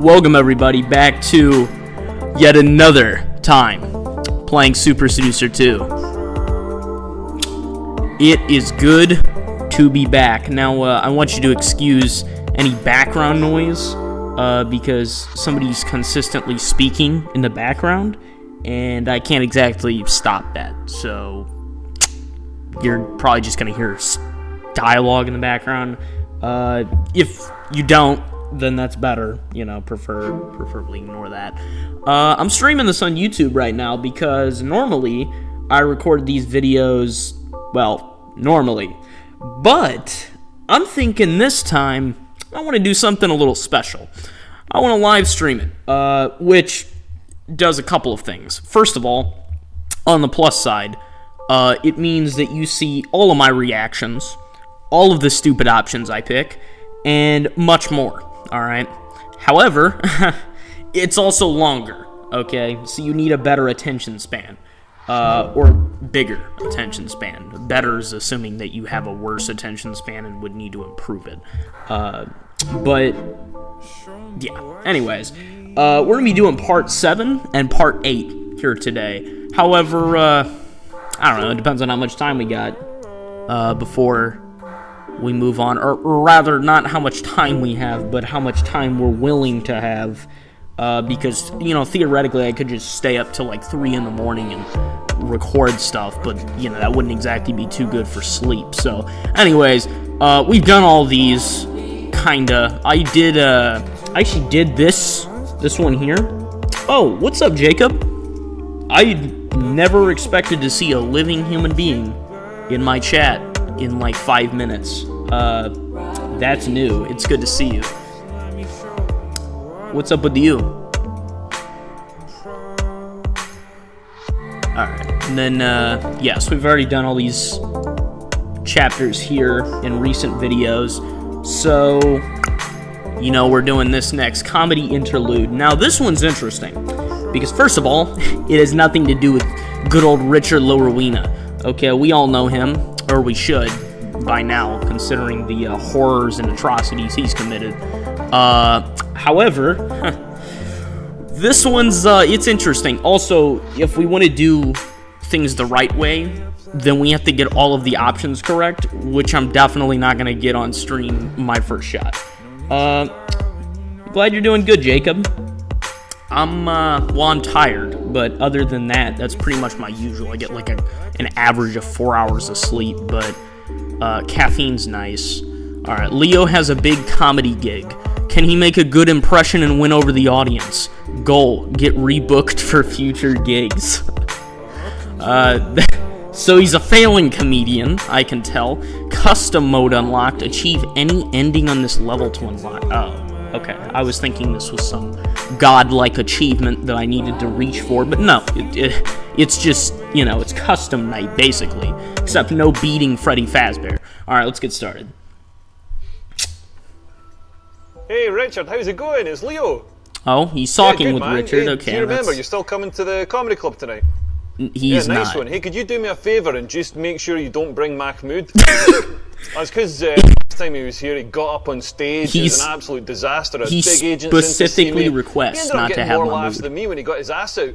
Welcome everybody back to yet another time playing Super Seducer 2. It is good to be back. Now, I want you to excuse any background noise because somebody's consistently speaking in the background, and I can't exactly stop that. So, you're probably just going to hear dialogue in the background. If you don't, then that's better, preferably ignore that. I'm streaming this on YouTube right now because normally I record these videos, normally, but I'm thinking this time I want to do something a little special. I want to live stream it, which does a couple of things. First of all, on the plus side, it means that you see all of my reactions, all of the stupid options I pick, and much more. Alright? However, it's also longer, okay? So you need a better attention span. Or bigger attention span. Better is assuming that you have a worse attention span and would need to improve it. But, yeah. Anyways, we're going to be doing Part 7 and Part 8 here today. However, I don't know, it depends on how much time we got before we move on, or rather, not how much time we have, but how much time we're willing to have, because, theoretically, I could just stay up till like 3 in the morning and record stuff, but, that wouldn't exactly be too good for sleep. So, anyways, we've done all these, kinda. I actually did this one here. Oh, what's up, Jacob? I never expected to see a living human being in my chat in like 5 minutes. That's new. It's good to see you. What's up with you? Alright, and then, yes, we've already done all these chapters here in recent videos, so, we're doing this next, Comedy Interlude. Now, this one's interesting, because first of all, it has nothing to do with good old Richard Lorewina. Okay, we all know him, or we should, by now, considering the horrors and atrocities he's committed. However, this one's, it's interesting. Also, if we want to do things the right way, then we have to get all of the options correct, which I'm definitely not going to get on stream my first shot. Glad you're doing good, Jacob. I'm tired, but other than that, that's pretty much my usual. I get like an average of 4 hours of sleep, but caffeine's nice. Alright, Leo has a big comedy gig. Can he make a good impression and win over the audience? Goal, get rebooked for future gigs. So he's a failing comedian, I can tell. Custom mode unlocked. Achieve any ending on this level to unlock. Oh, okay. I was thinking this was some godlike achievement that I needed to reach for, but no. It's just, it's custom night, basically. Except no beating Freddy Fazbear. Alright, let's get started. Hey, Richard, how's it going? It's Leo. Oh, he's talking with man. Richard. Hey, okay. do you remember, you're still coming to the comedy club tonight? He's nice not. one. Hey, could you do me a favour and just make sure you don't bring Mahmood? That's because last time he was here, he got up on stage. It was an absolute disaster. He big agents specifically requests not to have Mahmood. He ended up getting more laughs than me when he got his ass out.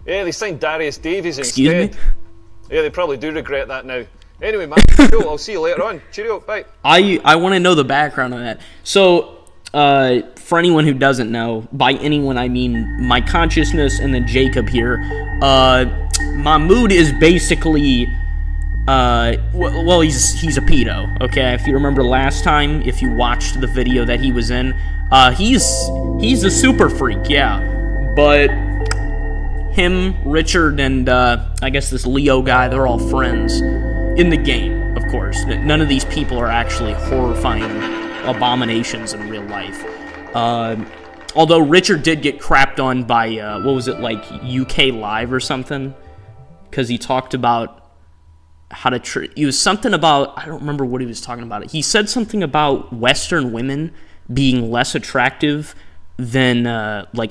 Yeah, they signed Darius Davies Excuse instead. Me? Yeah, they probably do regret that now. Anyway, man, cool. I'll see you later on. Cheerio, bye. I want to know the background on that. So, for anyone who doesn't know, by anyone I mean my consciousness and then Jacob here, Mahmood is basically, he's a pedo, okay? If you remember last time, if you watched the video that he was in, he's a super freak, yeah. But him, Richard, and, I guess this Leo guy, they're all friends in the game, of course. None of these people are actually horrifying abominations in real life. Although Richard did get crapped on by, UK Live or something? Because he talked about how to it was something about, I don't remember what he was talking about. He said something about Western women being less attractive than,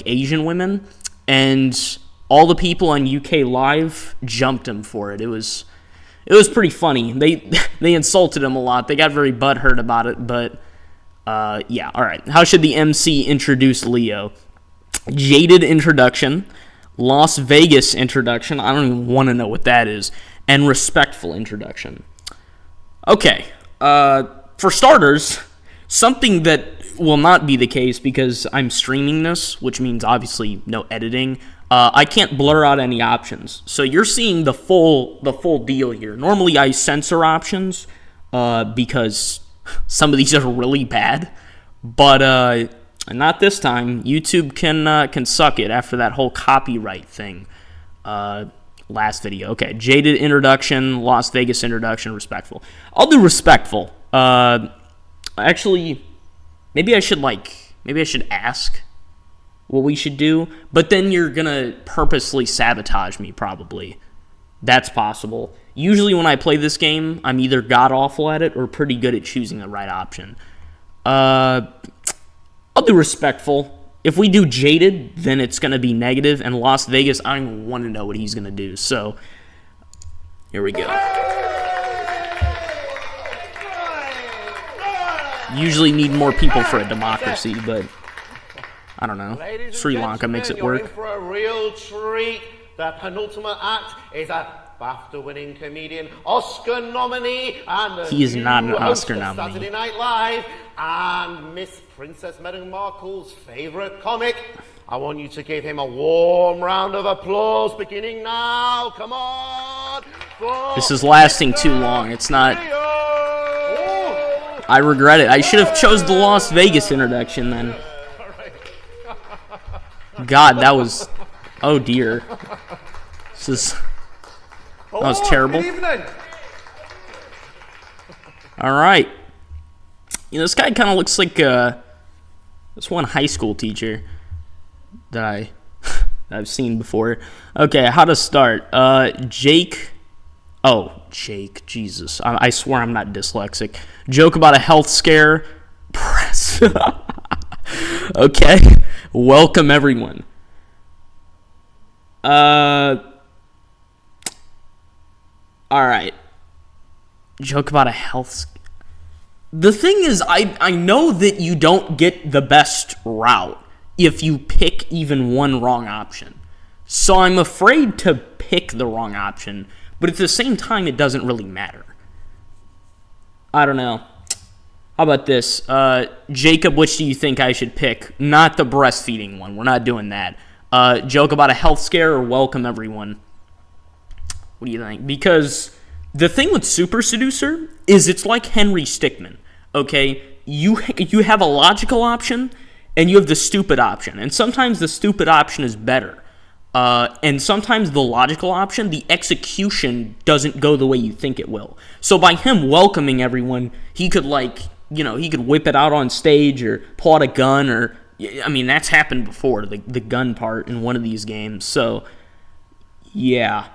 Asian women, and all the people on UK Live jumped him for it. It was pretty funny. They insulted him a lot. They got very butthurt about it, but Yeah, alright. How should the MC introduce Leo? Jaded introduction, Las Vegas introduction, I don't even want to know what that is, and respectful introduction. Okay, for starters, something that will not be the case because I'm streaming this, which means obviously no editing. I can't blur out any options, so you're seeing the full deal here. Normally, I censor options because some of these are really bad, but not this time. YouTube can suck it after that whole copyright thing. Last video, okay. Jaded introduction, Las Vegas introduction, respectful. I'll do respectful. Actually, maybe I should ask what we should do, but then you're gonna purposely sabotage me, probably. That's possible. Usually when I play this game, I'm either god-awful at it or pretty good at choosing the right option. I'll do respectful. If we do jaded, then it's gonna be negative, and Las Vegas, I don't even want to know what he's gonna do, so here we go. Usually need more people for a democracy, but I don't know. Sri Lanka makes it work. You're in for a real treat. The penultimate act is a BAFTA-winning comedian, Oscar nominee, and he is not an Oscar nominee. Saturday Night Live, and Miss Princess Meghan Markle's favourite comic. I want you to give him a warm round of applause, beginning now. Come on! This is lasting too long. It's not. I regret it. I should have chose the Las Vegas introduction then. God, that was. Oh dear. That was terrible. Good evening. All right. You know, this guy kind of looks like this one high school teacher that I've seen before. Okay, how to start? Jake. Oh, Jake. Jesus, I swear I'm not dyslexic. Joke about a health scare. Press. Okay. Welcome everyone. Alright. Joke about a health... The thing is, I know that you don't get the best route if you pick even one wrong option. So I'm afraid to pick the wrong option, but at the same time, it doesn't really matter. I don't know. How about this? Jacob, which do you think I should pick? Not the breastfeeding one. We're not doing that. Joke about a health scare or welcome everyone? What do you think? Because the thing with Super Seducer is it's like Henry Stickmin, okay? You have a logical option and you have the stupid option. And sometimes the stupid option is better. And sometimes the logical option, the execution doesn't go the way you think it will. So by him welcoming everyone, he could he could whip it out on stage or pull out a gun or... I mean, that's happened before, the gun part in one of these games. So, yeah.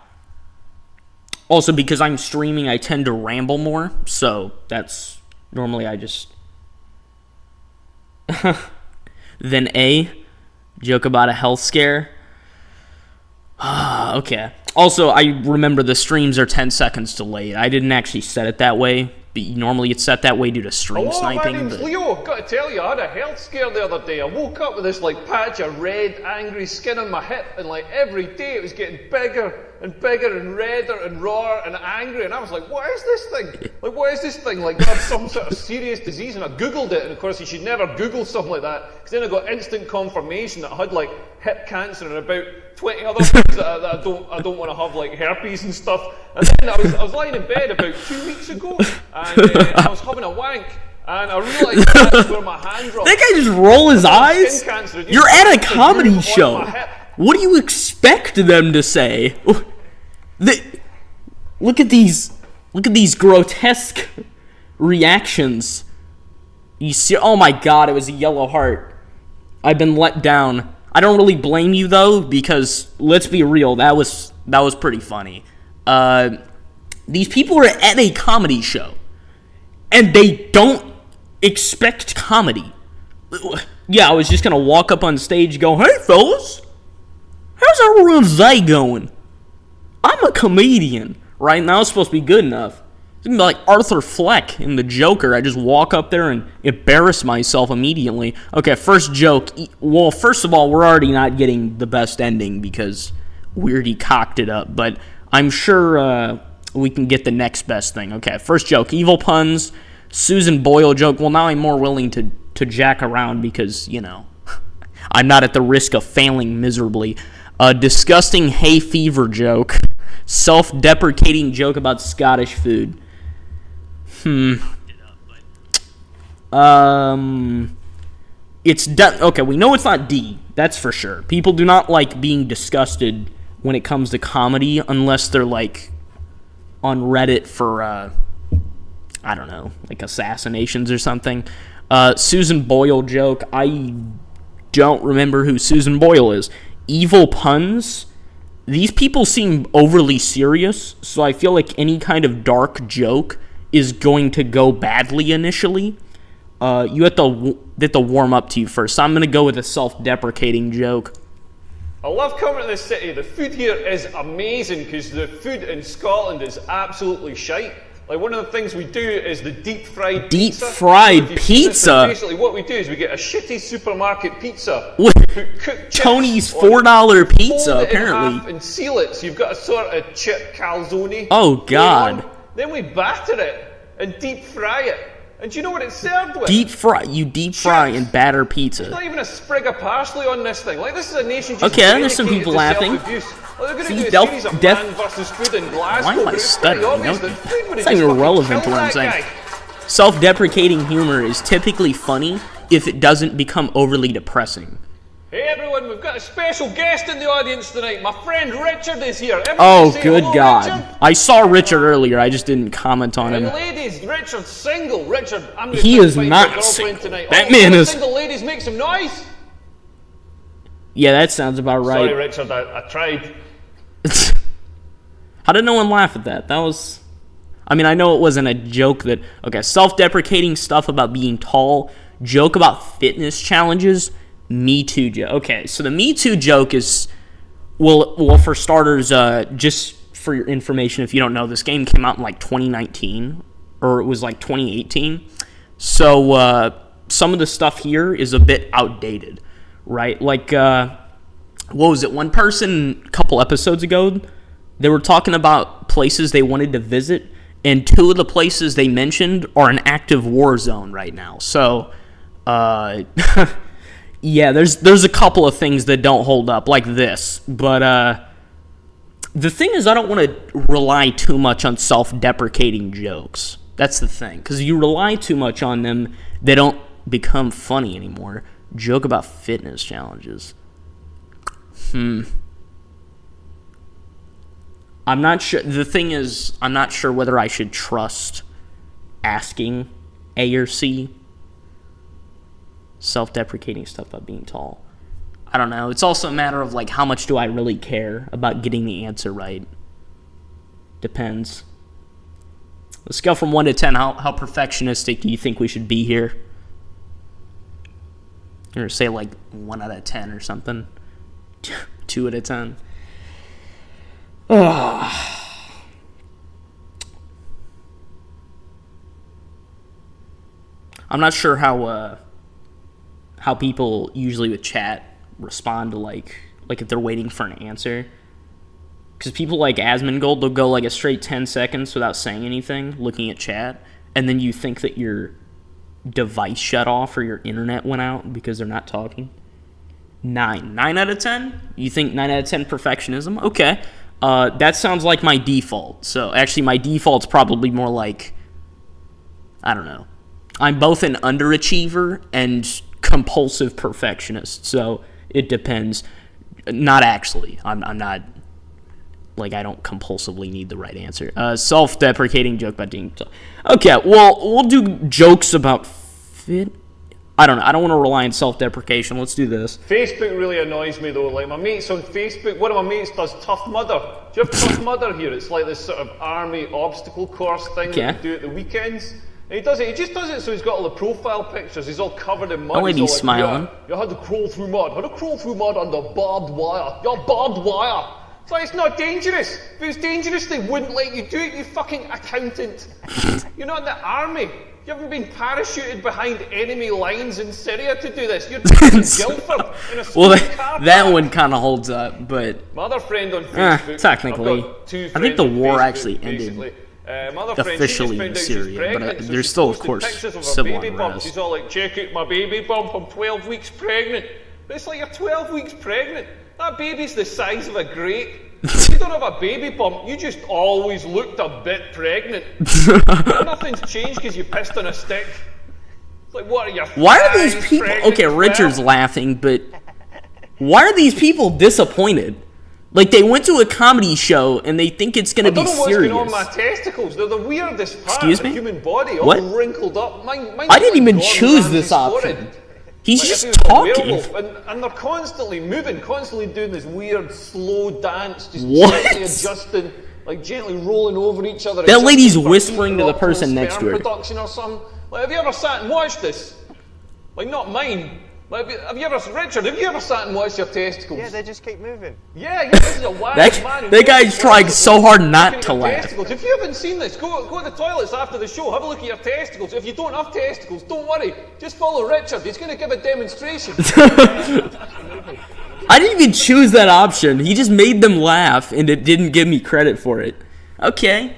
Also, because I'm streaming, I tend to ramble more. So, that's... Normally, I just... Then A. Joke about a health scare. Okay. Also, I remember the streams are 10 seconds delayed. I didn't actually set it that way. But normally it's set that way due to stream sniping. My name's Leo. Got to tell you, I had a health scare the other day. I woke up with this patch of red, angry skin on my hip, and every day it was getting bigger and bigger and redder and rawer and angry. And I was like, what is this thing? What is this thing? I have some sort of serious disease. And I googled it, and of course you should never Google something like that, because then I got instant confirmation that I had hip cancer and about 20 other things that I don't want to have, herpes and stuff. And then I was lying in bed about 2 weeks ago, and I was having a wank, and I realised that's where my hands are. That guy just roll his eyes? You're at a comedy show. What do you expect them to say? Look at these grotesque reactions. You see? Oh my God! It was a yellow heart. I've been let down. I don't really blame you though, because let's be real, that was pretty funny. These people are at a comedy show, and they don't expect comedy. Yeah, I was just gonna walk up on stage, go, "Hey fellas, how's everyone's day going? I'm a comedian." Right now, it's supposed to be good enough. It's gonna be like Arthur Fleck in The Joker. I just walk up there and embarrass myself immediately. Okay, first joke. Well, first of all, we're already not getting the best ending because we already cocked it up. But I'm sure we can get the next best thing. Okay, first joke. Evil puns. Susan Boyle joke. Well, now I'm more willing to jack around because, you know, I'm not at the risk of failing miserably. Disgusting hay fever joke. Self-deprecating joke about Scottish food. It's done. Okay, we know it's not D. That's for sure. People do not like being disgusted when it comes to comedy unless they're like on Reddit for I don't know, like assassinations or something. Susan Boyle joke. I don't remember who Susan Boyle is. Evil puns. These people seem overly serious, so I feel like any kind of dark joke is going to go badly initially. You have to warm up to you first. So I'm going to go with a self-deprecating joke. I love coming to this city. The food here is amazing because the food in Scotland is absolutely shite. Like, one of the things we do is the deep-fried pizza. Deep-fried pizza? Basically, what we do is we get a shitty supermarket pizza. Cooked Tony's $4 pizza, fold it apparently. in half and seal it, so you've got a sort of chip calzone. Oh, God. Then we batter it and deep-fry it. And do you know what it's served with? Deep fry and batter pizza. There's not even a sprig of parsley on this thing. Like, this is a nation just okay, there's some people laughing. Well, they're going to do a series of man versus food in Glasgow. Why am I stuttering? It's not even relevant to what I'm saying. Self-deprecating humor is typically funny if it doesn't become overly depressing. Hey everyone, we've got a special guest in the audience tonight. My friend Richard is here. Everybody oh, say good hello, God. Richard. I saw Richard earlier. I just didn't comment on him. And ladies, Richard's single. Richard, I'm going he to is not single. Tonight. That man is... Single ladies, make some noise. Yeah, that sounds about right. Sorry, Richard, I tried. How did no one laugh at that? That was... I mean, I know it wasn't a joke that... Okay, self-deprecating stuff about being tall. Joke about fitness challenges. Me Too joke. Okay, so the Me Too joke is... Well, for starters, just for your information, if you don't know, this game came out in like 2019. Or it was like 2018. So, some of the stuff here is a bit outdated. Right? Like, what was it? One person, a couple episodes ago, they were talking about places they wanted to visit, and two of the places they mentioned are an active war zone right now. So, yeah, there's a couple of things that don't hold up, like this. But the thing is, I don't want to rely too much on self-deprecating jokes. That's the thing. Because if you rely too much on them, they don't become funny anymore. Joke about fitness challenges. I'm not sure. The thing is, I'm not sure whether I should trust asking A or C. Self-deprecating stuff about being tall. I don't know. It's also a matter of, like, how much do I really care about getting the answer right? Depends. Let's scale from 1 to 10. How perfectionistic do you think we should be here? Or say, like, 1 out of 10 or something. 2 out of 10. I'm not sure how people usually with chat respond to like if they're waiting for an answer. Because people like Asmongold, they'll go like a straight 10 seconds without saying anything, looking at chat, and then you think that your device shut off or your internet went out because they're not talking. 9 out of 10? You think 9 out of 10 perfectionism? Okay. That sounds like my default. So actually my default's probably more like, I don't know. I'm both an underachiever and compulsive perfectionist. So it depends. Not actually. I'm not, like, I don't compulsively need the right answer. Self-deprecating joke about being... Okay, well, we'll do jokes about fit... I don't know. I don't want to rely on self-deprecation. Let's do this. Facebook really annoys me, though. Like, my mates on Facebook, one of my mates does Tough Mudder. Do you have Tough Mudder here? It's like this sort of army obstacle course thing that you do at the weekends. And he does it. He just does it so he's got all the profile pictures. He's all covered in mud. Oh, and he's smiling. You had to crawl through mud. Had to crawl through mud under barbed wire. You're barbed wire. So it's not dangerous. If it was dangerous, they wouldn't let you do it, you fucking accountant. You're not in the army. You haven't been parachuted behind enemy lines in Syria to do this. You're in Guildford in a school car that park. one kind of holds up, but My other friend on Facebook. technically, I've got two I think friends the on war Facebook, actually ended basically. My other friend, officially she in just found out she's Syria, but pregnant, so there's she still, of posted course, pictures of her civil baby bump. unrest. She's all like, check out my baby bump, I'm 12 weeks pregnant. But it's like, you're 12 weeks pregnant. That baby's the size of a grape. You don't have a baby bump, you just always looked a bit pregnant. Nothing's changed because you pissed on a stick. It's like, what are your Why are these thighs people... pregnant Okay, as well? Richard's laughing, but why are these people disappointed? Like, they went to a comedy show and they think it's going to be I don't know what's serious. going on with my testicles. They're the weirdest part Excuse of me? the human body, all What? wrinkled up. Mine's I didn't like even Gordon choose Ramsay's this option. forehead. He's Like, just if he was a talking. werewolf, and they're constantly moving, constantly doing this weird slow dance, just What? gently adjusting, like gently rolling over each other. That lady's adjusting for whispering to the heat person or next to her. sperm production or something. Like, have you ever sat and watched this? Like, not mine. Like, have you ever, Richard? Have you ever sat and watched your testicles? Yeah, they just keep moving. Yeah, this is a wild man. who that guy's watches trying testicles, so hard looking not at to your laugh. testicles. If you haven't seen this, go to the toilets after the show. Have a look at your testicles. If you don't have testicles, don't worry. Just follow Richard. He's going to give a demonstration. I didn't even choose that option. He just made them laugh, and it didn't give me credit for it. Okay.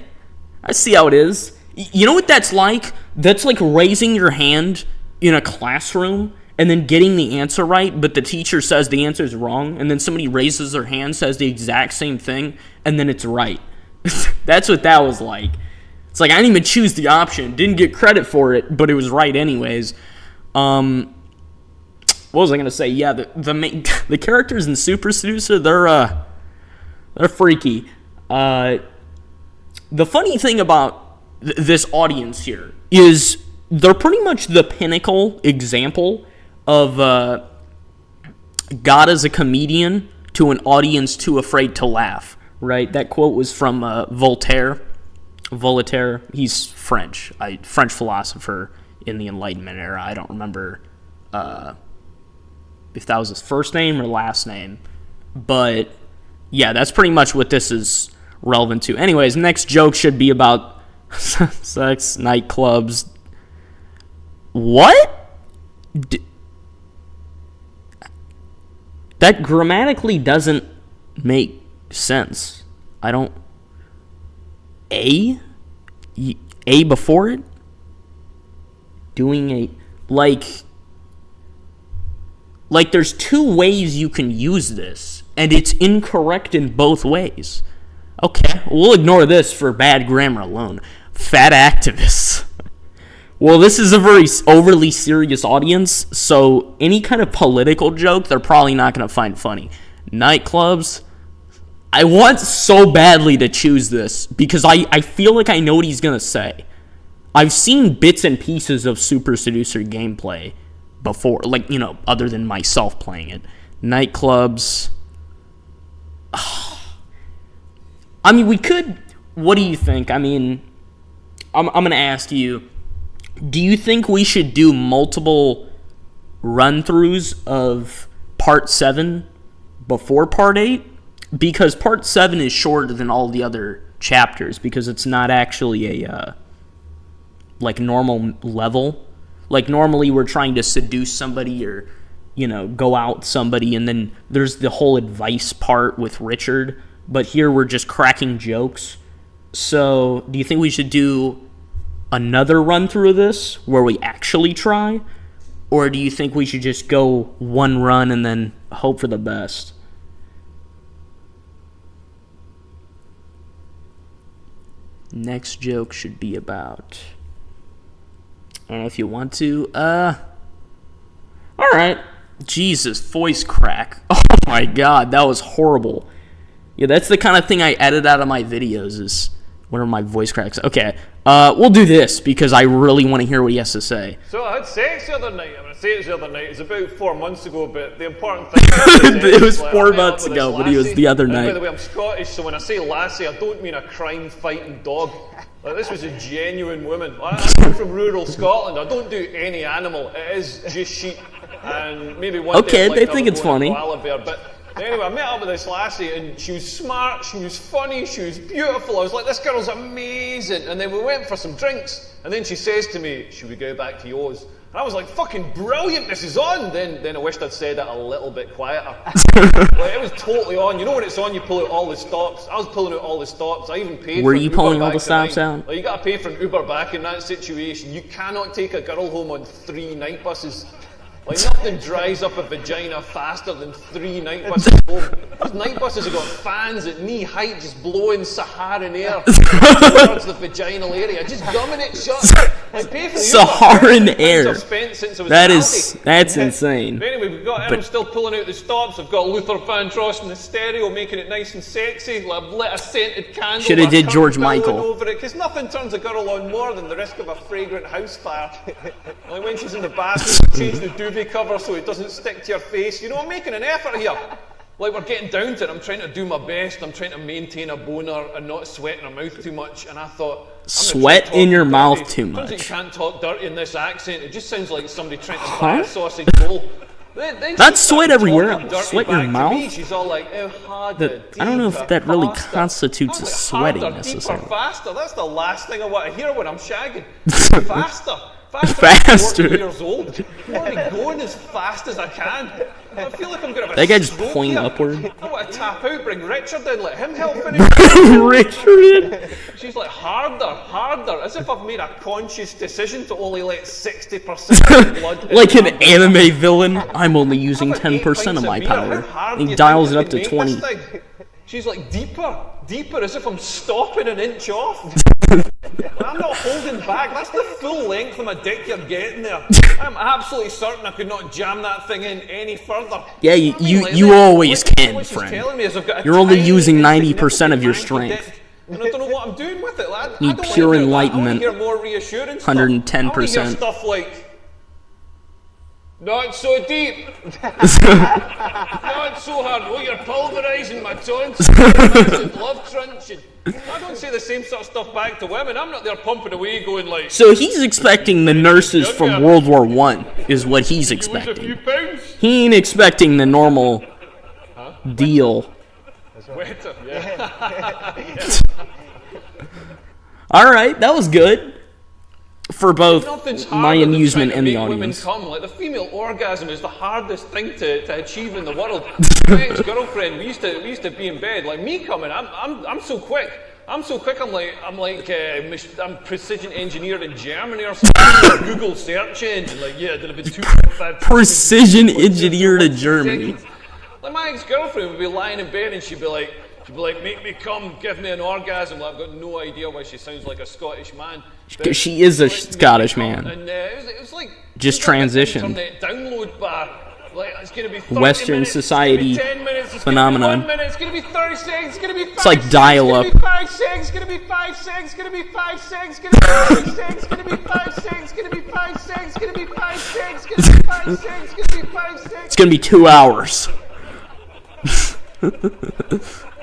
I see how it is. You know what that's like? That's like raising your hand in a classroom and then getting the answer right, but the teacher says the answer is wrong, and then somebody raises their hand, says the exact same thing, and then it's right. That's what that was like. It's like I didn't even choose the option, didn't get credit for it, but it was right anyways. What was I gonna say? Yeah, the characters in Super Seducer, they're freaky. The funny thing about this audience here is they're pretty much the pinnacle example of God as a comedian to an audience too afraid to laugh, right? That quote was from Voltaire. Voltaire, he's French, French philosopher in the Enlightenment era. I don't remember if that was his first name or last name, but yeah, that's pretty much what this is relevant to. Anyways, next joke should be about sex, nightclubs. What? That grammatically doesn't make sense. I don't... A before it? Doing a... Like, there's two ways you can use this, and it's incorrect in both ways. Okay, we'll ignore this for bad grammar alone. Fat activists. Well, this is a very overly serious audience, so any kind of political joke, they're probably not going to find funny. Nightclubs, I want so badly to choose this, because I feel like I know what he's going to say. I've seen bits and pieces of Super Seducer gameplay before, like, you know, other than myself playing it. Nightclubs. I mean, we could, what do you think? I mean, I'm going to ask you, do you think we should do multiple run-throughs of Part 7 before Part 8? Because Part 7 is shorter than all the other chapters, because it's not actually a, like, normal level. Like, normally we're trying to seduce somebody or, you know, go out somebody, and then there's the whole advice part with Richard. But here we're just cracking jokes. So, do you think we should do another run through of this where we actually try? Or do you think we should just go one run and then hope for the best? Next joke should be about... I don't know if you want to. Alright. Jesus, voice crack. Oh my god, that was horrible. Yeah, that's the kind of thing I edit out of my videos, is whenever my voice cracks. Okay, we'll do this because I really want to hear what he has to say. So I had sex the other night. I'm going to say it was the other night. It was about 4 months ago, but the important thing It was 4 months ago, but it was the other and night. by the way, I'm Scottish, so when I say lassie, I don't mean a crime-fighting dog. Like, this was a genuine woman. I'm from rural Scotland. I don't do any animal. It is just sheep. And maybe one Okay, day I'd like they to think have a it's go at a funny. koala bear. But Anyway, I met up with this lassie, and she was smart, she was funny, she was beautiful. I was like, this girl's amazing. And then we went for some drinks, and then she says to me, should we go back to yours? And I was like, fucking brilliant, this is on. Then I wished I'd said it a little bit quieter. Like, it was totally on. You know when it's on, you pull out all the stops. I was pulling out all the stops. I even paid Were for you Uber pulling all back the stops tonight. out? Like, you gotta pay for an Uber back in that situation. You cannot take a girl home on 3 night buses. Like, nothing dries up a vagina faster than 3 night buses home. Those night buses have got fans at knee height just blowing Saharan air towards the vaginal area, just gumming it shut. Like, pay for the Saharan Uber. air. I've spent since I was That's insane. But anyway, we've got I'm still pulling out the stops. I've got Luther Vandross in the stereo, making it nice and sexy. I've lit a scented candle. Shoulda did George Michael. Over it, because nothing turns a girl on more than the risk of a fragrant house fire. Like when she's in the bathroom, change the duvet cover so it doesn't stick to your face. You know, I'm making an effort here. Like, we're getting down to it. I'm trying to do my best. I'm trying to maintain a boner and not sweat in her mouth too much. And I thought, sweat in your mouth too much. You much. can't talk dirty in this accent. It just sounds like somebody trying to buy a sausage roll. Then That's sweat everywhere else. Sweat in your to me. mouth? She's all like, oh, harder, I don't know if that really faster. constitutes a I was like, sweating harder, necessarily. Deeper, faster. That's the last thing I want to hear when I'm shagging. Faster. Faster. I'm 40 years old. I'm already going as fast as I can. I feel like I'm going to have That a guy just stroke pointing here. upward. I want to tap out, bring Richard in, let him help finish. Richard. She's like, harder, as if I've made a conscious decision to only let 60% of blood Like in an my anime villain, I'm only using I've had 8 10% of pints my beer. power. How hard He do you dials it think up I to can make 20. this thing? She's like, deeper, as if I'm stopping an inch off. I'm not holding back. That's the full length of my dick you're getting there. I'm absolutely certain I could not jam that thing in any further. Yeah, you always can, friend. You're only using 90% of your strength. And I don't know what I'm doing with it, lad. Need pure enlightenment. I want to hear more reassuring stuff. 110%. I want to hear stuff like, not so deep. Not so hard. Oh, you're pulverising my tonsils. Massive love truncheon. I don't say the same sort of stuff back to women. I'm not there pumping away going like... So he's expecting the nurses from World War I, is what he's expecting. He ain't expecting the normal deal. Wetter, yeah. Alright, that was good. For both Nothing's my harder than amusement trying and to the make women audience. come. Like, the female orgasm is the hardest thing to achieve in the world. My ex-girlfriend, we used to be in bed. Like, me coming, I'm so quick. I'm precision engineered in Germany or something. Google search engine. Like, yeah, there'd have been 2.5 Precision engineered in Germany. Like, my ex-girlfriend would be lying in bed and she'd be like, make me come, give me an orgasm. Well, I've got no idea why she sounds like a Scottish man. Because she is a Scottish man. And it was like... Just transitioned. Internet download bar. Like, it's going to be 30 Western minutes, society it's gonna be 10 minutes, it's phenomenon. Gonna be 1 minute, it's going to be 30 seconds, it's going to be 5 It's like seconds, dial-up. It's going to be 5 seconds, it's going to be 5 seconds, it's going to be 5 seconds, it's going to be 5 seconds, it's going to be 5 seconds, it's going to be 5 seconds, it's going to be 5 seconds, it's going to be 5 seconds, it's going to be 5 seconds. It's going to be 2 hours.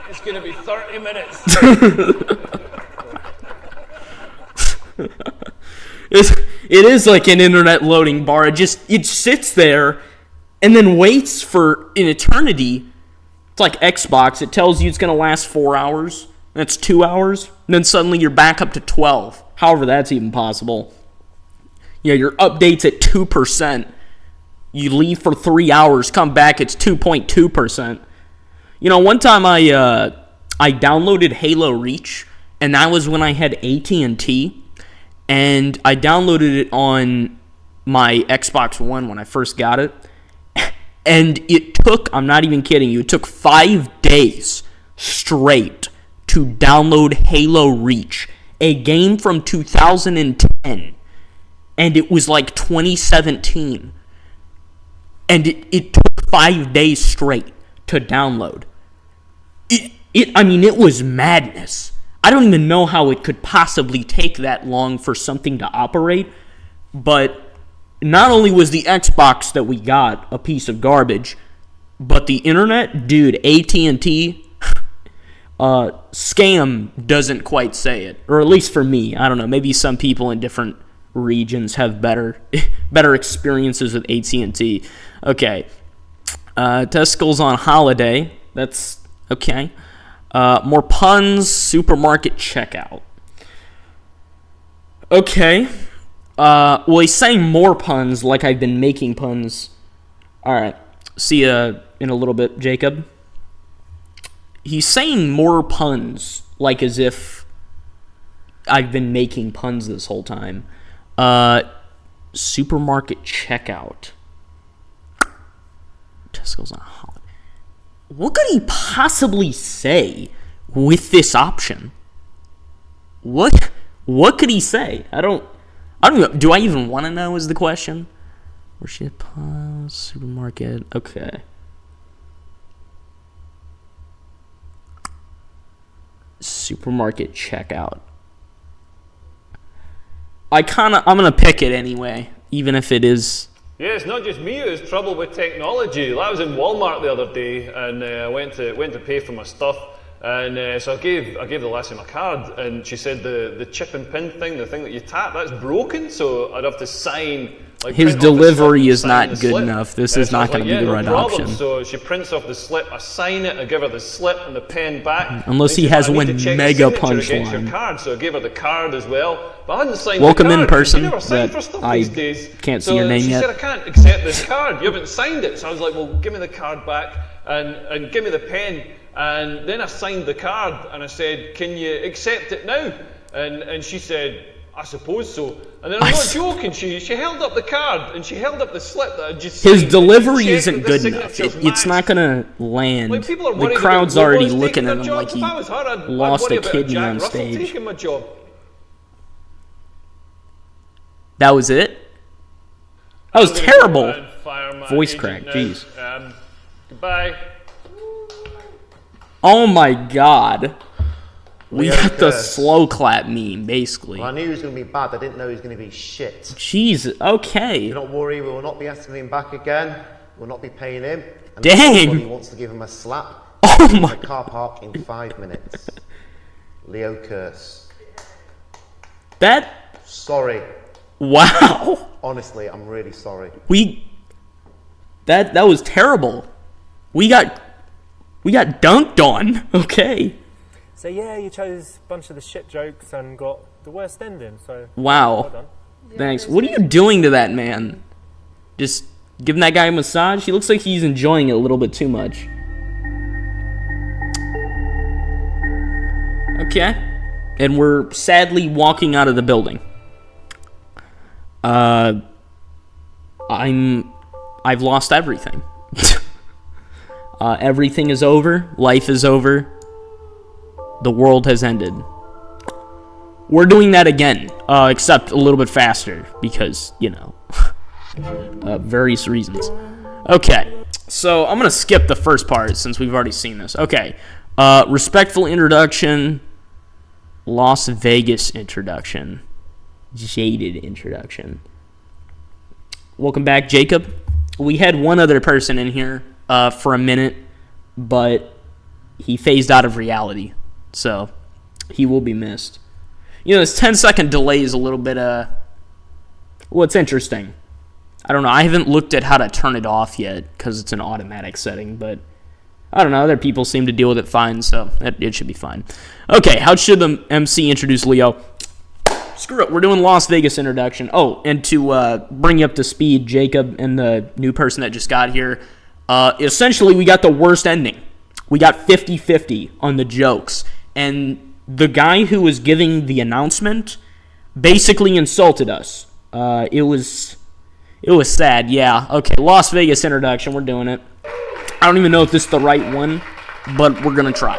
It's going to be 30 minutes. It is like an internet loading bar. It sits there and then waits for an eternity. It's like Xbox. It tells you it's going to last 4 hours. That's 2 hours. And then suddenly you're back up to 12. However, that's even possible. Yeah, your update's at 2%. You leave for 3 hours, come back, it's 2.2%. You know, one time I downloaded Halo Reach, and that was when I had AT&T, and I downloaded it on my Xbox One when I first got it, and it took, I'm not even kidding you, it took 5 days straight to download Halo Reach, a game from 2010, and it was like 2017, and it took 5 days straight to download. It was madness. I don't even know how it could possibly take that long for something to operate, but not only was the Xbox that we got a piece of garbage, but the internet, dude, AT&T, scam doesn't quite say it, or at least for me. I don't know, maybe some people in different regions have better experiences with AT&T. Okay. Testicles on holiday. That's okay. More puns. Supermarket checkout. Okay. Well, he's saying more puns like I've been making puns. All right. See ya in a little bit, Jacob. He's saying more puns like as if I've been making puns this whole time. Supermarket checkout. Tesco's on holiday. What could he possibly say with this option? What could he say? I don't know. Do I even want to know is the question? Worship supermarket. Okay. Supermarket checkout. I'm gonna pick it anyway, even if it is. Yeah, it's not just me who's trouble with technology. I was in Walmart the other day, and I went to pay for my stuff, and so I gave the lassie my card, and she said the chip and pin thing, the thing that you tap, that's broken, so I'd have to sign. Like, his delivery is not good enough. This is not going to be the right option. So she prints off the slip, I sign it, I give her the slip and the pen back. Unless he has one mega punchline. Card, so I gave her the card as well. But I hadn't signed Welcome the card. in person. You never sign for stuff these days. Can't see your name yet. yet. She said, I can't accept this card. You haven't signed it. So I was like, well, give me the card back and give me the pen. And then I signed the card and I said, can you accept it now? And she said, I suppose so. And then I'm not joking, she held up the card and she held up the slip that I just His signed. delivery isn't good enough. It's not going to land. Like, people are the crowd's already looking at him like he lost a kidney on stage. Taking my job. That was it? That was terrible. Voice crack, jeez. Goodbye. Oh my god. We got the slow clap meme, basically. Well, I knew he was going to be bad. I didn't know he was going to be shit. Jeez, okay. Do not worry, we will not be asking him back again. We'll not be paying him. And dang! He wants to give him a slap. Oh my! The car park in 5 minutes. Leo curse. That. Sorry. Wow. Honestly, I'm really sorry. That was terrible. We got dunked on. Okay. So yeah, you chose a bunch of the shit jokes and got the worst ending. So wow. Well done. Thanks. What are you doing to that man? Just giving that guy a massage? He looks like he's enjoying it a little bit too much. Okay. And we're sadly walking out of the building. I've lost everything. Everything is over. Life is over. The world has ended. We're doing that again, except a little bit faster because, various reasons. Okay, so I'm going to skip the first part since we've already seen this. Okay, respectful introduction, Las Vegas introduction, jaded introduction. Welcome back, Jacob. We had one other person in here for a minute, but he phased out of reality. So, he will be missed. This 10-second delay is a little bit, well, it's interesting. I don't know. I haven't looked at how to turn it off yet because it's an automatic setting, but I don't know. Other people seem to deal with it fine, so it should be fine. Okay, how should the MC introduce Leo? Screw it. We're doing Las Vegas introduction. Oh, and to bring you up to speed, Jacob and the new person that just got here, essentially we got the worst ending. We got 50-50 on the jokes. And the guy who was giving the announcement basically insulted us. It was sad, yeah. Okay, Las Vegas introduction, we're doing it. I don't even know if this is the right one, but we're going to try.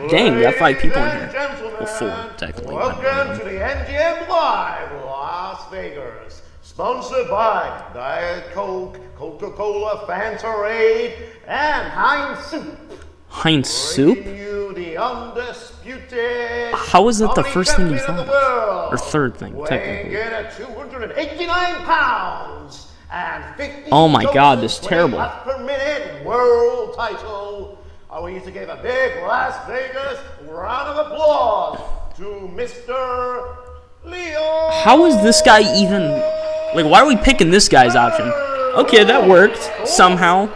Dang, we got 5 people in here. Well, 4, technically. Welcome to the MGM Live, Las Vegas. Sponsored by Diet Coke, Coca-Cola, Fantarade, and Heinz Soup. Heinz Soup? You the undisputed how is it the first thing you thought of? Or third thing, technically. Weighing in at 289 pounds and 50 oh my god, this is terrible. laps per minute world title. I want you to give a big Las Vegas round of applause to Mr. Leo. How is this guy even... Like, why are we picking this guy's option? Okay, that worked somehow.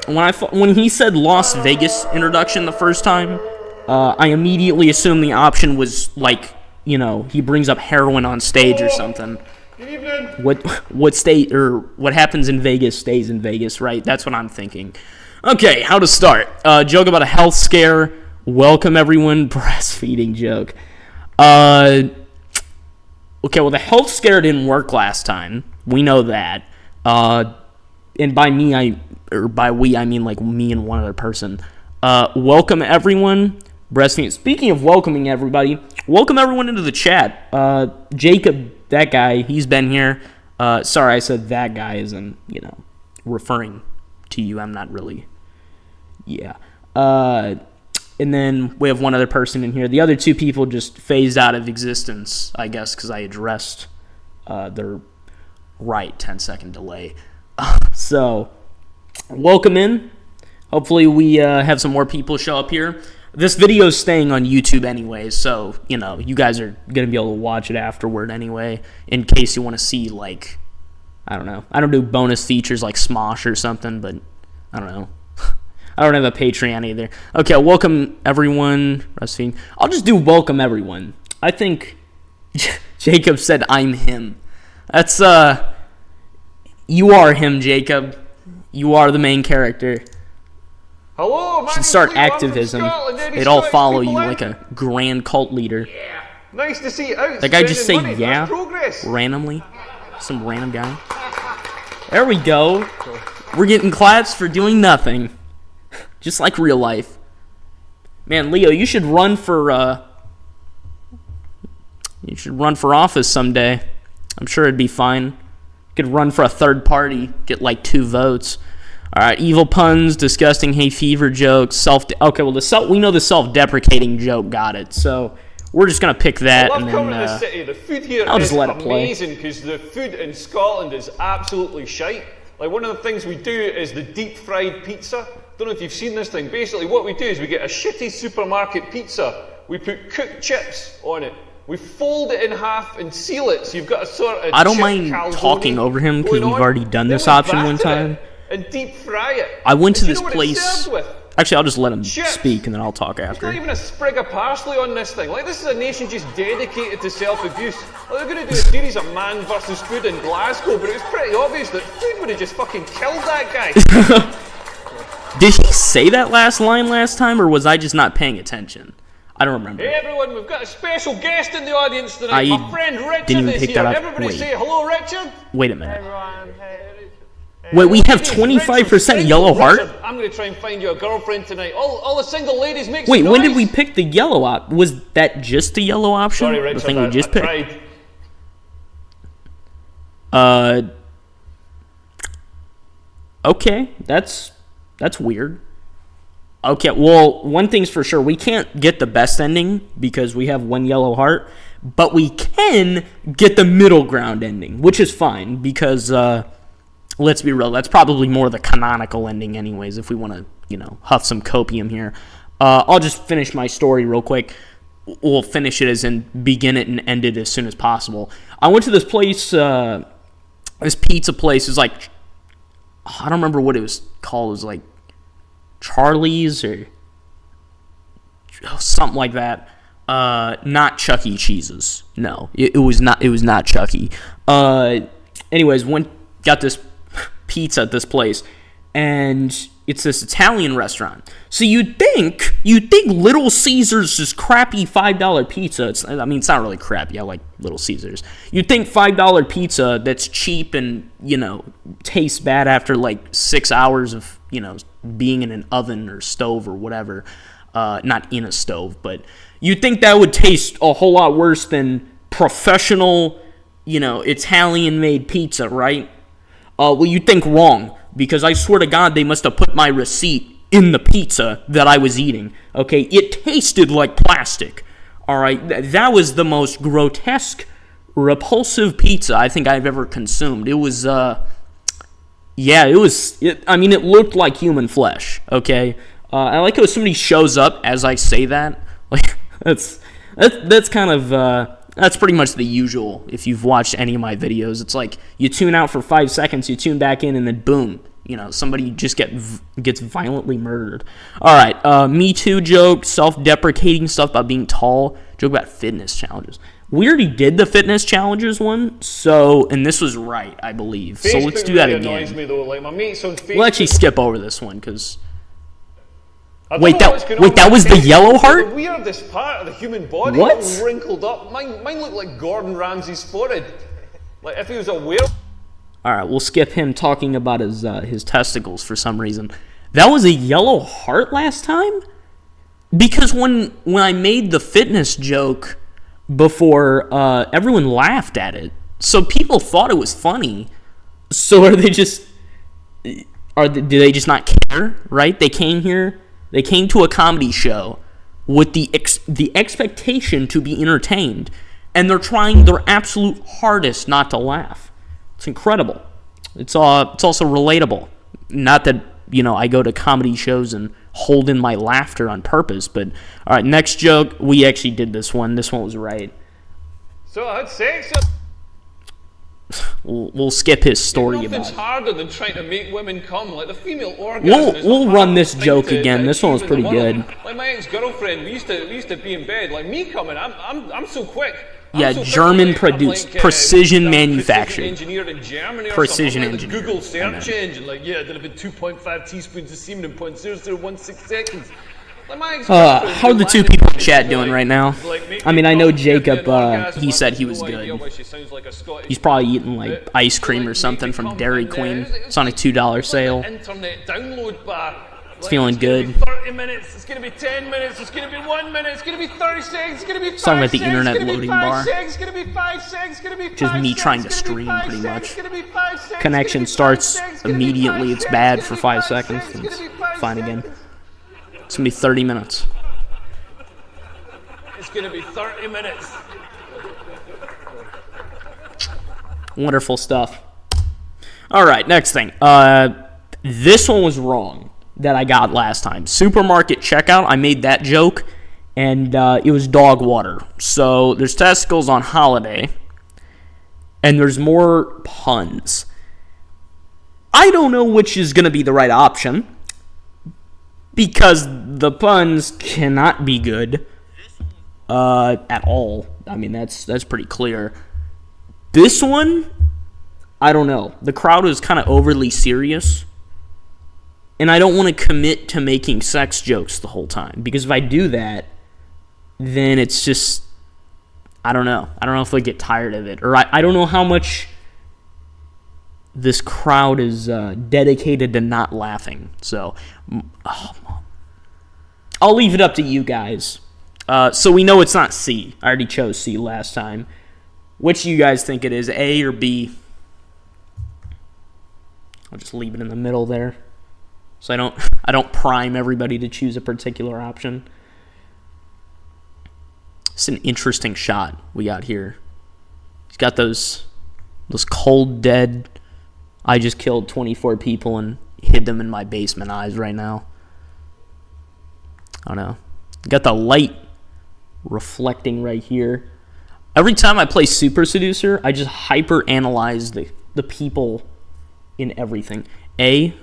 When he said Las Vegas introduction the first time, I immediately assumed the option was like, you know, he brings up heroin on stage or something. Good evening. What state or what happens in Vegas stays in Vegas, right? That's what I'm thinking. Okay, how to start? Joke about a health scare. Welcome everyone. Breastfeeding joke. Okay, well the health scare didn't work last time. We know that. And by we I mean like me and one other person. Welcome everyone. Breastfeeding. Speaking of welcoming everybody, welcome everyone into the chat. Jacob, that guy, he's been here. Sorry, I said that guy as in, you know, referring to you. I'm not really. Yeah. And then we have one other person in here. The other two people just phased out of existence, I guess, because I addressed their 10-second delay. So, welcome in. Hopefully we have some more people show up here. This video is staying on YouTube anyway, so, you know, you guys are going to be able to watch it afterward anyway, in case you want to see, like, I don't know. I don't do bonus features like Smosh or something, but I don't know. I don't have a Patreon either. Okay, welcome everyone. I'll just do welcome everyone. I think Jacob said I'm him. That's, you are him, Jacob. You are the main character. Hello, You should start activism. They'd all follow you like a grand cult leader. Yeah. Nice to see you out. That guy just say money. yeah randomly. Some random guy. There we go. We're getting claps for doing nothing. Just like real life. Man, Leo, you should run for office someday. I'm sure it'd be fine. You could run for a third party, get like 2 votes. All right, evil puns, disgusting hay fever jokes, okay, well we know the self-deprecating joke got it. So we're just gonna pick that. I love and coming then to the city. The food here I'll is just let it play. amazing because the food in Scotland is absolutely shite. Like one of the things we do is the deep fried pizza. Don't know if you've seen this thing. Basically, what we do is we get a shitty supermarket pizza. We put cooked chips on it. We fold it in half and seal it, so you've got a sort of. I don't mind talking over him because we've already done this option one time. And deep fry it. I went to Do you this know what place. it's served with? Actually, I'll just let him Chips. speak and then I'll talk There's after. not even a sprig of parsley on this thing. Like, this is a nation just dedicated to self-abuse. Like, they're going to do a series of Man versus Food in Glasgow, but it was pretty obvious that food would have just fucking killed that guy. Did he say that last line last time, or was I just not paying attention? I don't remember. Hey everyone, we've got a special guest in the audience tonight. My friend Richard didn't even is pick here. that up. Everybody Wait. say hello, Richard. Wait a minute. Everyone, hey. Wait, we have Richard, 25% yellow heart? Richard, I'm going to try and find you a girlfriend tonight. All the single ladies make Wait, some when did noise. we pick the yellow op? Was that just the yellow option? Sorry, Richard, the thing we just I picked? tried. Okay, that's weird. Okay, well, one thing's for sure. We can't get the best ending because we have 1 yellow heart, but we can get the middle ground ending, which is fine because, let's be real, that's probably more the canonical ending anyways if we want to, you know, huff some copium here. I'll just finish my story real quick. We'll finish it as in begin it and end it as soon as possible. I went to this place, this pizza place is like, I don't remember what it was called. It was like Charlie's or something like that. Not Chuck E. Cheese's. No, it was not. It was not Chuck E. Anyways, got this pizza at this place, and it's this Italian restaurant. So you'd think Little Caesars is crappy $5 pizza. It's not really crappy. I like Little Caesars. You'd think $5 pizza that's cheap and, you know, tastes bad after like 6 hours of, you know, being in an oven or stove or whatever. Not in a stove, but you'd think that would taste a whole lot worse than professional, you know, Italian-made pizza, right? Well, you'd think wrong, because I swear to God they must have put my receipt in the pizza that I was eating, okay? It tasted like plastic, all right? That was the most grotesque, repulsive pizza I think I've ever consumed. It was, it looked like human flesh, okay? I like how somebody shows up as I say that. Like, that's kind of, That's pretty much the usual. If you've watched any of my videos, it's like you tune out for 5 seconds, you tune back in, and then boom, somebody just gets violently murdered. All right, Me Too joke, self-deprecating stuff about being tall, joke about fitness challenges. We already did the fitness challenges one, and this was right, I believe. Facebook so let's do that really again. Annoys me though. Like my mates on Facebook. We'll actually skip over this one because. Wait, that was the yellow heart? The weirdest part of the human body. What? All wrinkled up. Mine looked like Gordon Ramsay's forehead. Like if he was a werewolf. All right, we'll skip him talking about his testicles for some reason. That was a yellow heart last time? Because when I made the fitness joke before, everyone laughed at it. So people thought it was funny. So do they just not care, right? They came to a comedy show with the expectation to be entertained, and they're trying their absolute hardest not to laugh. It's incredible. It's also relatable. Not that, I go to comedy shows and hold in my laughter on purpose, but all right, next joke. We actually did this one. This one was right. So I had sex. We'll skip his story about Nothing's it. harder than trying to make women come. Like the female orgasm. We'll run this joke again. This one was pretty good. Like my ex-girlfriend, we used to be in bed. Like me coming, I'm so quick. Yeah, German produced, precision manufactured. Engineered in Germany or precision something. Like engineered. Google search engine. Like there'd have been 2.5 teaspoons of semen in 0.0016 seconds. Like how are the two people in chat doing right now? I mean, I know Jacob, he said he was good. He's probably eating like ice cream or something from Dairy Queen. It's on a $2 sale. Internet download bar. It's feeling good. It's gonna be 30 minutes, it's gonna be 10 minutes, it's gonna be 1 minute, it's gonna be 30 seconds, it's gonna be 5 It's talking about the seconds, internet it's gonna be loading 5 bar. seconds, it's gonna be 5 seconds, it's gonna be 5 Just me seconds, trying to it's gonna be stream 5 pretty seconds, much. it's gonna be 5 seconds, Connection it's gonna be 5 starts seconds, it's gonna be 5 immediately. It's seconds, bad it's for gonna 5 be 5 seconds. seconds, It's it's gonna be 5 fine again. seconds. It's gonna be 30 minutes. It's gonna be 30 minutes. Wonderful stuff. All right, next thing. This one was wrong that I got last time. Supermarket checkout. I made that joke, and it was dog water. So there's testicles on holiday, and there's more puns. I don't know which is going to be the right option, because the puns cannot be good at all. I mean, that's pretty clear. This one, I don't know. The crowd is kind of overly serious. And I don't want to commit to making sex jokes the whole time. Because if I do that, then it's just, I don't know. I don't know if I get tired of it. Or I don't know how much this crowd is dedicated to not laughing. So, I'll leave it up to you guys. So we know it's not C. I already chose C last time. Which do you guys think it is, A or B? I'll just leave it in the middle there. So I don't prime everybody to choose a particular option. It's an interesting shot we got here. He's got those cold, dead, I just killed 24 people and hid them in my basement eyes right now. I don't know. Got the light reflecting right here. Every time I play Super Seducer, I just hyper-analyze the people in everything. A,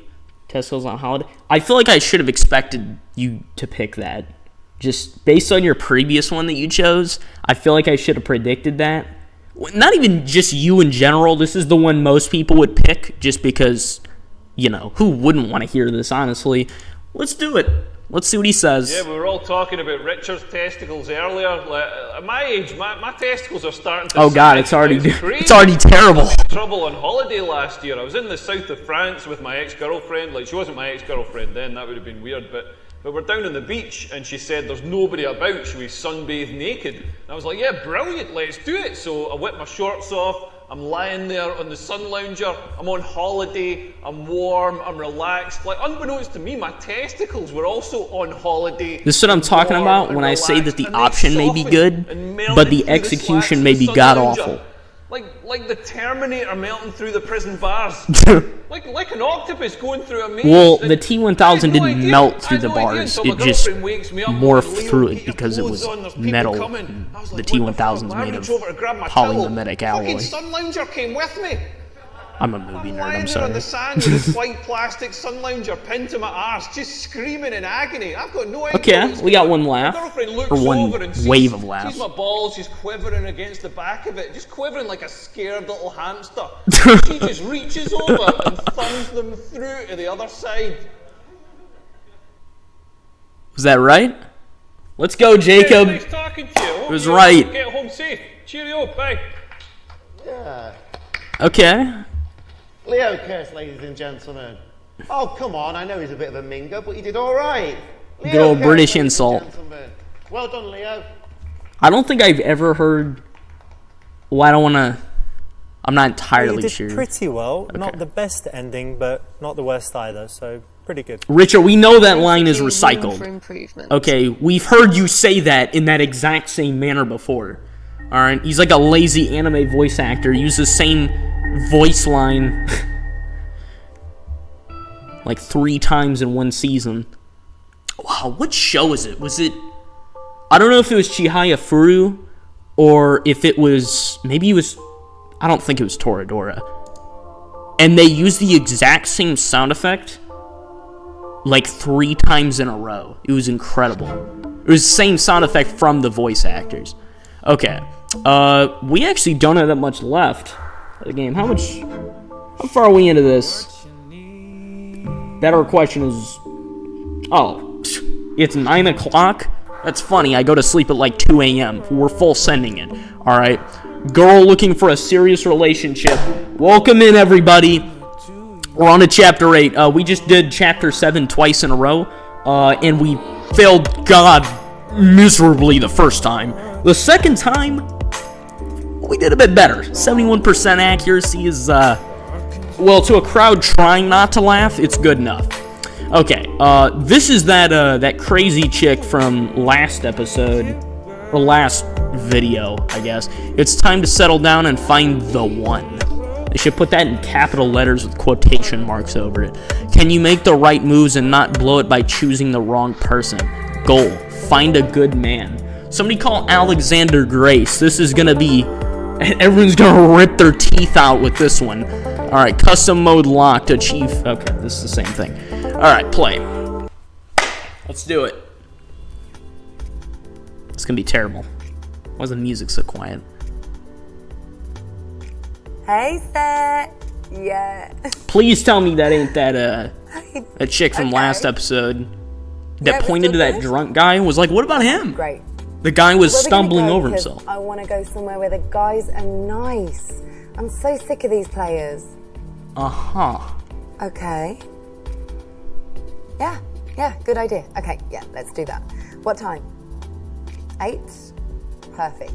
testicles on holiday. I feel like I should have expected you to pick that. Just based on your previous one that you chose, I feel like I should have predicted that. Not even just you in general. This is the one most people would pick just because, who wouldn't want to hear this, honestly? Let's do it. Let's see what he says. Yeah, we were all talking about Richard's testicles earlier. Like, at my age, my testicles are starting to... Oh, God, it's already terrible. Trouble on holiday last year. I was in the south of France with my ex-girlfriend. Like, she wasn't my ex-girlfriend then. That would have been weird. But we're down on the beach, and she said there's nobody about. Should we sunbathe naked? And I was like, yeah, brilliant, let's do it. So I whipped my shorts off. I'm lying there on the sun lounger. I'm on holiday. I'm warm. I'm relaxed. Like, unbeknownst to me, my testicles were also on holiday. This is what I'm talking about when I say that the option may be good, but the execution may be god-awful. Like the Terminator melting through the prison bars. like an octopus going through a maze. Well, And the T-1000 didn't idea. melt through I had the no idea bars. until It my just girlfriend wakes me up morphed going, through "Leo, it get your because it clothes was on, there's people metal. coming." I was The like, T-1000's what the fuck? made I reached over to grab my of towel. polymimetic alloy. Fucking Sun Lounger came with me. I'm a movie nerd, Lying I'm there on the sorry. sand with this white plastic Sun Lounger pinned to my arse, just screaming in agony. I've got no idea. Okay, what's we got going one on. laugh. My girlfriend looks Or one over and sees, wave of laughs. sees my balls just quivering against the back of it, just quivering like a scared little hamster. She just reaches over and thumbs them through to the other side. Was that right? Let's go, Jacob. Nice talking to you. It was right. Get home safe. Cheerio. Bye. Yeah. Okay. Leo Curse, ladies and gentlemen. Oh, come on, I know he's a bit of a minger, but he did all right. Leo Good old Curse, British ladies and insult. gentlemen. Well done, Leo. I don't think I've ever heard... Well, I don't want to... I'm not You entirely did sure. pretty well. Okay. Not the best ending, but not the worst either. So pretty good. Richard, we know that line is Room recycled. for improvement. Okay, we've heard you say that in that exact same manner before. Alright, he's like a lazy anime voice actor. Use the same voice line like 3 times in one season. Wow, what show is it? Was it... I don't know if it was Chihaya Furu or if it was... Maybe it was... I don't think it was Toradora. And they used the exact same sound effect like 3 times in a row. It was incredible. It was the same sound effect from the voice actors. Okay. We actually don't have that much left of the game. How far are we into this? Better question is... Oh, it's 9 o'clock? That's funny, I go to sleep at like 2 a.m. We're full sending it. Alright. Girl looking for a serious relationship. Welcome in, everybody. We're on to Chapter 8. We just did Chapter 7 twice in a row. And we failed God miserably the first time. The second time, we did a bit better. 71% accuracy is, well, to a crowd trying not to laugh, it's good enough. Okay, this is that crazy chick from last episode, or last video, I guess. It's time to settle down and find the one. They should put that in capital letters with quotation marks over it. Can you make the right moves and not blow it by choosing the wrong person? Goal, find a good man. Somebody call Alexander Grace. This is gonna be... Everyone's gonna rip their teeth out with this one. Alright, custom mode locked. Achieve... Okay, this is the same thing. Alright, play. Let's do it. It's gonna be terrible. Why is the music so quiet? Hey, Seth. Yeah. Please tell me that ain't that chick from last episode that Yeah, pointed to we're that good. drunk guy and was like, what about him? Great. The guy was Where are we gonna stumbling go? over 'Cause himself. I want to go somewhere where the guys are nice. I'm so sick of these players. Uh-huh. Okay. Yeah, good idea. Okay, yeah, let's do that. What time? 8? Perfect.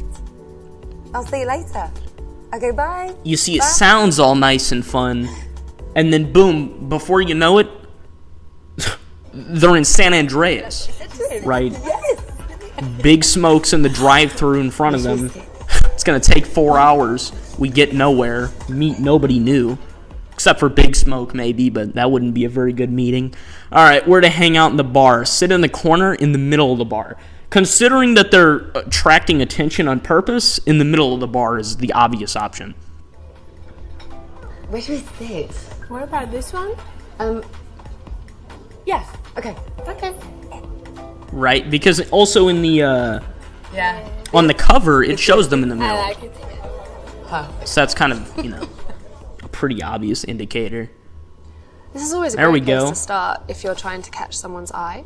I'll see you later. Okay, bye. You see, it Bye. sounds all nice and fun, and then boom, before you know it, they're in San Andreas, right? Yes. Big smokes in the drive-thru in front of them. It's gonna take 4 hours. We get nowhere, meet nobody new, except for Big Smoke maybe, but that wouldn't be a very good meeting. All right, where to hang out in the bar? Sit in the corner in the middle of the bar. Considering that they're attracting attention on purpose, in the middle of the bar is the obvious option. Where should we sit? What about this one? Yeah. Okay. Okay. Right? Because also in the Yeah. on the cover, it shows them in the middle. I like it. Perfect. So that's kind of, a pretty obvious indicator. This is always a There we great place go. to start if you're trying to catch someone's eye.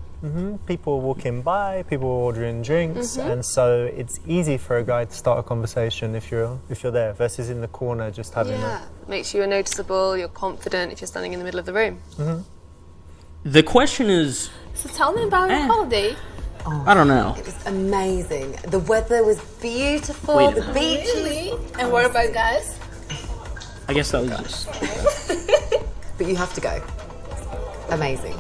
People walking by, people ordering drinks, and so it's easy for a guy to start a conversation if you're there, versus in the corner just having Yeah. Makes you noticeable, you're confident if you're standing in the middle of the room. The question is, So tell me about your holiday. I don't know. It was amazing. The weather was beautiful. Wait a The minute. beach. And what about guys? I guess that was just... But you have to go. Amazing.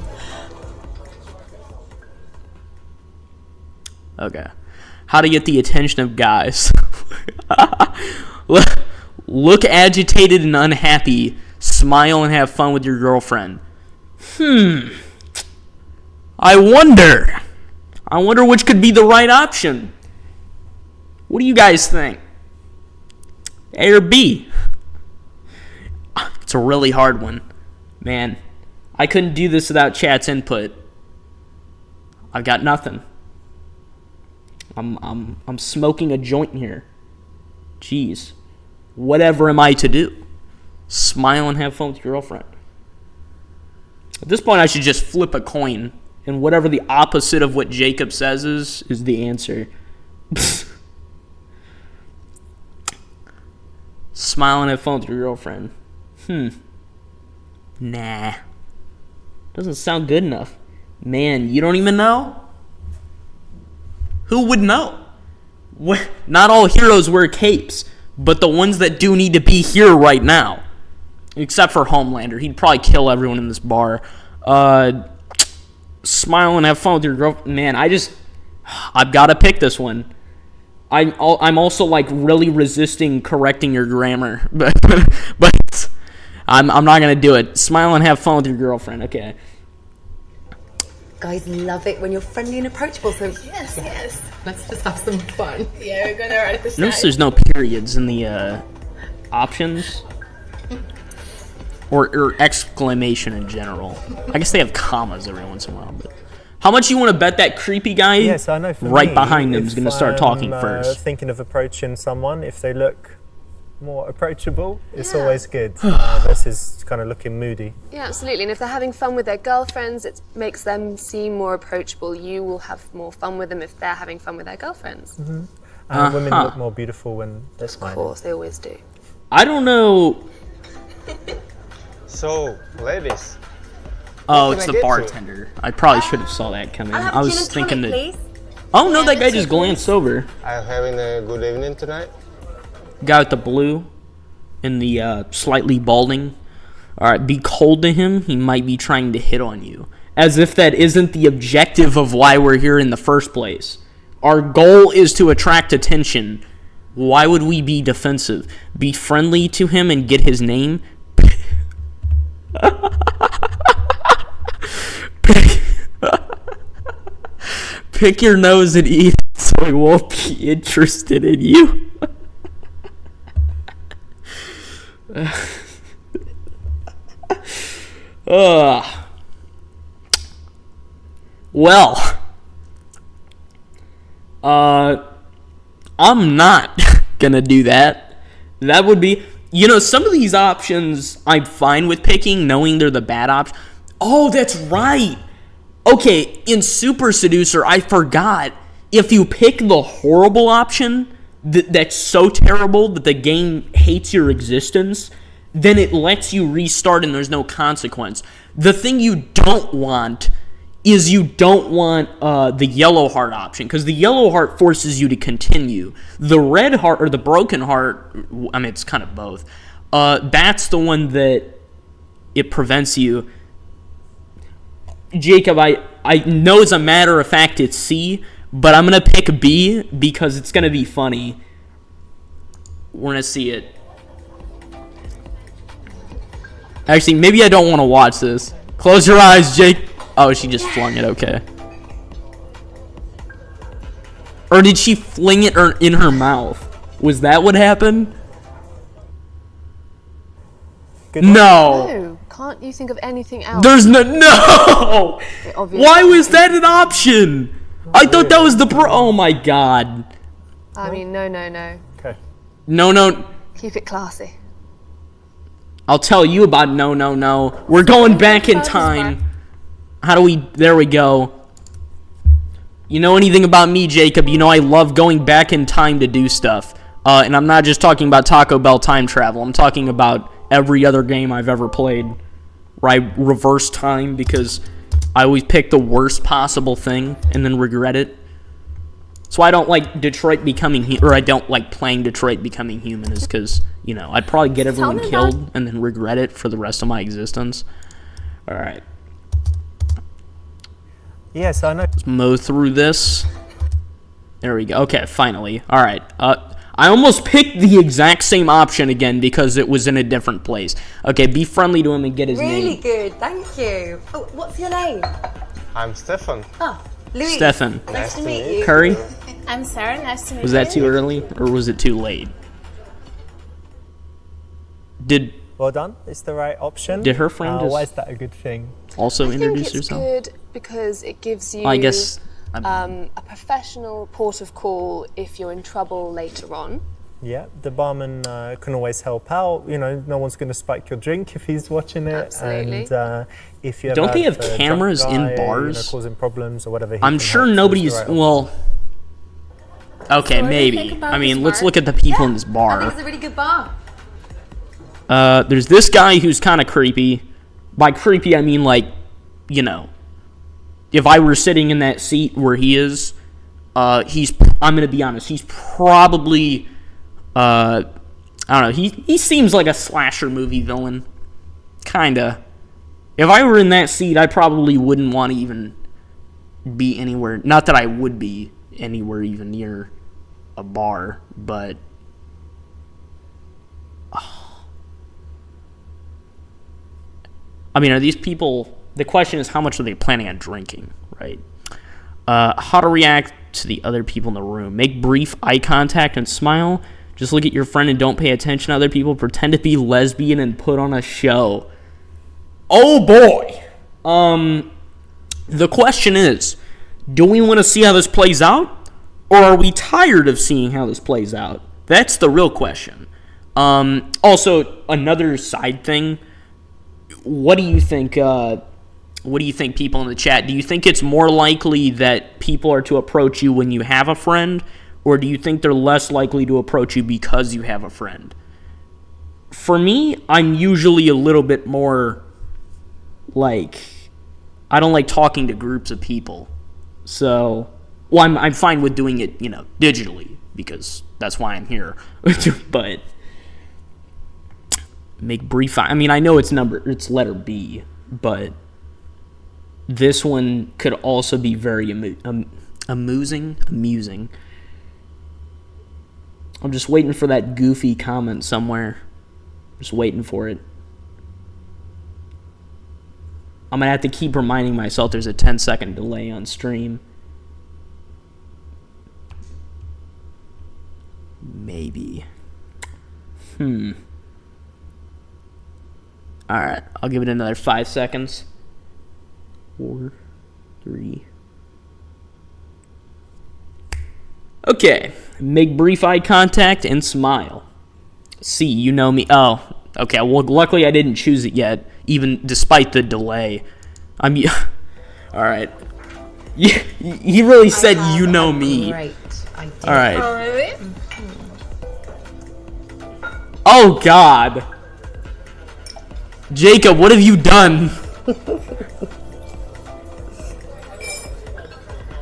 Okay. How to get the attention of guys. Look agitated and unhappy. Smile and have fun with your girlfriend. I wonder which could be the right option. What do you guys think? A or B? It's a really hard one. Man, I couldn't do this without chat's input. I've got nothing. I'm smoking a joint here. Jeez. Whatever am I to do? Smile and have fun with your girlfriend. At this point, I should just flip a coin, and whatever the opposite of what Jacob says is the answer. Smile and have fun with your girlfriend. Nah. Doesn't sound good enough. Man, you don't even know? Who would know? Not all heroes wear capes, but the ones that do need to be here right now. Except for Homelander. He'd probably kill everyone in this bar. Smile and have fun with your girlfriend. Man, I've got to pick this one. I'm also like really resisting correcting your grammar, but I'm not gonna do it. Smile and have fun with your girlfriend. Okay. Guys love it when you're friendly and approachable. So Yes. let's just have some fun. Yeah, we're gonna write this Notice down. there's no periods in the options, or exclamation in general. I guess they have commas every once in a while, but. How much you want to bet that creepy guy Yes, I know. For right me, behind him is going to start talking I'm, first? Thinking of approaching someone, if they look more approachable, it's Yeah. always good versus kind of looking moody. Yeah, absolutely. And if they're having fun with their girlfriends, it makes them seem more approachable. You will have more fun with them if they're having fun with their girlfriends. And women look more beautiful when they're Of smiling. course, they always do. I don't know. So, ladies, Oh, can it's I the get to? bartender. I probably should have saw that coming. I was thinking that. please. Oh no, that guy just glanced over. I'm having a good evening tonight. Guy with the blue and the slightly balding. All right, be cold to him. He might be trying to hit on you, as if that isn't the objective of why we're here in the first place. Our goal is to attract attention. Why would we be defensive? Be friendly to him and get his name. Pick your nose and eat it so he won't be interested in you. Well, I'm not gonna do that. That would be, some of these options I'm fine with picking, knowing they're the bad option. Oh, that's right. Okay, in Super Seducer, I forgot. If you pick the horrible option, that's so terrible that the game hates your existence, then it lets you restart and there's no consequence. The thing you don't want is the yellow heart option, because the yellow heart forces you to continue. The red heart, or the broken heart, I mean, it's kind of both. That's the one that it prevents you. Jacob, I know as a matter of fact it's C, but I'm going to pick B because it's going to be funny. We're going to see it. Actually, maybe I don't want to watch this. Close your eyes, Jake. Oh, she just flung it, okay. Or did she fling it in her mouth? Was that what happened? Good luck. No. No, can't you think of anything else? There's no. Obviously. Why was that an option? I thought that was the oh my god. I mean, no. Okay. No. Keep it classy. I'll tell you about no. We're going back in time. There we go. You know anything about me, Jacob? You know I love going back in time to do stuff. And I'm not just talking about Taco Bell time travel. I'm talking about every other game I've ever played where I reverse time because I always pick the worst possible thing and then regret it. That's why I don't like Detroit Becoming or I don't like playing Detroit Becoming Human, is because, I'd probably get everyone killed and then regret it for the rest of my existence. All right. Yes, I know. Let's mow through this. There we go. Okay, finally. All right. I almost picked the exact same option again because it was in a different place. Okay, be friendly to him and get his name. Really good, thank you. Oh, what's your name? I'm Stefan. Oh, Louis. Stefan. Nice to meet you. Curry? I'm Sarah. Nice to meet you. Was that too early or was it too late? Well done. It's the right option. Did her friend just why is that a good thing? also I think introduce it's herself? good because it gives you I guess a professional port of call if you're in trouble later on. Yeah, the barman can always help out. You know, no one's going to spike your drink if he's watching it. Absolutely. And if you ever Don't they have a drunk cameras in guy, bars? You know, causing problems or whatever. I'm sure nobody's well. Okay, So what do you maybe. think about I mean, this let's bar? look at the people in this I think bar. it's a really good bar. There's this guy who's kind of creepy. By creepy, I mean like, you know, if I were sitting in that seat where he is, I'm gonna be honest, he's probably, I don't know, he seems like a slasher movie villain, kinda. If I were in that seat, I probably wouldn't want to even be anywhere. Not that I would be anywhere even near a bar, but I mean, are these people... The question is, how much are they planning on drinking, right? How to react to the other people in the room. Make brief eye contact and smile. Just look at your friend and don't pay attention to other people. Pretend to be lesbian and put on a show. Oh, boy! The question is, do we want to see how this plays out? Or are we tired of seeing how this plays out? That's the real question. Also, another side thing... What do you think? What do you think, people in the chat? Do you think it's more likely that people are to approach you when you have a friend, or do you think they're less likely to approach you because you have a friend? For me, I'm usually a little bit more like I don't like talking to groups of people, so I'm fine with doing it, you know, digitally because that's why I'm here, but. Make brief. I mean, I know it's letter B, but this one could also be very amusing. I'm just waiting for that goofy comment somewhere. Just waiting for it. I'm gonna have to keep reminding myself there's a 10-second delay on stream. Maybe. Alright, I'll give it another 5 seconds. 4, 3. Okay, make brief eye contact and smile. See, you know me. Oh, okay, well, luckily I didn't choose it yet, even despite the delay. Alright. He really said, you know me. Alright. Oh, really? Oh, God. Jacob, what have you done?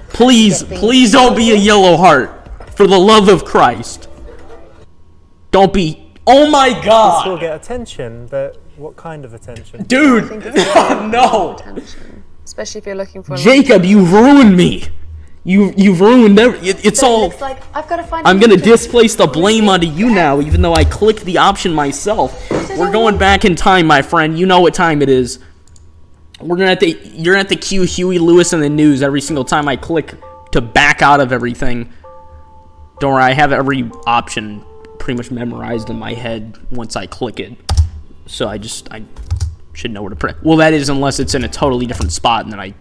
Please don't be a yellow heart. For the love of Christ. Don't be. Oh my This will God. get attention, but what kind of attention? Dude, no. Attention, especially if you're looking for. Jacob, you've ruined me. You've ruined it's So it all. looks like I've got to find. I'm a gonna new displace the blame onto you now, even though I clicked the option myself. We're going back in time, my friend. You know what time it is. You're gonna have to cue Huey Lewis in the news every single time I click to back out of everything. Don't worry, I have every option pretty much memorized in my head once I click it. So I should know where to press. Well, that is unless it's in a totally different spot and then I,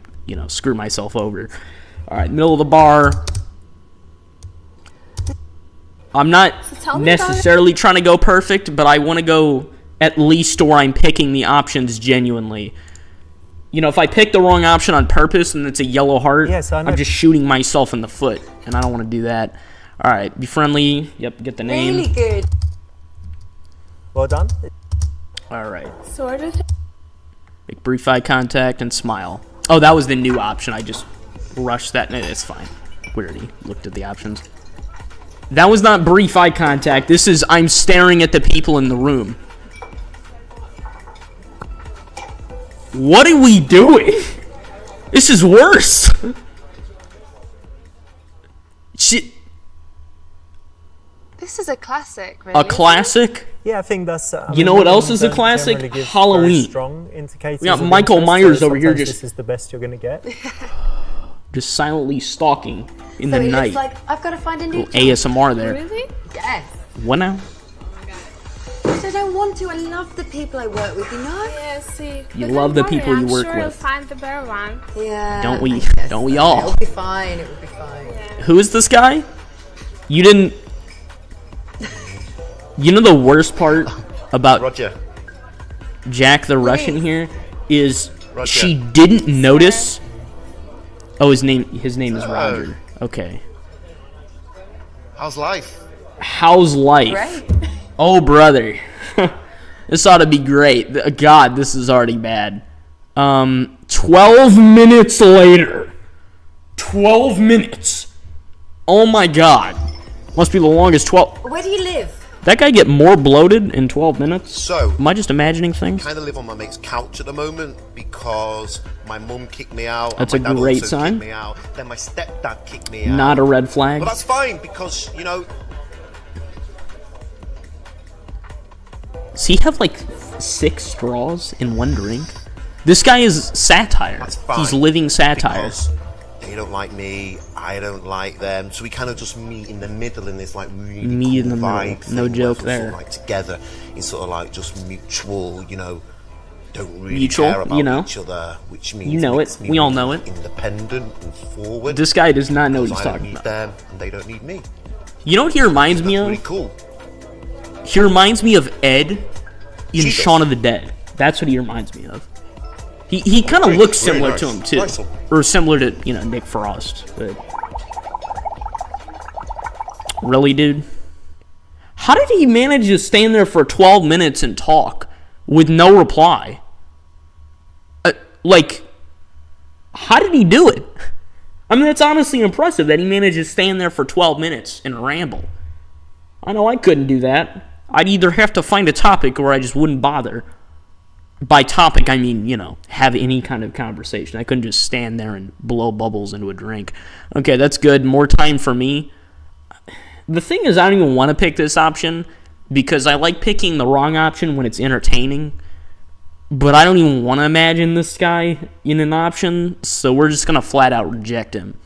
screw myself over. All right, middle of the bar. I'm not tell me about necessarily trying to go perfect, but I want to go at least to where I'm picking the options genuinely. If I pick the wrong option on purpose and it's a yellow heart, Yes, I know. I'm just shooting myself in the foot, and I don't want to do that. All right, be friendly. Yep, get the name. Really good. Well done. All right. Sort of. Make brief eye contact and smile. Oh, that was the new option. I just rushed that. It's fine. We already looked at the options. That was not brief eye contact. This is I'm staring at the people in the room. What are we doing? This is worse. Shit. This This is a classic, really. A classic? Yeah, I think that's. You know what else is a classic? Generally give Halloween. very strong indicators We got of Michael interest, Myers so over here sometimes just- This is the best you're going to get. Just silently stalking in So the it night. looks like I've got to find a new Little ASMR there. Really? Yes. What now? I don't want to. I love the people I work with, you know? Yeah, see. You but love don't the people worry, you work I'm sure with. You'll find the better one. Yeah. Don't we? Yes, Don't we okay. all? It'll be fine. It will be fine. Who is this guy? You didn't. You know the worst part about Roger. Jack the Russian here is Roger. she didn't notice. Oh, his name is Roger. Okay. How's life? How's life? Great. Oh, brother. This ought to be great. God, this is already bad. 12 minutes later. 12 minutes. Oh my God. Must be the longest 12. Where do you live? That guy get more bloated in 12 minutes? So, Am I just imagining things? kind of live on my mate's couch at the moment because my mum kicked me out. That's and my a dad great also sign. Kicked me out. Then my stepdad kicked me out. Not a red flag. But that's fine because, you know, Does he have like 6 straws in one drink? This guy is satire. that's fine. He's living satire. Because they don't like me, I don't like them. So we kind of just meet in the middle in this like really Meet cool in the middle. vibe No thing joke where we're there. Sort of like together in sort of like just mutual, you know, don't really Mutual, care about you know. each other, which means You know makes it. me We all really know it. Independent and forward. This guy does not know what because he's I don't talking need about. them and they don't need me. You know what he reminds me That's of? really cool. He reminds me of Ed in Jesus. Shaun of the Dead. That's what he reminds me of. He kind of Very- looks very similar nice. to him too, Nice one. or similar to Nick Frost. But really, dude, how did he manage to stand there for 12 minutes and talk with no reply? Like, how did he do it? I mean, that's honestly impressive that he managed to stand there for 12 minutes and ramble. I know I couldn't do that. I'd either have to find a topic or I just wouldn't bother. By topic, I mean, have any kind of conversation. I couldn't just stand there and blow bubbles into a drink. Okay, that's good. More time for me. The thing is, I don't even want to pick this option because I like picking the wrong option when it's entertaining. But I don't even want to imagine this guy in an option, so we're just going to flat out reject him.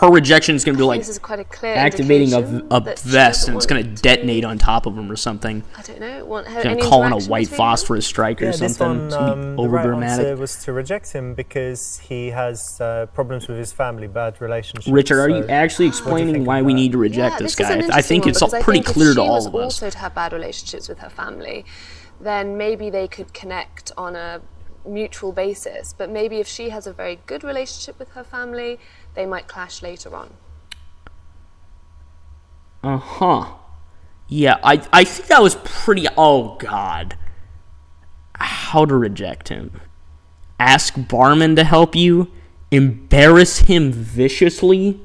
Her rejection is going to be like This is quite a clear activating indication a that she vest doesn't and it's going want to detonate on top of him or something. I don't know. Want her It's going any to call in a interaction white between them? phosphorus strike or Yeah, this something. one, It's going to the be right over answer dramatic. was to reject him because he has problems with his family, bad relationships. Richard, are you so- actually What do you explaining think why of we that? need to reject Yeah, this is an guy? I interesting think one it's because I pretty think if clear to she all was of us. also to have bad relationships with her family, then maybe they could connect on a mutual basis. But maybe if she has a very good relationship with her family, they might clash later on. Uh-huh. Yeah, I think that was pretty... Oh, God. How to reject him. Ask barman to help you. Embarrass him viciously.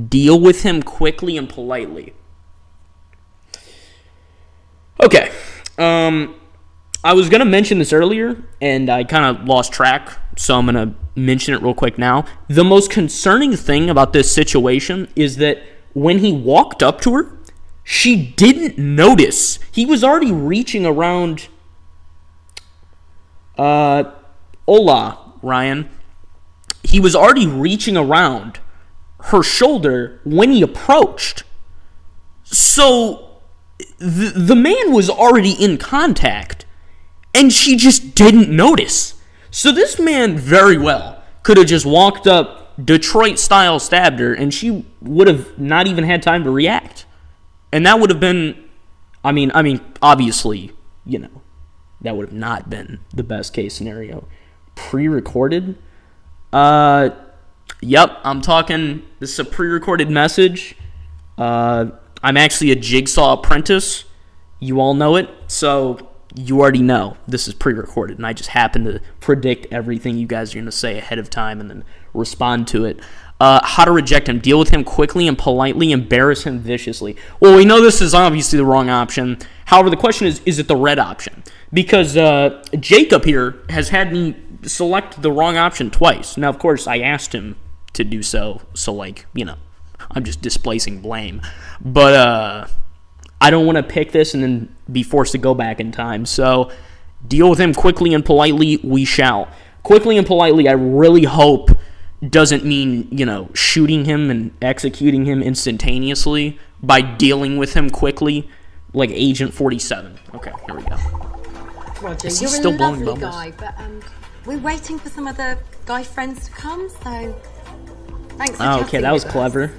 Deal with him quickly and politely. Okay. I was going to mention this earlier, and I kind of lost track, so I'm going to mention it real quick now. The most concerning thing about this situation is that when he walked up to her, she didn't notice. He was already reaching around... Hola, Ryan. He was already reaching around her shoulder when he approached. So, the man was already in contact, and she just didn't notice. So this man very well could have just walked up, Detroit-style stabbed her, and she would have not even had time to react. And that would have been, I mean, obviously, that would have not been the best case scenario. Pre-recorded? Yep, I'm talking, this is a pre-recorded message. I'm actually a jigsaw apprentice. You all know it, so you already know this is pre-recorded, and I just happen to predict everything you guys are going to say ahead of time and then respond to it. How to reject him. Deal with him quickly and politely. Embarrass him viciously. Well, we know this is obviously the wrong option. However, the question is it the red option? Because Jacob here has had me select the wrong option twice. Now, of course, I asked him to do so. So, I'm just displacing blame. But I don't want to pick this and then be forced to go back in time. So deal with him quickly and politely. We shall. Quickly and politely, I really hope doesn't mean, shooting him and executing him instantaneously by dealing with him quickly, like Agent 47. Okay, here we go. Roger, Is he you're still a blowing lovely bubbles? guy, but we're waiting for some other guy friends to come, so thanks for Oh, okay, chatting that was with us. clever.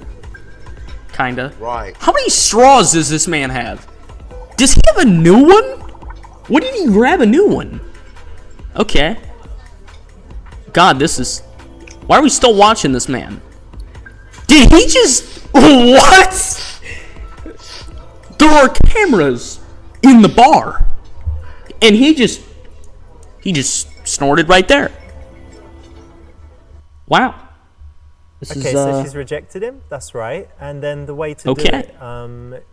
Kinda. Right. How many straws does this man have? Does he have a new one? When did he grab a new one? Okay. God, this is... Why are we still watching this man? Did he just... What? There are cameras in the bar. And he just snorted right there. Wow. Okay, so she's rejected him. That's right. And then the way to do Okay. it,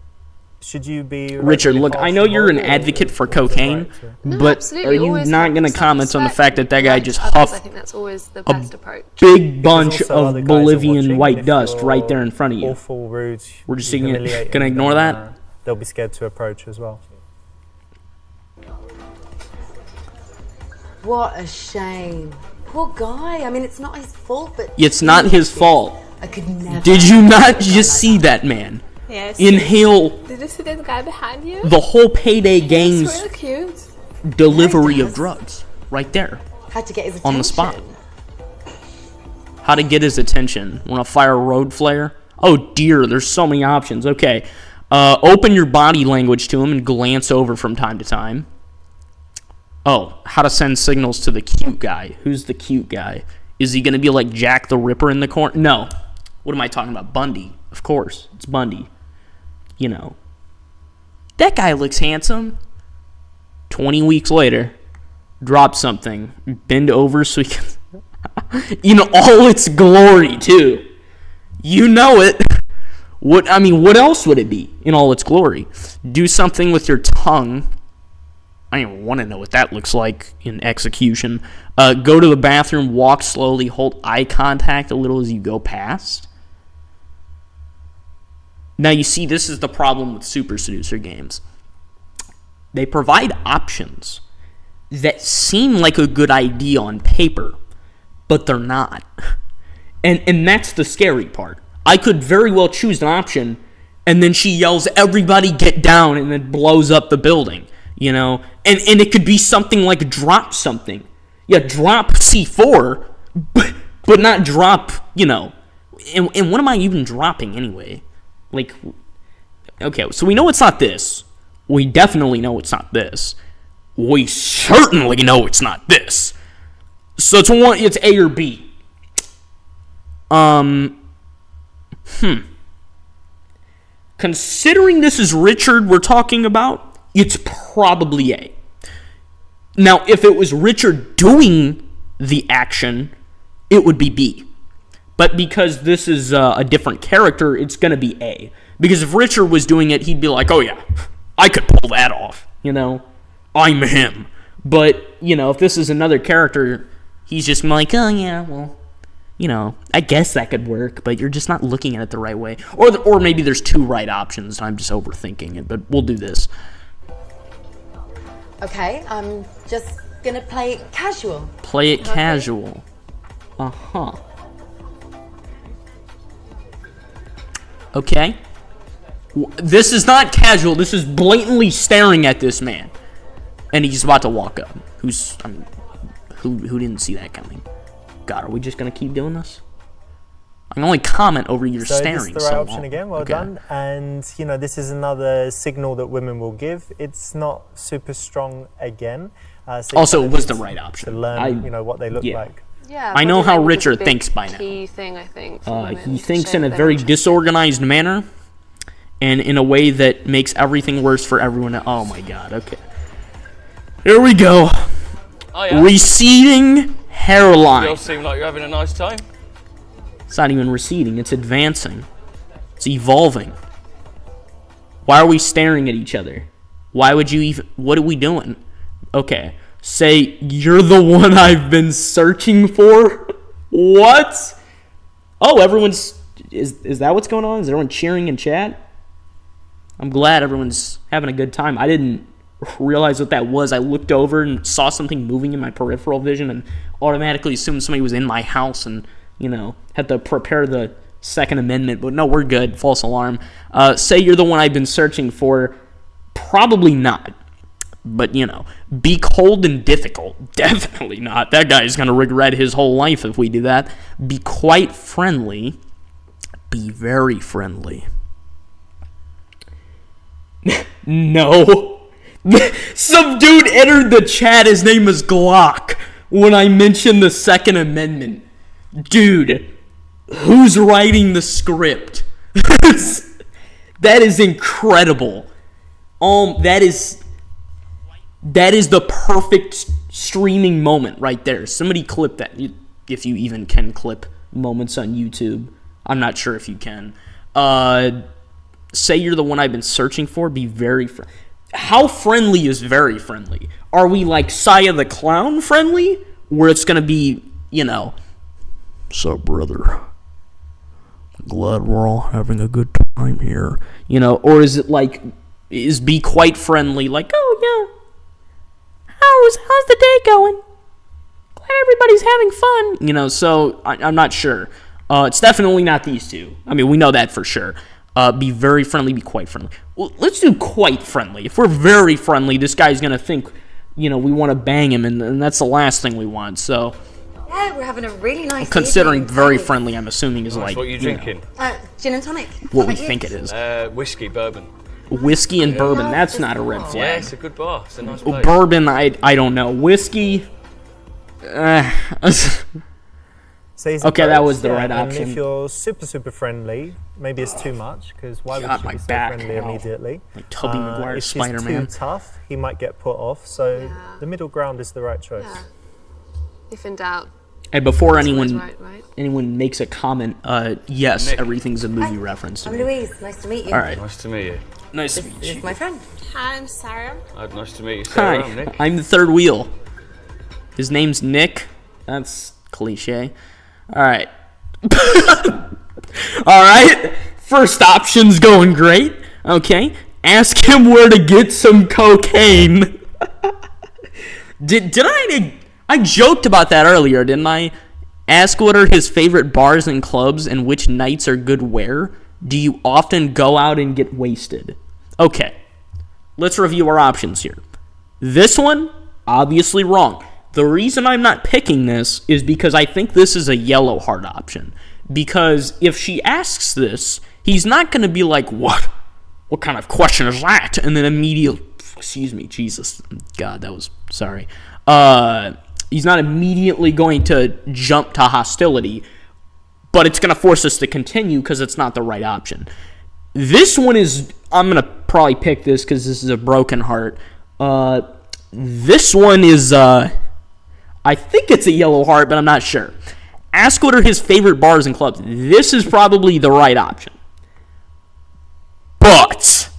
should you be Richard, look, I know you're an moral or advocate for what's the cocaine, right to- No, but absolutely. are you Always not have going to comment on the fact that that guy like just others. huffed I think that's always the a best approach. big bunch There's also other of guys are Bolivian watching, white if dust you're right there in front of you? Awful, rude. We're just you gonna humiliate them, ignore then, that? They'll be scared to approach as well. What a shame. Poor guy. I mean, it's not his fault, but It's not his fault. I could never. Did you have not a guy just like see that. that man Yes. inhale Did you see that guy behind you? the whole Payday It's Gang's really cute. delivery Yeah, he of does. drugs right there Had to get his attention. on the spot? How to get his attention? Want to fire a road flare? Oh dear, there's so many options. Okay, open your body language to him and glance over from time to time. Oh, how to send signals to the cute guy. Who's the cute guy? Is he going to be like Jack the Ripper in the corner? No. What am I talking about? Bundy. Of course, it's Bundy. That guy looks handsome. 20 weeks later, drop something. Bend over so he can... all its glory, too. You know it. What else would it be in all its glory? Do something with your tongue. I don't even want to know what that looks like in execution. Go to the bathroom, walk slowly, hold eye contact a little as you go past. Now, you see, this is the problem with Super Seducer games. They provide options that seem like a good idea on paper, but they're not. And that's the scary part. I could very well choose an option, and then she yells, "Everybody get down," and then blows up the building, And it could be something like drop something. Yeah, drop C4, but not drop, And what am I even dropping anyway? Okay, so we know it's not this. We definitely know it's not this. We certainly know it's not this. So it's A or B. Considering this is Richard we're talking about, it's probably A. Now, if it was Richard doing the action, it would be B. But because this is a different character, it's going to be A. Because if Richard was doing it, he'd be like, oh yeah, I could pull that off, I'm him. But, if this is another character, he's just like, oh yeah, well, I guess that could work, but you're just not looking at it the right way. Or maybe there's two right options, and I'm just overthinking it, but we'll do this. Okay, I'm just gonna play it casual. Play it casual. Uh-huh. Okay. This is not casual. This is blatantly staring at this man. And he's about to walk up. Who didn't see that coming? God, are we just going to keep doing this? I can only comment over your staring. This is the right option again. Well done. And, this is another signal that women will give. It's not super strong again. So also, it was the right option. To learn, what they look like. Yeah, I know body how language is a Richard big thinks by now. Key thing, I think. for women He to thinks show in a they're very interested. disorganized manner, and in a way that makes everything worse for everyone. Oh my God! Okay, here we go. Oh, yeah. Receding hairline. You all seem like you're having a nice time. It's not even receding. It's advancing. It's evolving. Why are we staring at each other? Why would you even? What are we doing? Okay. Say, you're the one I've been searching for? What? Oh, everyone's Is that what's going on? Is everyone cheering in chat? I'm glad everyone's having a good time. I didn't realize what that was. I looked over and saw something moving in my peripheral vision and automatically assumed somebody was in my house and, had to prepare the Second Amendment. But no, we're good. False alarm. Say you're the one I've been searching for. Probably not. But, be cold and difficult. Definitely not. That guy's going to regret his whole life if we do that. Be quite friendly. Be very friendly. No. Some dude entered the chat. His name is Glock. When I mentioned the Second Amendment. Dude, who's writing the script? That is incredible. That is the perfect streaming moment right there. Somebody clip that, if you even can clip moments on YouTube. I'm not sure if you can. Say you're the one I've been searching for. Be very friendly. How friendly is very friendly? Are we like Saya the Clown friendly? Where it's going to be, "Sup, brother? Glad we're all having a good time here." Or is it like, is be quite friendly, like, "Oh, yeah. How's the day going? Glad everybody's having fun." So I'm not sure. It's definitely not these two. I mean, we know that for sure. Be very friendly, be quite friendly. Well, let's do quite friendly. If we're very friendly, this guy's going to think, we want to bang him, and that's the last thing we want. So, Yeah, we're having a really nice considering evening. very friendly, I'm assuming is Nice. like, What are you drinking? Gin and tonic. what How we about think you? it is. Whiskey, bourbon. Whiskey and bourbon, that's not a red Yeah, flag. it's a good bar. It's a nice place. Bourbon, I don't know. Whiskey, So easy Okay, that votes, was the right and option. if you're super, super friendly, maybe it's too much, because why would God, you my be so back. friendly Ow. immediately? Like Tobey Maguire's if she's Spider-Man. too tough, he might get put off, so the middle ground is the right choice. Yeah. If in doubt, And before it's always anyone right? anyone makes a comment, yes, Nick. everything's a movie reference to I'm me. Louise. Nice to meet you. All right, Nice to meet you. nice to meet This you. is my friend. Hi, I'm Sarah. Nice to meet you, Sarah. I'm Hi, Nick. I'm the third wheel. His name's Nick. That's cliche. All right. All right. First option's going great. Okay. Ask him where to get some cocaine. Did I joked about that earlier, didn't I? Ask what are his favorite bars and clubs and which nights are good where. Do you often go out and get wasted? Okay. Let's review our options here. This one, obviously wrong. The reason I'm not picking this is because I think this is a yellow heart option. Because if she asks this, he's not going to be like, what? What kind of question is that? And then immediately, excuse me, Jesus. God, that was, sorry. He's not immediately going to jump to hostility, but it's going to force us to continue because it's not the right option. This one is, I'm going to probably pick this because this is a broken heart. This one is, I think it's a yellow heart, but I'm not sure. Ask what are his favorite bars and clubs. This is probably the right option. But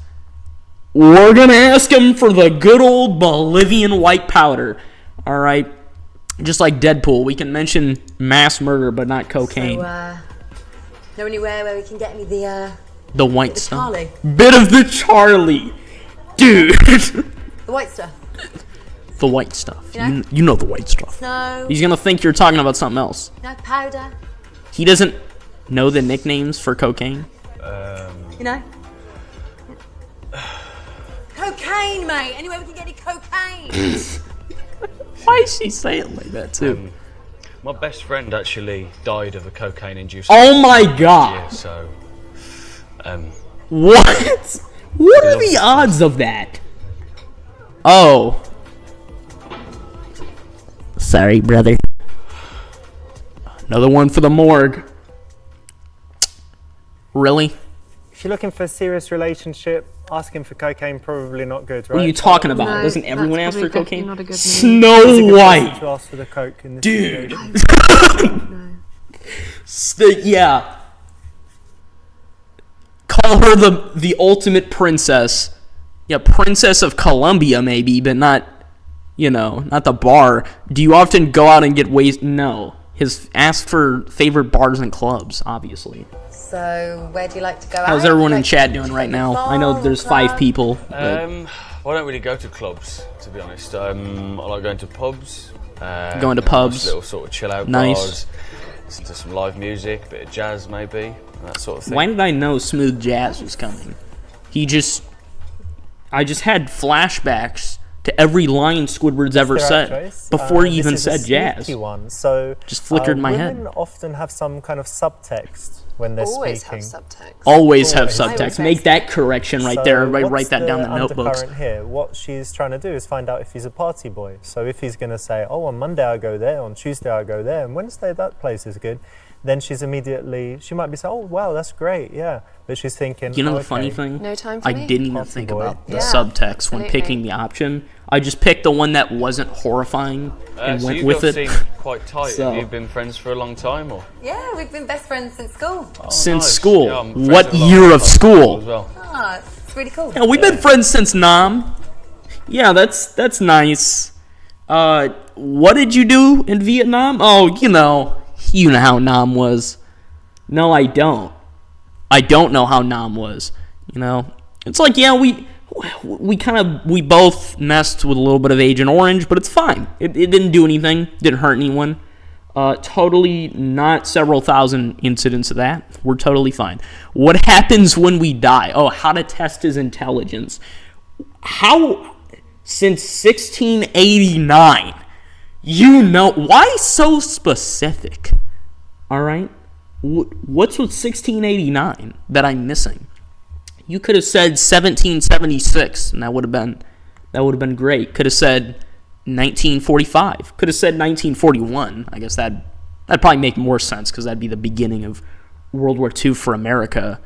we're going to ask him for the good old Bolivian white powder. All right? Just like Deadpool, we can mention mass murder, but not cocaine. So, know anywhere where we can get me The white the stuff. Charlie? Bit of the Charlie. Dude. The white stuff. The white stuff. Yeah. You know the white stuff. No. He's going to think you're talking about something else. No powder. He doesn't know the nicknames for cocaine. You know? Cocaine, mate. Anywhere we can get any cocaine. Why is she saying like that, too? My best friend actually died of a cocaine-induced. Oh my Yeah, god. so What? What are the odds of that? Oh. Sorry, brother. Another one for the morgue. Really? If you're looking for a serious relationship, asking for cocaine probably not good, right? What are you talking about? No, Doesn't everyone that's ask for probably cocaine? definitely not a good move. Snow White. To ask for the coke in this Dude. situation. Yeah. Call her the ultimate princess. Yeah, princess of Colombia maybe, but not, not the bar. Do you often go out and get wasted? No. Ask for favorite bars and clubs, obviously. So where do you like to go out? How's everyone in Like, chat doing right now? I know bar, there's club? 5 people. But I don't really go to clubs, to be honest. I like going to pubs. Going to pubs. Little sort of chill out Nice. bars. Listen to some live music, a bit of jazz maybe, that sort of thing. why did I know smooth jazz was coming? I just had flashbacks to every line Squidward's ever Their said choice. before he This even is a said jazz. sneaky one. So Just flickered in my head. Women often have some kind of subtext when they're Always speaking. have subtext. Always have Always. subtext. Make that correction right there. Everybody what's write that down in the notebooks. undercurrent here, what she's trying to do is find out if he's a party boy. So if he's going to say, oh, on Monday I go there, on Tuesday I go there, and Wednesday that place is good, then she might be saying, oh, wow, that's great, yeah. But she's thinking, You know oh, the funny okay. thing? No time for I me. didn't even Party think boy. about the Yeah, subtext when absolutely. picking the option. I just picked the one that wasn't horrifying and So went you with both it. seem quite tight. So- Have you been friends for a long time, or? Yeah, we've been best friends since school. Since nice. school. Yeah, I'm friends What with a lot year of of people school? as well. Ah, it's really cool. Yeah, we've been friends since Nam. Yeah, that's nice. What did you do in Vietnam? Oh, you know how Nam was. No, I don't. I don't know how Nam was. You know, it's like, yeah, we both messed with a little bit of Agent Orange, but it's fine. It didn't do anything. Didn't hurt anyone. Totally not several thousand incidents of that. We're totally fine. What happens when we die? Oh, how to test his intelligence. How, since 1689, why so specific? All right? What's with 1689 that I'm missing? You could have said 1776, and that would have been great. Could have said 1945. Could have said 1941. I guess that'd probably make more sense because that'd be the beginning of World War II for America.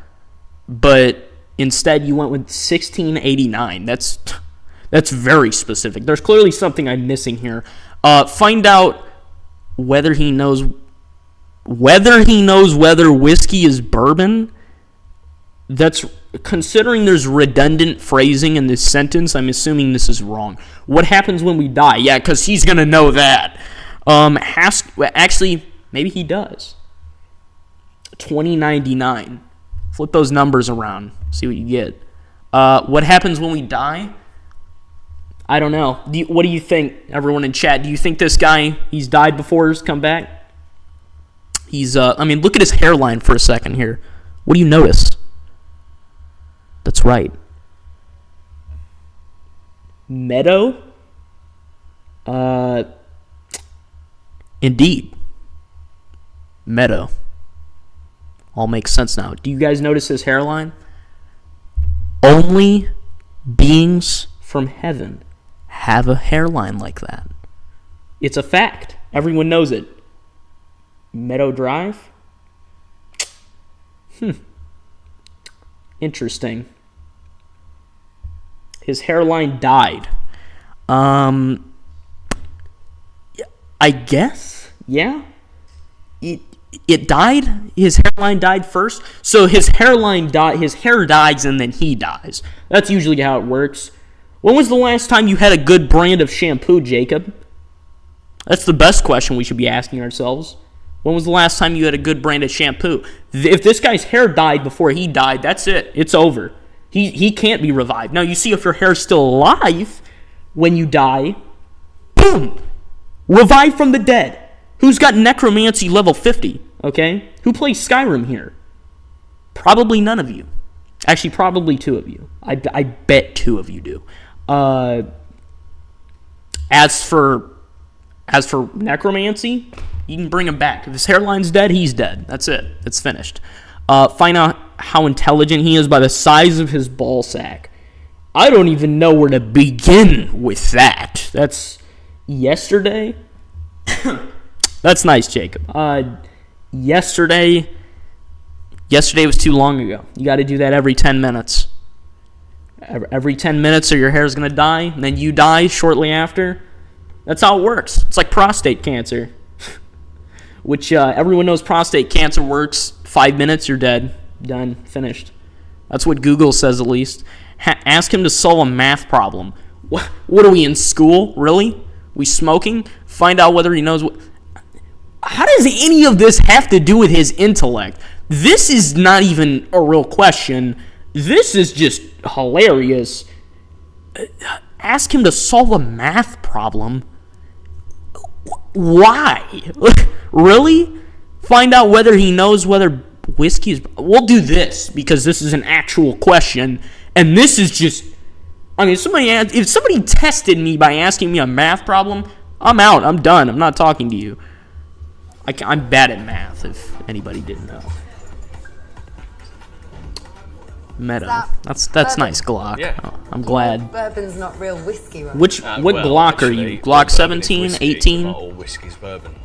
But instead, you went with 1689. That's very specific. There's clearly something I'm missing here. Find out whether he knows whether whiskey is bourbon. That's considering there's redundant phrasing in this sentence. I'm assuming this is wrong. What happens when we die? Yeah, because he's gonna know that. Actually, maybe he does. 2099. Flip those numbers around. See what you get. What happens when we die? I don't know. What do you think, everyone in chat? Do you think this guy, he's died before he's come back? Look at his hairline for a second here. What do you notice? That's right. Meadow? Indeed. Meadow. All makes sense now. Do you guys notice his hairline? Only beings from heaven have a hairline like that. It's a fact. Everyone knows it. Meadow Drive? Interesting. His hairline died. I guess? Yeah? It died? His hairline died first? So his hair dies and then he dies. That's usually how it works. When was the last time you had a good brand of shampoo, Jacob? That's the best question we should be asking ourselves. When was the last time you had a good brand of shampoo? If this guy's hair died before he died, that's it. It's over. He can't be revived. Now, you see, if your hair's still alive when you die, boom! Revived from the dead. Who's got necromancy level 50, okay? Who plays Skyrim here? Probably none of you. Actually, probably 2 of you. I bet 2 of you do. As for necromancy, you can bring him back. If his hairline's dead, he's dead. That's it. It's finished. Find out how intelligent he is by the size of his ball sack. I don't even know where to begin with that. That's yesterday. That's nice, Jacob. Yesterday was too long ago. You got to do that every 10 minutes. Every 10 minutes or your hair's going to die, and then you die shortly after. That's how it works. It's like prostate cancer. Which everyone knows prostate cancer works. 5 minutes, you're dead. Done. Finished. That's what Google says, at least. Ask him to solve a math problem. What are we, in school? Really? We smoking? Find out whether he knows what... How does any of this have to do with his intellect? This is not even a real question. This is just hilarious. Ask him to solve a math problem. Why? Really? Find out whether he knows whether whiskey is... We'll do this, because this is an actual question. And this is just... I mean, if somebody tested me by asking me a math problem, I'm out. I'm done. I'm not talking to you. I'm bad at math, if anybody didn't know. Meta. That's nice, Glock. Yeah. Oh, I'm glad. Bourbon's not real whiskey, right? What Glock are you? Glock 17, 18? Not all whiskey's bourbon.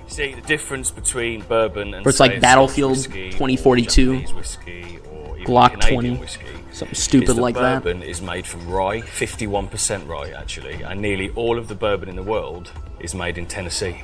See, the difference between bourbon and... Or it's like Battlefield whiskey, 2042, whiskey, or even Glock Canadian 20, whiskey, something stupid like that. Bourbon is made from rye, 51% rye actually, and nearly all of the bourbon in the world is made in Tennessee.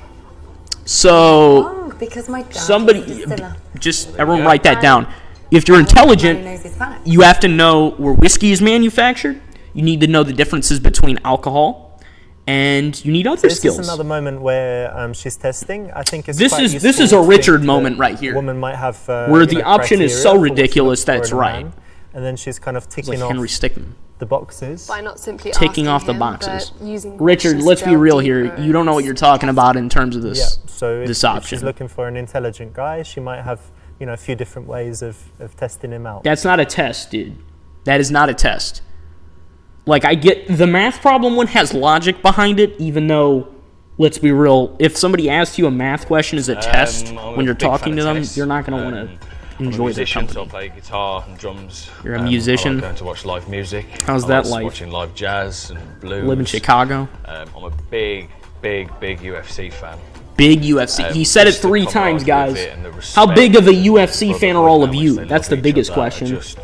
So, Oh, because my dad somebody, was a distiller. just everyone write that down. If you're intelligent, knows his facts. you have to know where whiskey is manufactured. You need to know the differences between alcohol, and you need other This skills. is another moment where she's testing. I think it's This quite is useful a to Richard think moment that right here, a woman might have where the option is criteria so for what she ridiculous looks that for it's in a right. man, and then she's kind of It's ticking like Henry off Stickmin. the boxes. By not simply Ticking asking off the him, boxes. but using Richard, questions let's to be delve real here. deeper You don't know what you're talking about in terms of Yeah. this. So this if option. she's looking for an intelligent guy, she might have a few different ways of testing him out. That's not a test, dude. That is not a test. Like, I get the math problem one has logic behind it, even though, let's be real, if somebody asks you a math question as a test I'm when a you're big fan talking of to them, tennis. you're not going to want to I'm a enjoy their musician, so I company. play guitar and drums. You're a I musician? like going to watch live music. How's I that like life? watching live jazz and blues. Live in Chicago. I'm a big UFC fan. Big UFC. He said it Just the 3 times, camaraderie of guys. it and the How respect big of a and UFC fan are all of how you? much they That's love the each biggest other. question. I A just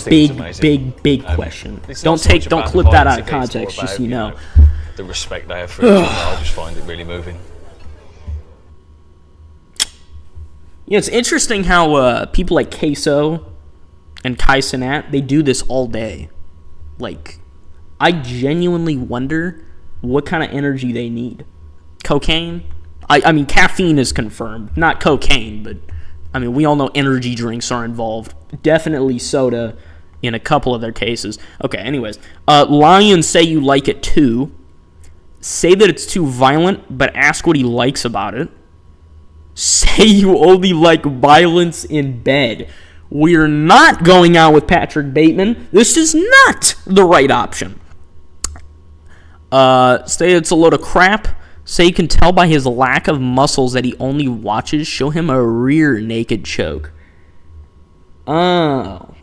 think it's big, amazing. big question. It's Don't not so much don't about clip the that violence, out of it's more context, just so you know. The respect they have for each other, I just find it really moving. Yeah, it's interesting how people like Queso and Kai Cenat, they do this all day. Like, I genuinely wonder what kind of energy they need. Cocaine? I mean, caffeine is confirmed. Not cocaine, but, I mean, we all know energy drinks are involved. Definitely soda in a couple of their cases. Okay, anyways. Lions say you like it too. Say that it's too violent, but ask what he likes about it. Say you only like violence in bed. We're not going out with Patrick Bateman. This is not the right option. Say it's a load of crap. Say you can tell by his lack of muscles that he only watches. Show him a rear naked choke. Oh.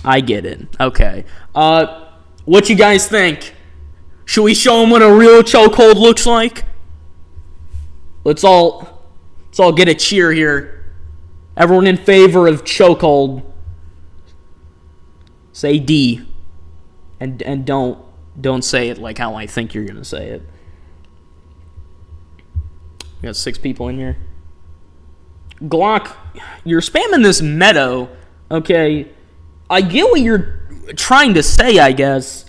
I get it. Okay. What you guys think? Should we show him what a real chokehold looks like? Let's all get a cheer here. Everyone in favor of chokehold, say D, and don't say it like how I think you're gonna say it. We got 6 people in here. Glock, you're spamming this meadow. Okay, I get what you're trying to say. I guess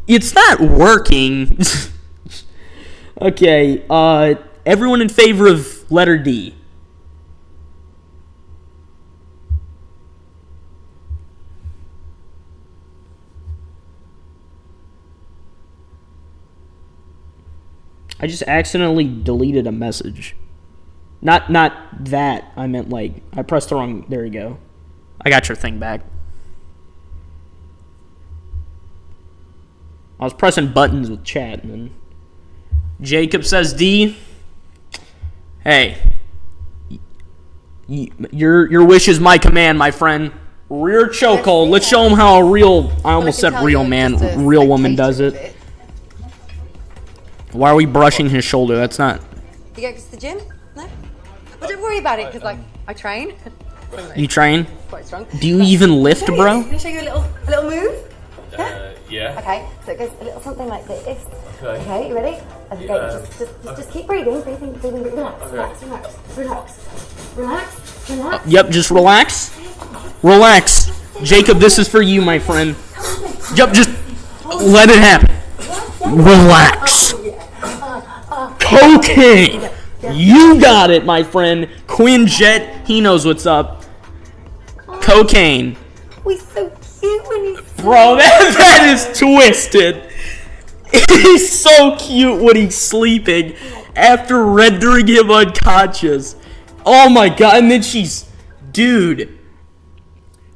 it's not working. Okay, everyone in favor of letter D. I just accidentally deleted a message. Not that. I meant like, I pressed the wrong, there you go. I got your thing back. I was pressing buttons with chat and then Jacob says D. Hey, your wish is my command, my friend. Rear chokehold. Let's show him how a real, I almost said real man, real woman does it. Why are we brushing his shoulder? That's not. Do you go to the gym? No? Well, don't worry about it, because I train. You train? Quite strong. Do you even lift, bro? Can I show you a little move? Yeah. Okay, so it goes a little something like this. Okay, you ready? Okay, just keep breathing, relax. Yep, just relax. Relax. Jacob, this is for you, my friend. Yep, just let it happen. Relax. Cocaine. You got it, my friend. Quinjet, he knows what's up. Cocaine. He's so cute when he's Bro, that is twisted. He's so cute when he's sleeping after rendering him unconscious. Oh my god, and then she's... Dude.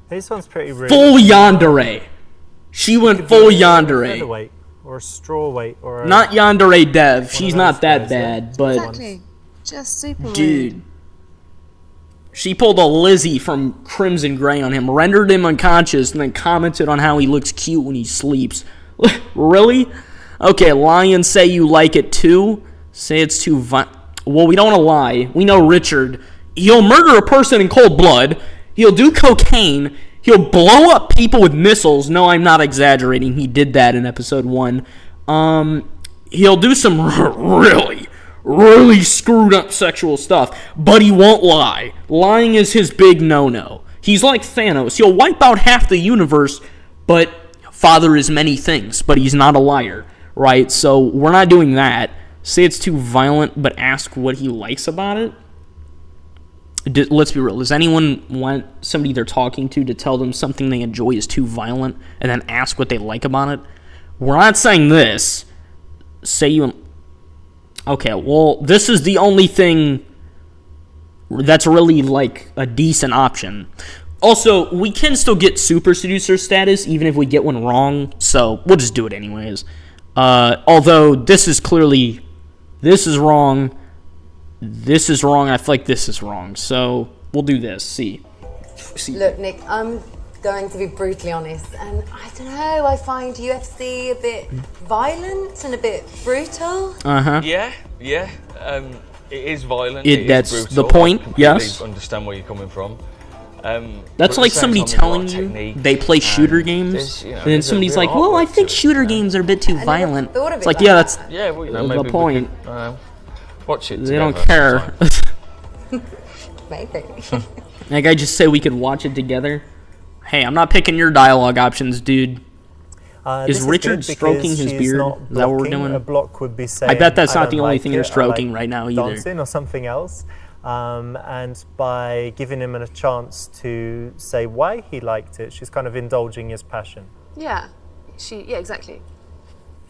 This one's pretty rude. Full yandere. She went full yandere. Featherweight or a straw weight or a, Not yandere Dev. She's of not those that guys, yeah. bad, but... Exactly. Just super rude. Dude. She pulled a Lizzie from Crimson Grey on him, rendered him unconscious, and then commented on how he looks cute when he sleeps. Really? Okay, Lion, say you like it too. Say it's too well, we don't want to lie. We know Richard. He'll murder a person in cold blood. He'll do cocaine. He'll blow up people with missiles. No, I'm not exaggerating. He did that in episode 1. He'll do some really screwed up sexual stuff, but he won't lie. Lying is his big no-no. He's like Thanos. He'll wipe out half the universe, but father is many things, but he's not a liar, right? So we're not doing that. Say it's too violent, but ask what he likes about it. Let's be real. Does anyone want somebody they're talking to tell them something they enjoy is too violent and then ask what they like about it? We're not saying this. Say you... Okay, well, this is the only thing that's really, like, a decent option. Also, we can still get Super Seducer status even if we get one wrong, so we'll just do it anyways. Although, this is clearly... This is wrong. This is wrong. I feel like this is wrong. So, we'll do this. See. Look, Nick, I'm going to be brutally honest, and I don't know, I find UFC a bit violent and a bit brutal. Yeah. It is violent. That's is brutal. the point, I completely yes. understand where you're coming from. That's like somebody telling you they play shooter games, and then somebody's like, well, I think shooter games are a bit too violent. It's like, yeah, that's maybe the point. Watch it. They don't together. care. Maybe. Like, I just say we could watch it together. Hey, I'm not picking your dialogue options, dude. This Is Richard good stroking because his she's beard? not Is that what we're blocking. doing? A block would be saying, I bet that's not don't the only like thing you're it, I stroking like right now either. dancing or something else. And by giving him a chance to say why he liked it, she's kind of indulging his passion. Yeah. Yeah, exactly.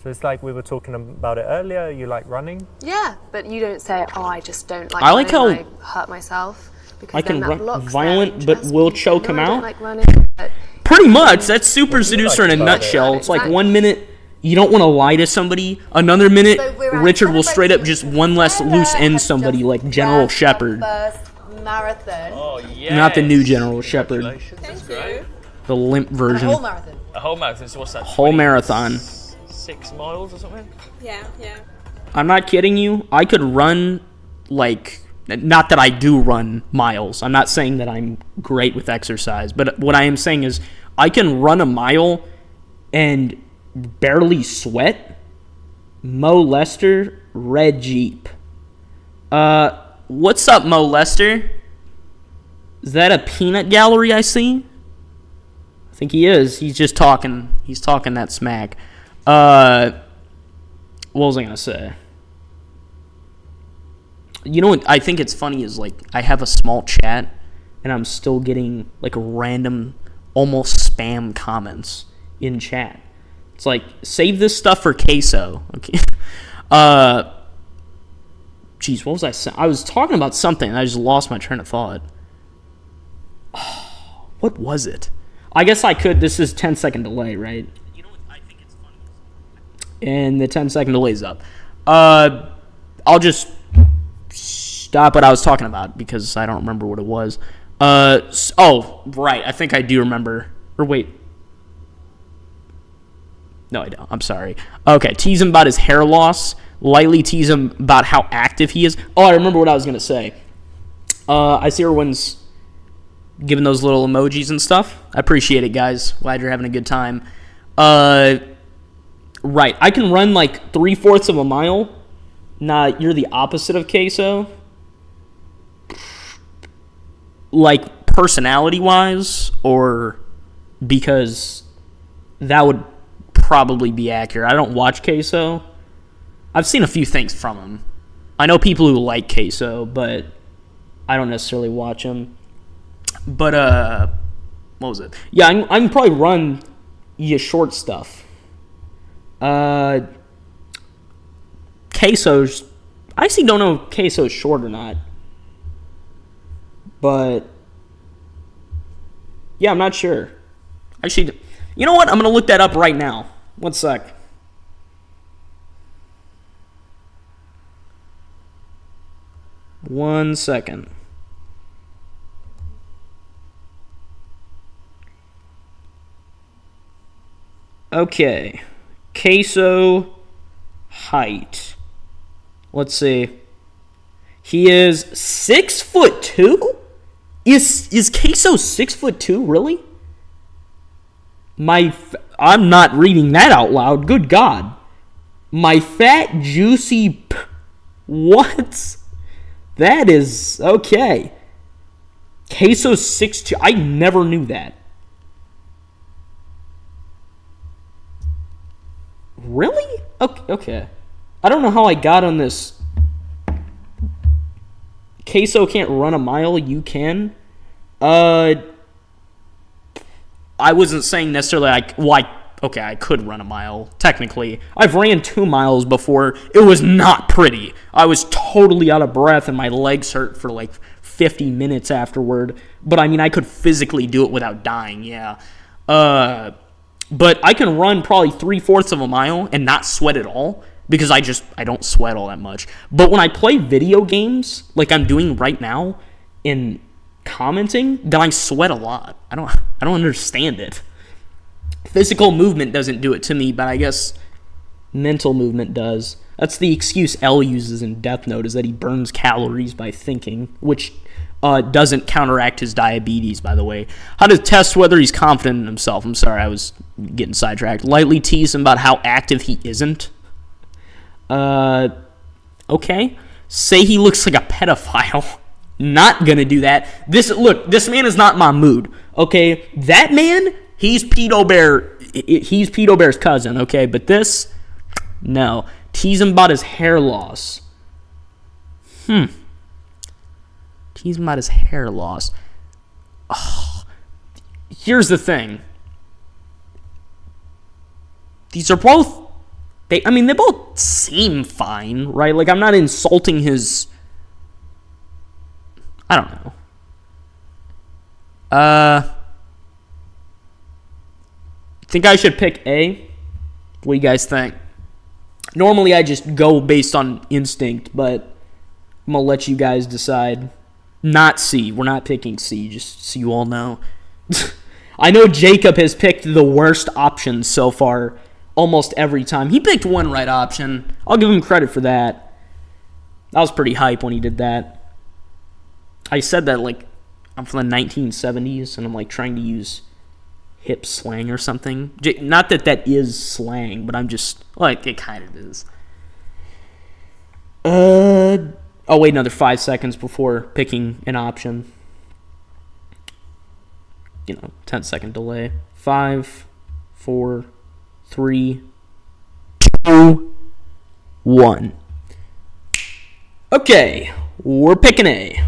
So it's like we were talking about it earlier. You like running? Yeah, but you don't say, oh, I just don't like I like running, how I hurt myself. Because I then can that run blocks violent, their but interest. will You say, choke no, him I don't out. like running, but Pretty much. That's Super Seducer in a about nutshell. it? It's like Exactly. 1 minute you don't want to lie to somebody. Another minute, So we're at Richard will straight up celebrating just one less Sarah loose end has somebody just like General ran her Shepard. First marathon. Oh, yeah. Not the new General Shepard. Congratulations, that's great. The limp A version. whole marathon. A whole marathon. So what's that? Whole marathon. 6 miles or something? Yeah. I'm not kidding you. I could run, like, not that I do run miles. I'm not saying that I'm great with exercise, but what I am saying is I can run a mile and barely sweat. Mo Lester, red Jeep. What's up, Mo Lester? Is that a peanut gallery I see? I think he is. He's just talking. He's talking that smack. What was I going to say? You know what I think it's funny is, like, I have a small chat, and I'm still getting, like, random, almost spam comments in chat. It's like, save this stuff for queso. Okay. Jeez, what was I saying? I was talking about something, and I just lost my train of thought. Oh, what was it? I guess I could. This is 10-second delay, right? You know what I think it's funny. And the 10-second delay is up. I'll just stop what I was talking about because I don't remember what it was. Oh, right. I think I do remember. Or wait. No, I don't. I'm sorry. Okay, tease him about his hair loss. Lightly tease him about how active he is. Oh, I remember what I was going to say. I see everyone's giving those little emojis and stuff. I appreciate it, guys. Glad you're having a good time. Right. I can run like 3/4 of a mile. Nah, you're the opposite of Queso. Like, personality-wise, or because that would probably be accurate. I don't watch Queso. I've seen a few things from him. I know people who like queso, but I don't necessarily watch him. But what was it? Yeah, I can probably run you short stuff. Queso's, I actually don't know if queso's short or not. But yeah, I'm not sure. Actually, you know what? I'm gonna look that up right now. 1 sec. One second. Okay. Queso height. Let's see. He is 6'2"? Is Queso 6'2"? Really? I'm not reading that out loud. Good God. My fat, juicy... What? That is... Okay. Queso 6'2". I never knew that. Really? Okay. I don't know how I got on this. Queso can't run a mile. You can. I wasn't saying necessarily I could run a mile, technically. I've ran 2 miles before. It was not pretty. I was totally out of breath and my legs hurt for like 50 minutes afterward. But I mean, I could physically do it without dying, yeah. But I can run probably 3/4 of a mile and not sweat at all because I don't sweat all that much. But when I play video games, like I'm doing right now, in commenting, then I sweat a lot. I don't understand it. Physical movement doesn't do it to me, but I guess mental movement does. That's the excuse L uses in Death Note, is that he burns calories by thinking, which doesn't counteract his diabetes, by the way. How to test whether he's confident in himself. I'm sorry, I was getting sidetracked. Lightly tease him about how active he isn't. Okay. Say he looks like a pedophile. Not gonna do that. This man is not my mood. Okay, that man, he's Pedo Bear. He's Pedo Bear's cousin. Okay, but this, no. Tease him about his hair loss. Tease him about his hair loss. Oh, here's the thing. These are both. They both seem fine, right? Like, I'm not insulting his. I don't know. Think I should pick A? What do you guys think? Normally I just go based on instinct, but I'm gonna let you guys decide. Not C. We're not picking C, just so you all know. I know Jacob has picked the worst options so far almost every time. He picked one right option. I'll give him credit for that. I was pretty hype when he did that. I said that like I'm from the 1970s and I'm like trying to use hip slang or something. Not that that is slang, but I'm just like, it kind of is. I'll wait another 5 seconds before picking an option. 10-second delay. 5, 4, 3, 2, 1. Okay, we're picking A.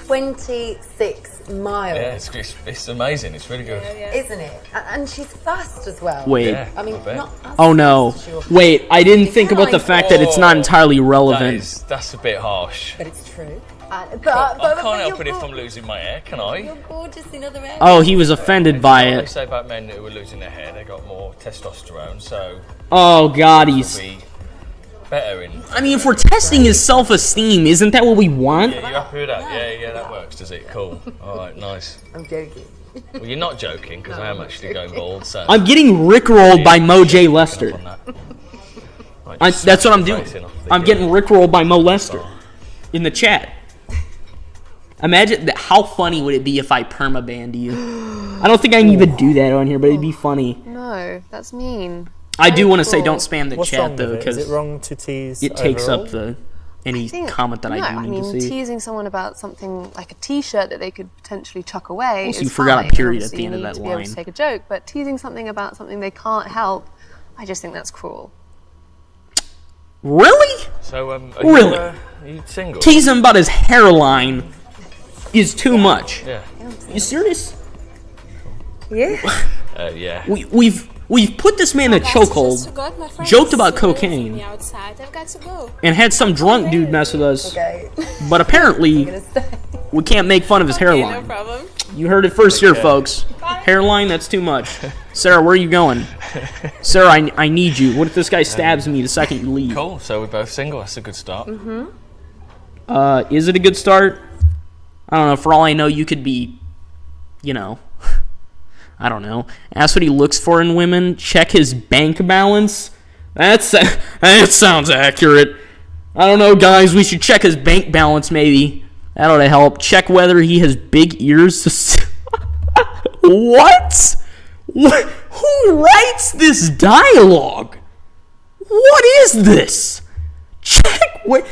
26 miles. Yeah, it's amazing. It's really good. Isn't it? And she's fast as well. Wait. Yeah, I mean, bet. not as Oh no. fast as your- Wait, I didn't think about the fact that it's not entirely relevant. That's a bit harsh. But it's true. I can't help it if I'm losing my hair, can I? You're gorgeous in other areas. Oh, he was offended by They it. say about men who are losing their hair, they got more testosterone, so Oh god, they'll he's... be better in. I mean, if we're testing his self-esteem, isn't that what we want? Yeah, you happy with that? Yeah, that works, does it? Cool. Alright, nice. I'm joking. Well, you're not joking, because I am actually going bald, so... I'm getting rickrolled by Mo J. Lester. Right, That's what I'm doing. I'm getting rickrolled by Mo Lester in the chat. Imagine how funny would it be if I permabanned you? I don't think I can even do that on here, but it'd be funny. No, that's mean. I do want to say don't spam the What's chat wrong though, with it? Is because it wrong to tease it takes overall? up any comment that I do need to see. Teasing someone about something like a T-shirt that they could potentially chuck away. Also, is you forgot a fine. period at Obviously, the end of you that need to be able line. to take a joke, but teasing something about something they can't help, I just think that's cruel. Really? So, are Really? are you single? Tease him about his hairline is too much. Yeah. You serious? Yeah. Yeah. We've put this man in a chokehold, joked about cocaine, I've got to go. and had some drunk dude mess with us. Okay. But apparently, we can't make fun of his No hairline. problem. You heard it first here, folks. Hairline, that's too much. Sarah, where are you going? Sarah, I need you. What if this guy stabs me the second you leave? Cool. So we're both single. That's a good start. Is it a good start? I don't know. For all I know, you could be, I don't know. Ask what he looks for in women. Check his bank balance. That sounds accurate. I don't know, guys. We should check his bank balance, maybe. That ought to help. Check whether he has big ears. What? Who writes this dialogue? What is this? Check what?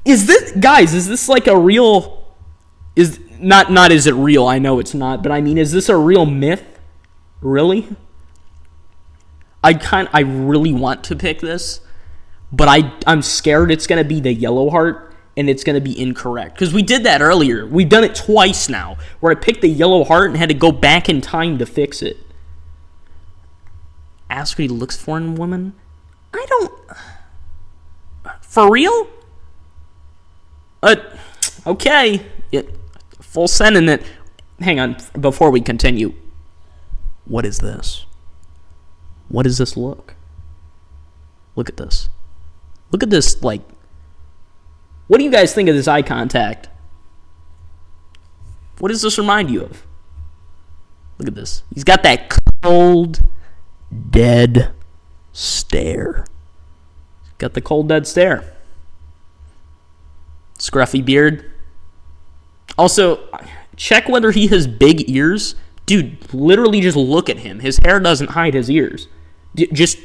Is this, guys? Is this like a real? Is not? Is it real? I know it's not. But I mean, is this a real myth? Really? I really want to pick this, but I'm scared it's gonna be the yellow heart and it's gonna be incorrect because we did that earlier. We've done it twice now, where I picked the yellow heart and had to go back in time to fix it. Ask what he looks for in a woman. I don't. For real? Okay. Full sentiment. Hang on, before we continue. What is this? What does this look? Look at this. Look at this, like... What do you guys think of this eye contact? What does this remind you of? Look at this. He's got that cold, dead stare. He's got the cold, dead stare. Scruffy beard. Also, check whether he has big ears. Dude, literally just look at him. His hair doesn't hide his ears. Just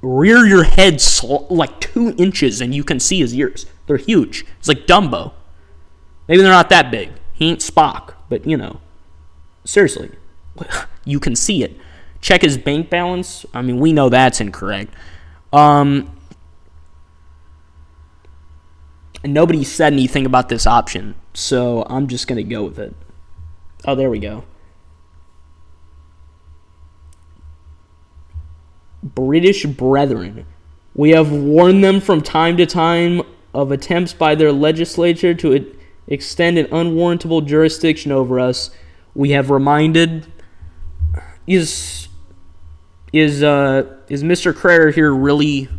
rear your head like 2 inches and you can see his ears. They're huge. It's like Dumbo. Maybe they're not that big. He ain't Spock, but seriously, you can see it. Check his bank balance. I mean, we know that's incorrect. And nobody said anything about this option, so I'm just going to go with it. Oh, there we go. British brethren. We have warned them from time to time of attempts by their legislature to extend an unwarrantable jurisdiction over us. We have reminded... Is Mr. Crare here really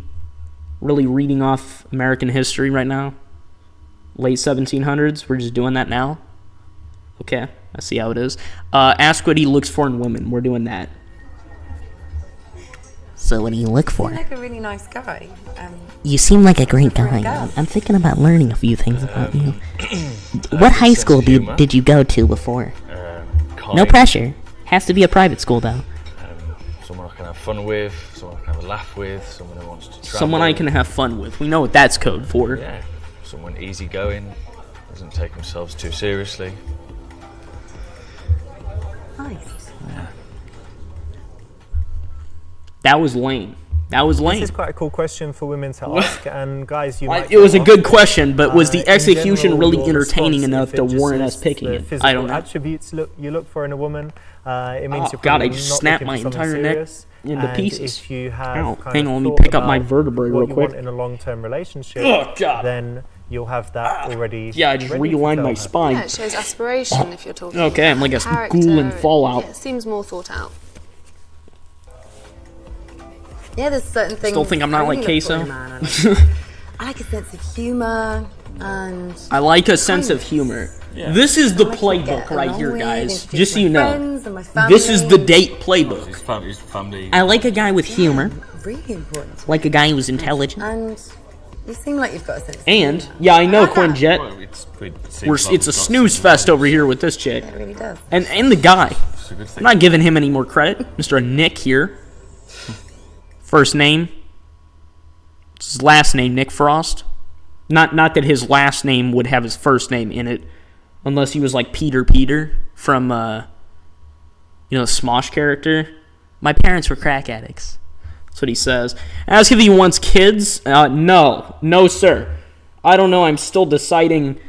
reading off American history right now? Late 1700s? We're just doing that now? Okay, I see how it is. Ask what he looks for in women. We're doing that. So what do you look for? You seem like a really nice guy. You seem like a great guy. girl. I'm thinking about learning a few things about you. What high school did you go to before? No pressure. Has to be a private school, though. Someone I can have fun with, someone I can have a laugh with, someone who wants to travel. Someone I can have fun with. We know what that's code for. Yeah, someone easygoing, doesn't take themselves too seriously. Nice. Yeah. That was lame. This is quite a cool question for women to ask, and guys, you might It was a not good ask it. question, but was the In execution general, really your entertaining response, enough if to it just warrant is us picking the it? physical I don't know. attributes you look for in a woman. It means you're God, I probably just not snapped looking my for something entire neck serious. into And pieces. if you have Ow, kind hang of on, let me thought pick up my about vertebrae what real you quick. want in a long-term relationship, Oh, God. then you'll have that already. Yeah, I just ready to realigned tell my her. spine. Yeah, it shows aspiration if you're talking Okay, I'm about like a character. ghoul in Fallout. Yeah, it seems more thought out. Yeah, there's certain things. Still think I'm not I like really look for in queso? a man. I like a sense of humour and. I like a sense of humor. This is the I like to playbook get right along here, with, guys. introduce Just so my you know. friends and my This is the family. date playbook. His family. I like a guy with humor. Really important. Like a guy who's intelligent. And you seem like you've got a sense of And, humour. yeah, I know, like that. Quinjet. Well, it seems It's like we've a got snooze some fest over knowledge. here with this chick. It really does. And the guy. It's a good thing. I'm not giving him any more credit. Mr. Nick here. First name. It's his last name, Nick Frost. Not that his last name would have his first name in it, unless he was like Peter from, the Smosh character. My parents were crack addicts, That's what he says. Ask if he wants kids. No, sir. I don't know. I'm still deciding.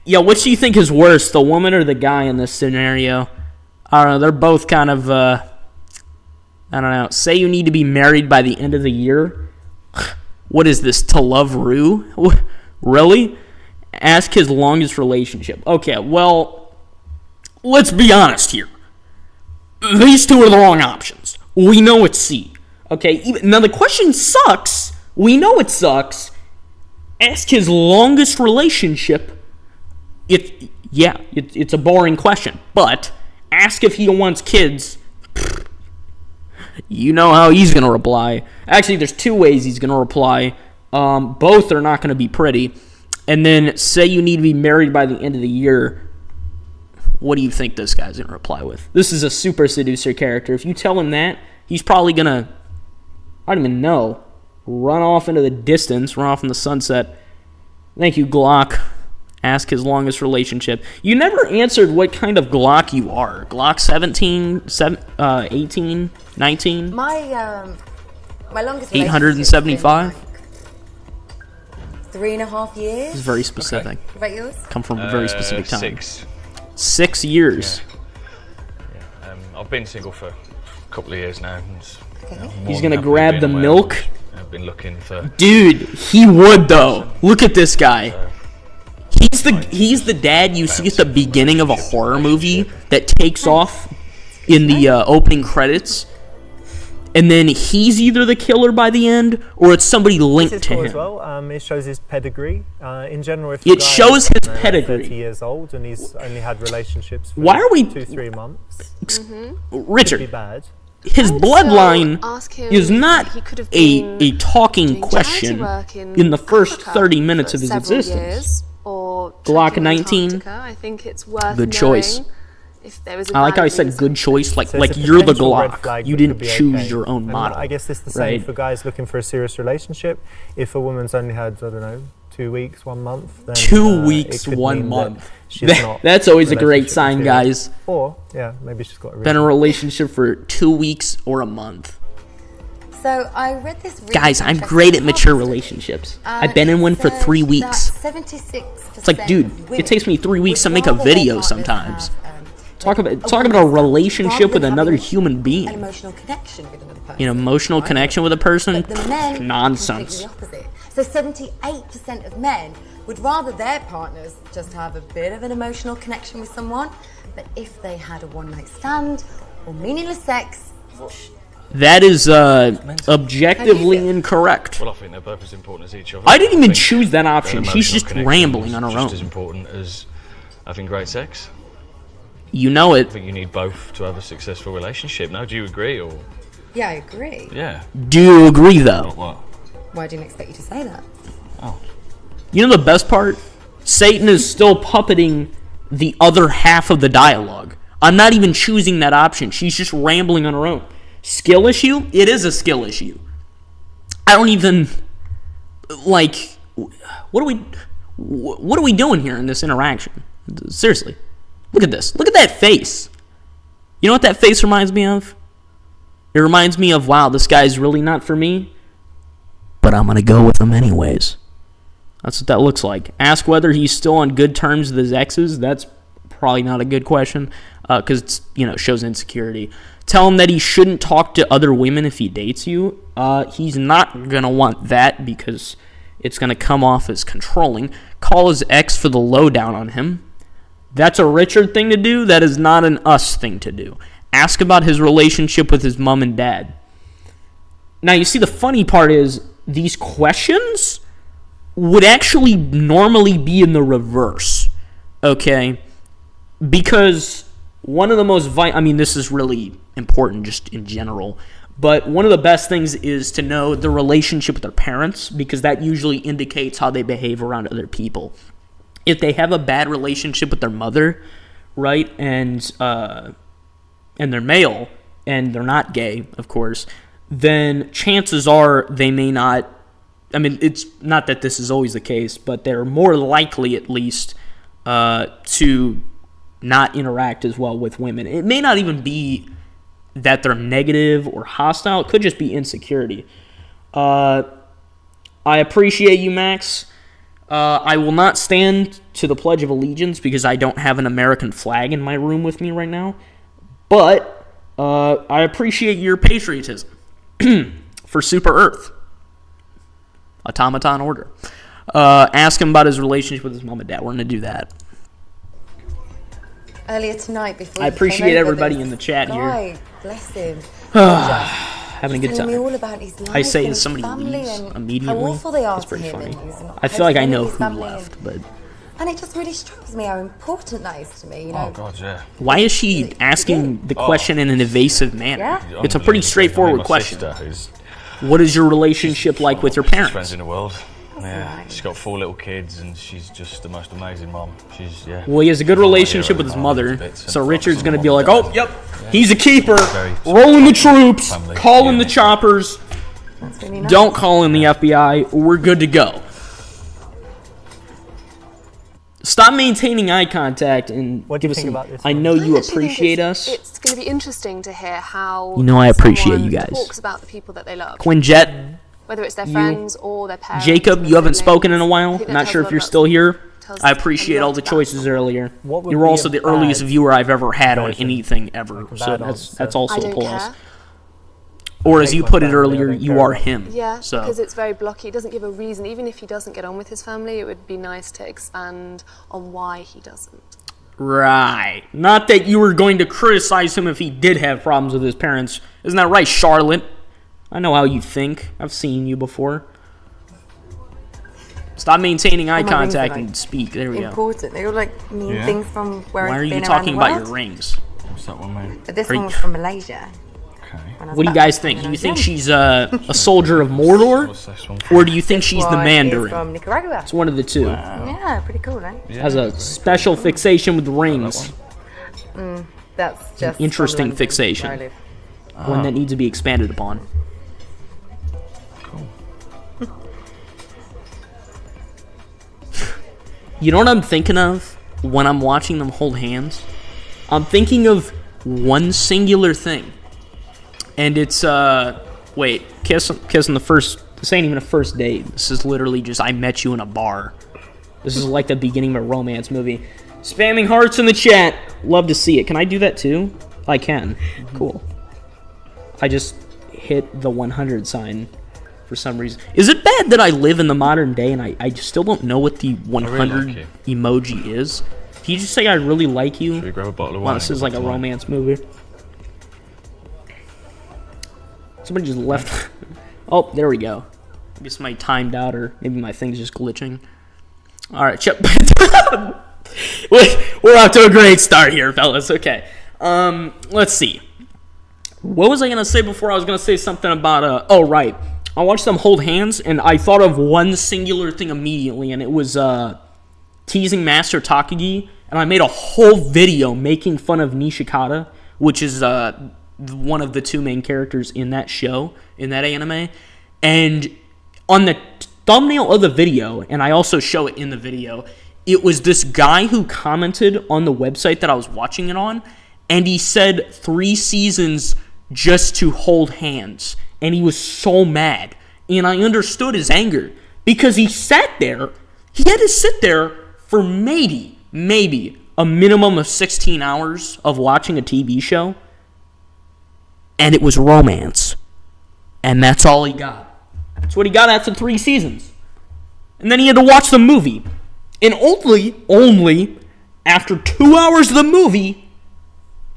Yeah, which do you think is worse, the woman or the guy in this scenario? I don't know. They're both kind of, I don't know. Say you need to be married by the end of the year. What is this, to love Rue? Really? Ask his longest relationship. Okay, well, let's be honest here. These two are the wrong options. We know it's C. Okay, now the question sucks. We know it sucks. Ask his longest relationship. It's a boring question. But ask if he wants kids. You know how he's going to reply. Actually, there's two ways he's going to reply. Both are not going to be pretty. And then say you need to be married by the end of the year. What do you think this guy's going to reply with? This is a super seducer character. If you tell him that, he's probably going to, I don't even know, run off into the distance, run off in the sunset. Thank you, Glock. Ask his longest relationship. You never answered what kind of Glock you are. Glock 17, 18, 19? My longest 875? 3.5 years. It's very specific. What about yours? Come from a very specific time. 6 years. Yeah. I've been single for a couple of years now. And, He's gonna grab the milk. I've been looking for. Dude, he would though. Look at this guy. He's the dad you see at the beginning of a horror movie that takes off in the opening credits, and then he's either the killer by the end or it's somebody linked to him. As well. It shows his pedigree. In general, if it shows his pedigree. 30 years old and he's only had relationships for Why are we 2-3 months? Richard, could be bad. His bloodline is not a talking question in the first 30 minutes of his existence. Glock 19. I think it's worth good choice. If there was I like how I said good choice, like you're the Glock. You didn't choose your own model. I guess it's the same for guys looking for a serious relationship. If a woman's only had, I don't know, 2 weeks, 1 month, then 2 weeks, 1 month. That's always a great sign, guys. Or maybe she's got been in a relationship for 2 weeks or a month. So I read this. Guys, I'm great at mature relationships. I've been in one for 3 weeks. 76%. It's like, dude, it takes me 3 weeks to make a video sometimes. Talk about a relationship with another human being. An emotional connection with another person. An emotional connection with a person? But the men nonsense. The opposite. So 78% of men would rather their partners just have a bit of an emotional connection with someone, but if they had a one-night stand or meaningless sex. That is objectively incorrect. Well, I think they're both as important as each other. I didn't even choose that option. She's just rambling on her own. Just as important as having great sex. You know it. I think you need both to have a successful relationship. Now, do you agree or? Yeah, I agree. Yeah. Do you agree though? What? Why didn't expect you to say that? Oh. You know the best part? Satan is still puppeting the other half of the dialogue. I'm not even choosing that option. She's just rambling on her own. Skill issue? It is a skill issue. I don't even like. What are we doing here in this interaction? Seriously, look at this. Look at that face. You know what that face reminds me of? It reminds me of, wow, this guy's really not for me, but I'm gonna go with him anyways. That's what that looks like. Ask whether he's still on good terms with his exes. That's probably not a good question because it shows insecurity. Tell him that he shouldn't talk to other women if he dates you. He's not going to want that because it's going to come off as controlling. Call his ex for the lowdown on him. That's a Richard thing to do. That is not an us thing to do. Ask about his relationship with his mom and dad. Now, you see, the funny part is these questions would actually normally be in the reverse, okay? Because one of the most this is really important just in general, but one of the best things is to know the relationship with their parents because that usually indicates how they behave around other people. If they have a bad relationship with their mother, right, and they're male, and they're not gay, of course, then chances are they may not, it's not that this is always the case, but they're more likely at least to not interact as well with women. It may not even be that they're negative or hostile. It could just be insecurity. I appreciate you, Max. I will not stand to the Pledge of Allegiance because I don't have an American flag in my room with me right now. But I appreciate your patriotism for Super Earth. Automaton Order. Ask him about his relationship with his mom and dad. We're going to do that. Earlier tonight, before I appreciate everybody in the chat here. Bless him. Having a good Telling me time. all about his life I say and as his somebody family leaves and immediately. How awful they are That's to pretty him. funny. And he's not I feel like I home know with his who family left, but and it just really strikes me how important that is to me. You know. Oh God, yeah. why is she asking the question in an evasive manner? Yeah. It's a pretty straightforward question. My sister, who's What is your relationship like with your friends parents? in the world. Yeah, she's got 4 little kids, and she's just the most amazing mom. She's Well, he has a good relationship with his mother, so Richard's going to be like, oh, yep, he's a keeper, rolling the troops, calling the choppers, That's really nice. don't call in the FBI, we're good to go. Stop maintaining eye contact and What do give you us think some. about this I one? know you I actually think appreciate us. It's going to be interesting to hear how You know I appreciate someone you guys. talks about the people that they love, Quinjet, whether it's their friends or their parents. Jacob, or you haven't siblings. spoken in a I while. think that Not tells sure a if lot you're about still here. tells I a appreciate lot all the about choices someone. earlier. What would You were be also a the earliest bad viewer I've ever had on version? anything ever. Like a So bad that's answer. also I a don't plus. care. Or as Take you my put it family, I earlier, don't you care are about him. Yeah, So because it's very blocky. He doesn't give a reason. Even if he doesn't get on with his family, it would be nice to expand on why he doesn't. right. Not that you were going to criticize him if he did have problems with his parents. Isn't that right, Charlotte? I know how you think. I've seen you before. Stop maintaining eye Well, my rings are, contact like, and speak. There we go. Important. They all like mean Yeah. things from where Why I've are you been talking around the about world. your rings? What's that one, mate? But this Are one you- was from Malaysia. Okay. when I was What do you back guys think? when Do I you was think young. she's a soldier of Mordor? What's this one? Or do you think she's the One is Mandarin? from Nicaragua. It's one of the two. Yeah, pretty cool, eh? Has a special fixation with rings. That's just interesting from London, fixation. where I live. One that needs to be expanded upon. You know what I'm thinking of when I'm watching them hold hands? I'm thinking of one singular thing. And it's, wait, kiss on the first, this ain't even a first date. This is literally just, I met you in a bar. This is like the beginning of a romance movie. Spamming hearts in the chat. Love to see it. Can I do that too? I can. Cool. I just hit the 100 sign for some reason. Is it bad that I live in the modern day and I still don't know what the 100 like emoji is? Can you just say I really like you? Should we grab a bottle of Wow, wine? this and is go like back a to mine? romance movie. Somebody just left. Oh, there we go. I guess my timed out, or maybe my thing's just glitching. All right, we're off to a great start here, fellas. Okay, let's see. What was I gonna say before? I was gonna say something about oh right. I watched them hold hands, and I thought of one singular thing immediately, and it was teasing Master Takagi, and I made a whole video making fun of Nishikata, which is one of the two main characters in that show, in that anime. And on the thumbnail of the video, and I also show it in the video, it was this guy who commented on the website that I was watching it on, and he said 3 seasons just to hold hands. And he was so mad. And I understood his anger, because he sat there, he had to sit there for maybe a minimum of 16 hours of watching a TV show, and it was romance. And that's all he got. That's what he got after 3 seasons. And then he had to watch the movie. And only after 2 hours of the movie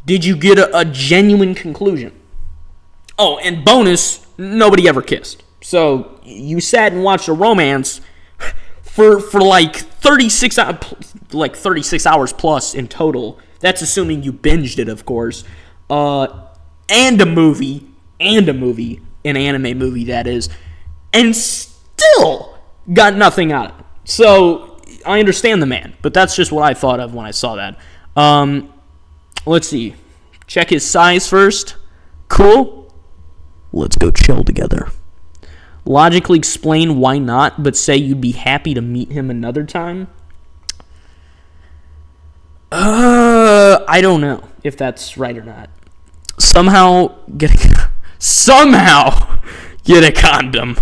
did you get a genuine conclusion. Oh, and bonus, nobody ever kissed. So you sat and watched a romance for like 36 hours plus in total. That's assuming you binged it, of course. And a movie, an anime movie that is, and still got nothing out of it. So I understand the man, but that's just what I thought of when I saw that. Let's see. Check his size first. Cool. Let's go chill together. Logically explain why not, but say you'd be happy to meet him another time. I don't know if that's right or not. somehow get a condom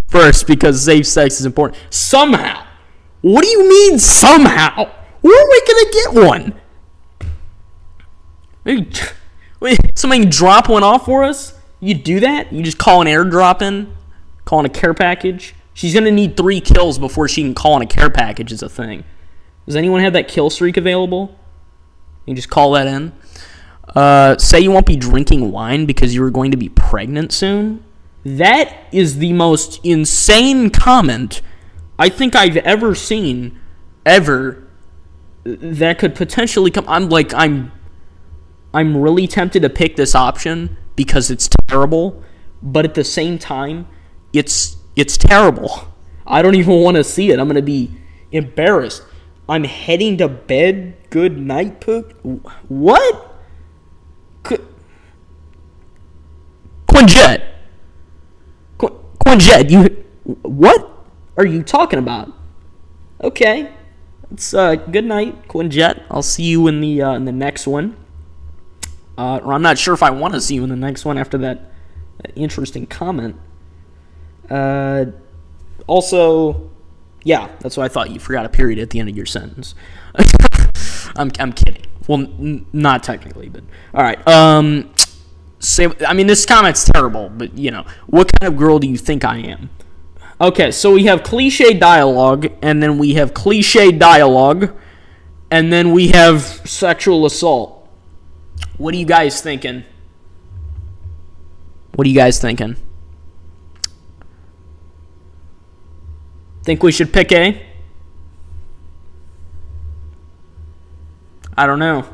first because safe sex is important. Somehow. What do you mean somehow? Where are we gonna get one? Wait, somebody can drop one off for us? You do that? You just call an airdrop in? Call in a care package? She's gonna need 3 kills before she can call in a care package is a thing. Does anyone have that kill streak available? You can just call that in. Say you won't be drinking wine because you were going to be pregnant soon. That is the most insane comment I think I've ever seen, ever, that could potentially come. I'm really tempted to pick this option because it's terrible, but at the same time, it's terrible. I don't even want to see it. I'm going to be embarrassed. I'm heading to bed. Good night, Pook. What? Quinjet, you... What are you talking about? Okay. It's good night, Quinjet. I'll see you in the next one. Or I'm not sure if I want to see you in the next one after that interesting comment. Also, yeah, that's what I thought. You forgot a period at the end of your sentence. I'm kidding. Well, not technically, but all right. This comment's terrible, but what kind of girl do you think I am? Okay, so we have cliche dialogue, and then we have cliche dialogue, and then we have sexual assault. What are you guys thinking? Think we should pick A? I don't know.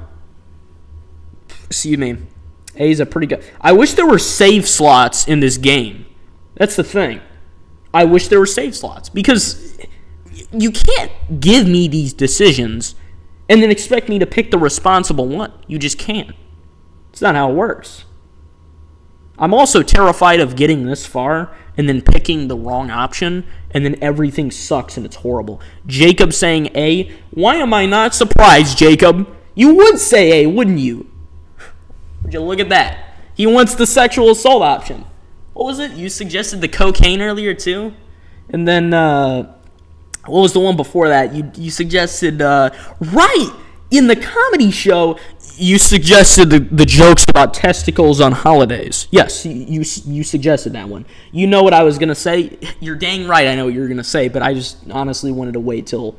Excuse me. A is a pretty good... I wish there were save slots in this game. That's the thing. I wish there were save slots. Because you can't give me these decisions and then expect me to pick the responsible one. You just can't. It's not how it works. I'm also terrified of getting this far and then picking the wrong option and then everything sucks and it's horrible. Jacob saying A. Why am I not surprised, Jacob? You would say A, wouldn't you? Would you look at that? He wants the sexual assault option. What was it? You suggested the cocaine earlier too? And then, what was the one before that? You suggested, right! In the comedy show, you suggested the jokes about testicles on holidays. Yes, you suggested that one. You know what I was going to say? You're dang right I know what you were going to say, but I just honestly wanted to wait till...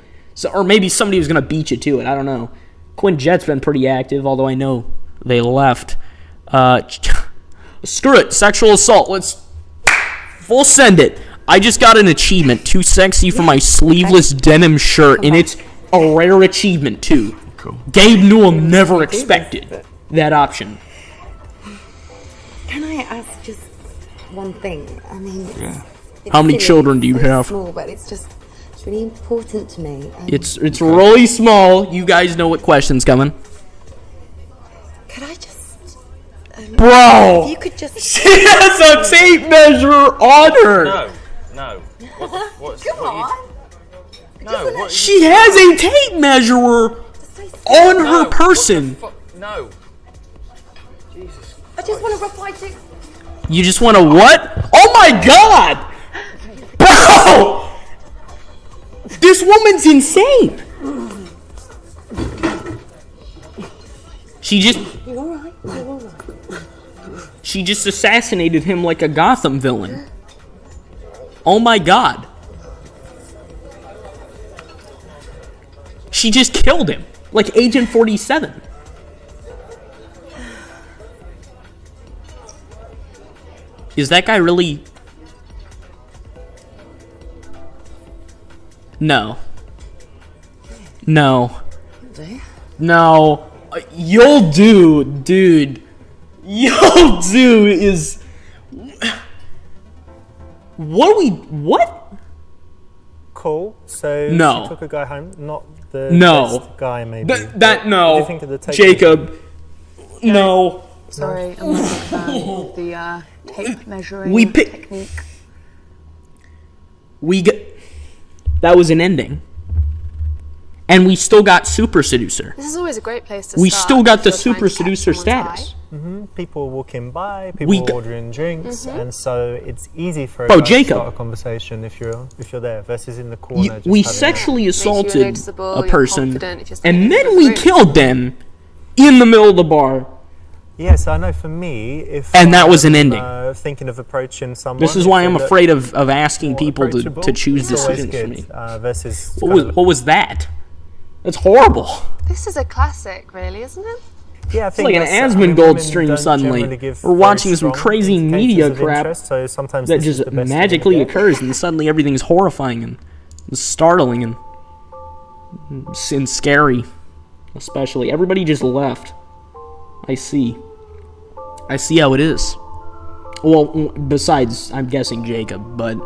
or maybe somebody was going to beat you to it. I don't know. Quinjet's been pretty active, although I know they left. Screw it. Sexual assault. Let's full send it. I just got an achievement. Too sexy for my sleeveless denim shirt, and it's a rare achievement, too. Cool. Gabe Newell never expected that option. Can I ask just one thing? I mean, yeah. How many children do you have? Small, but it's really important to me. It's really small. You guys know what question's coming. Could I just... Bro! If you could just... She has a tape measure on her! No. Come on! No. She has a tape measurer on her person. No. Jesus. I just want to reply to... You just want to what? Oh my god! Bro! This woman's insane! You're alright. She just assassinated him like a Gotham villain. Oh my god. She just killed him. Like Agent 47. Is that guy really... No. You'll do, dude. You'll do is... What? Cool. So no. She took a guy home, not the best guy maybe. No. What do you think of the tape Jacob. No. Sorry, I'm not a fan of the tape measuring technique. That was an ending. And we still got Super Seducer. This is always a great place to start. We still got the Super Seducer status. People walking by, people ordering drinks, and so it's easy for a guy to Jacob. start a conversation if you're there, versus in the corner. We sexually assaulted a person, and then in we the killed them in the middle of the bar. Yes, I know. For me, if And that was an ending. Thinking of approaching someone. This is why I'm afraid of asking people to choose it's always decisions for me. good, versus What was that? That's horrible. This is a classic, really, isn't it? Yeah, I It's think like an Asmongold stream suddenly. We're watching some crazy media crap so sometimes that this is just the best magically you're gonna get. occurs, and suddenly everything's horrifying and startling and scary. Especially, everybody just left. I see how it is. Well, besides, I'm guessing Jacob, but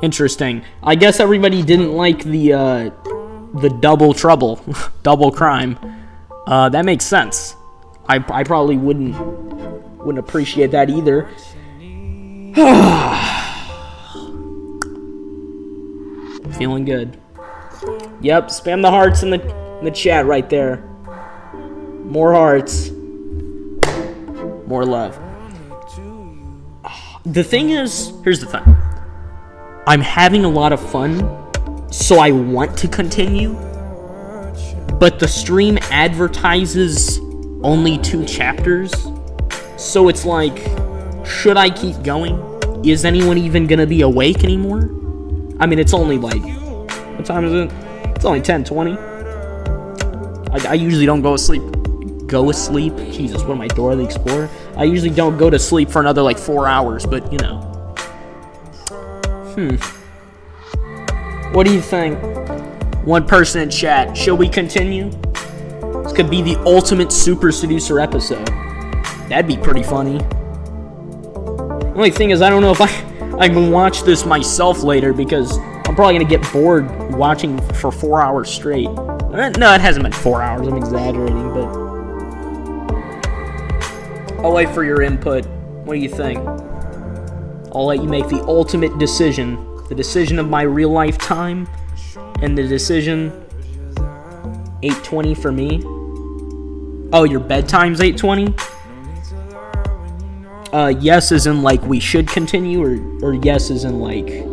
interesting. I guess everybody didn't like the double trouble, double crime. That makes sense. I probably wouldn't appreciate that either. Feeling good. Yep, spam the hearts in the chat right there. More hearts. More love. The thing is, here's the thing. I'm having a lot of fun, so I want to continue. But the stream advertises only 2 chapters. So it's like, should I keep going? Is anyone even gonna be awake anymore? I mean, it's only like, what time is it? It's only 10:20. I usually don't go to sleep. Jesus, what am I, Dora the Explorer? I usually don't go to sleep for another like 4 hours, but you know. What do you think? One person in chat, shall we continue? This could be the ultimate Super Seducer episode. That'd be pretty funny. The only thing is, I don't know if I can watch this myself later, because I'm probably going to get bored watching for 4 hours straight. No, it hasn't been 4 hours, I'm exaggerating, but I'll wait for your input. What do you think? I'll let you make the ultimate decision. The decision of my real life time, and the decision 8:20 for me. Oh, your bedtime's 8:20? Yes as in like we should continue, or yes as in like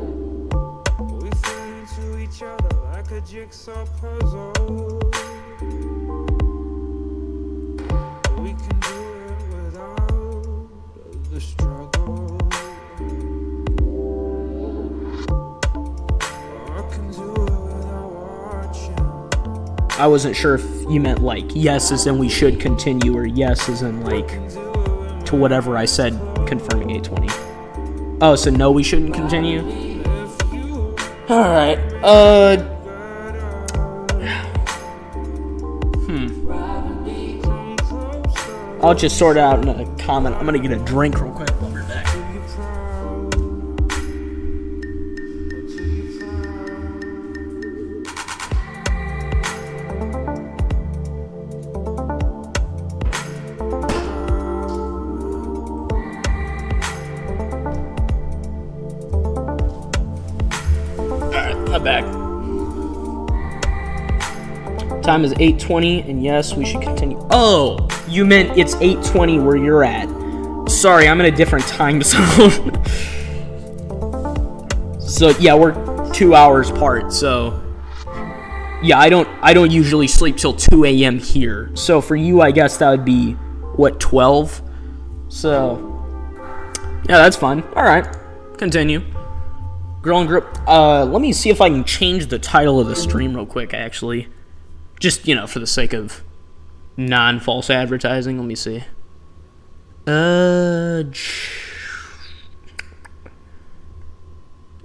I wasn't sure if you meant like yes as in we should continue, or yes as in like to whatever I said confirming 8:20. Oh, so no, we shouldn't continue? Alright, I'll just sort it out in a comment. I'm gonna get a drink real quick. I'll be back. I'm back. Time is 8:20, and yes, we should continue. Oh, you meant it's 8:20 where you're at. Sorry, I'm in a different time zone. So yeah, we're 2 hours apart. So yeah, I don't usually sleep till 2 a.m. here. So for you, I guess that would be what, 12. So yeah, that's fun. All right, continue. Girl in group. Let me see if I can change the title of the stream real quick, actually. Just, you know, for the sake of non-false advertising. Let me see.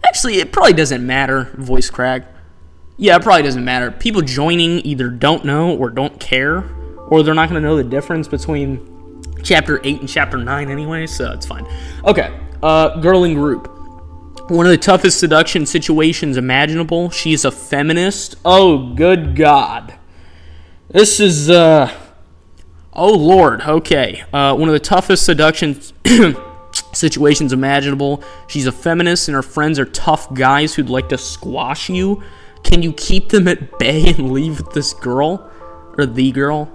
Actually, it probably doesn't matter. Voice crack. Yeah, it probably doesn't matter. People joining either don't know or don't care, or they're not going to know the difference between Chapter 8 and Chapter 9 anyway, so it's fine. Okay, girl in group. One of the toughest seduction situations imaginable. She's a feminist. Oh, good God. This is, oh, Lord. Okay. One of the toughest seduction situations imaginable. She's a feminist, and her friends are tough guys who'd like to squash you. Can you keep them at bay and leave with this girl? Or the girl?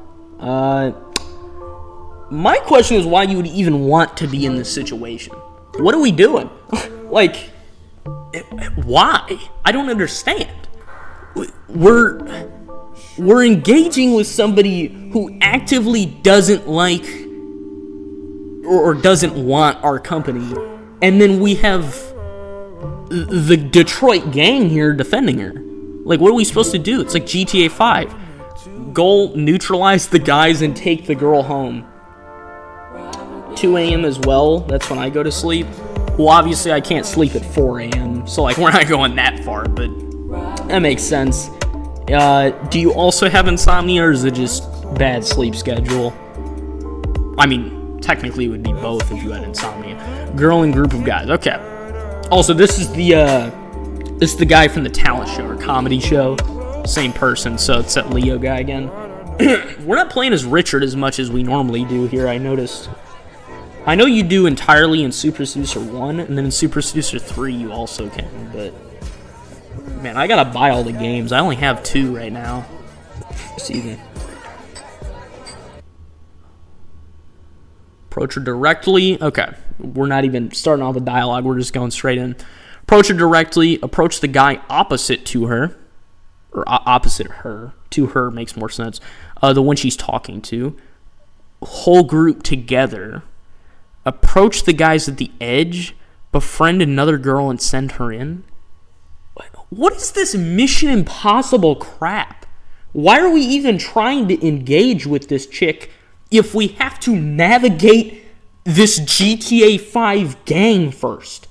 My question is why you would even want to be in this situation. What are we doing? Like, why? I don't understand. We're engaging with somebody who actively doesn't like or doesn't want our company, and then we have the Detroit gang here defending her. Like, what are we supposed to do? It's like GTA 5. Go neutralize the guys and take the girl home. 2 a.m. as well, that's when I go to sleep. Well, obviously I can't sleep at 4 a.m., so like we're not going that far, but that makes sense. Do you also have insomnia, or is it just bad sleep schedule? I mean, technically it would be both if you had insomnia. Girl and group of guys, okay. Also, this is the guy from the talent show or comedy show. Same person, so it's that Leo guy again. We're not playing as Richard as much as we normally do here, I noticed. I know you do entirely in Super Seducer 1, and then in Super Seducer 3 you also can, but... Man, I gotta buy all the games. I only have 2 right now. See them. Approach her directly. Okay, we're not even starting off with dialogue. We're just going straight in. Approach her directly. Approach the guy opposite to her. Or opposite her. To her makes more sense. The one she's talking to. Whole group together. Approach the guys at the edge. Befriend another girl and send her in. What is this Mission Impossible crap? Why are we even trying to engage with this chick if we have to navigate this GTA 5 gang first?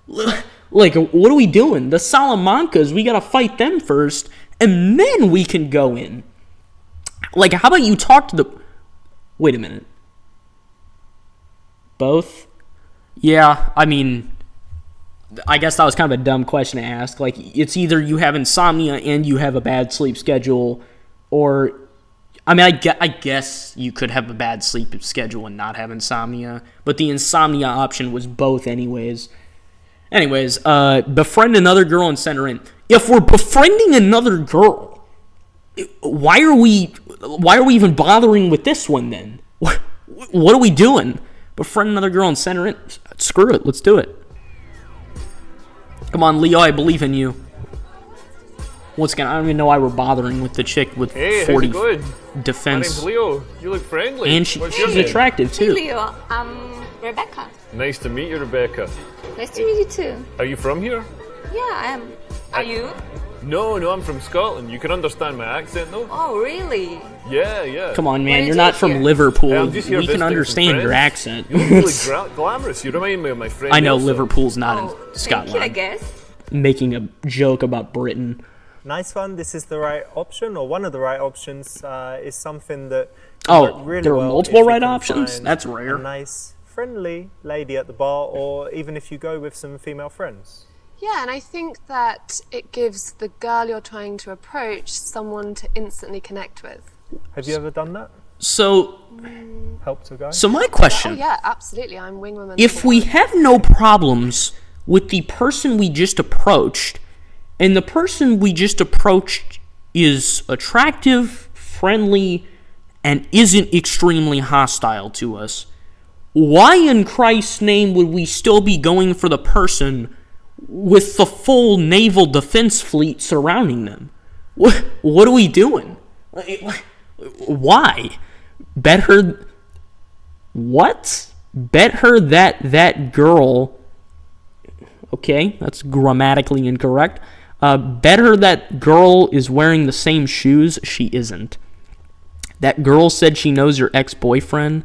Like, what are we doing? The Salamancas, we gotta fight them first, and then we can go in. Like, how about you talk to the... Wait a minute. Both? Yeah, I mean... I guess that was kind of a dumb question to ask. Like, it's either you have insomnia and you have a bad sleep schedule, or... I mean, I guess you could have a bad sleep schedule and not have insomnia, but the insomnia option was both anyways. Anyways, befriend another girl and send her in. If we're befriending another girl, why are we even bothering with this one then? What are we doing? Befriend another girl and send her in. Screw it, let's do it. Come on, Leo, I believe in you. Once again, I don't even know why we're bothering with the chick with 40 defense. My name's Leo. You look friendly. And she's attractive, too. Hey, Leo. I'm Rebecca. Nice to meet you, Rebecca. Nice to meet you, too. Are you from here? Yeah, I am. Are you? No, I'm from Scotland. You can understand my accent, though. Oh, really? Yeah. Come on, man. You're not from Liverpool. I'm just here we can understand your accent. You're really glamorous. You remind me of my friend. I know Elsa. Liverpool's not in Scotland. Thank you, I guess. Making a joke about Britain. Nice one. This is the right option, or one of the right options, is something that. Really there are multiple right options? That's rare. A nice, friendly lady at the bar, or even if you go with some female friends. Yeah, and I think that it gives the girl you're trying to approach someone to instantly connect with. Have you ever done that? So, helped a guy? So my question. Oh yeah, absolutely. I'm wingwoman. If we have no problems with the person we just approached, and the person we just approached is attractive, friendly, and isn't extremely hostile to us, why in Christ's name would we still be going for the person with the full naval defense fleet surrounding them? What are we doing? Why? Bet her... What? Bet her that girl... Okay, that's grammatically incorrect. Bet her that girl is wearing the same shoes. She isn't. That girl said she knows your ex-boyfriend.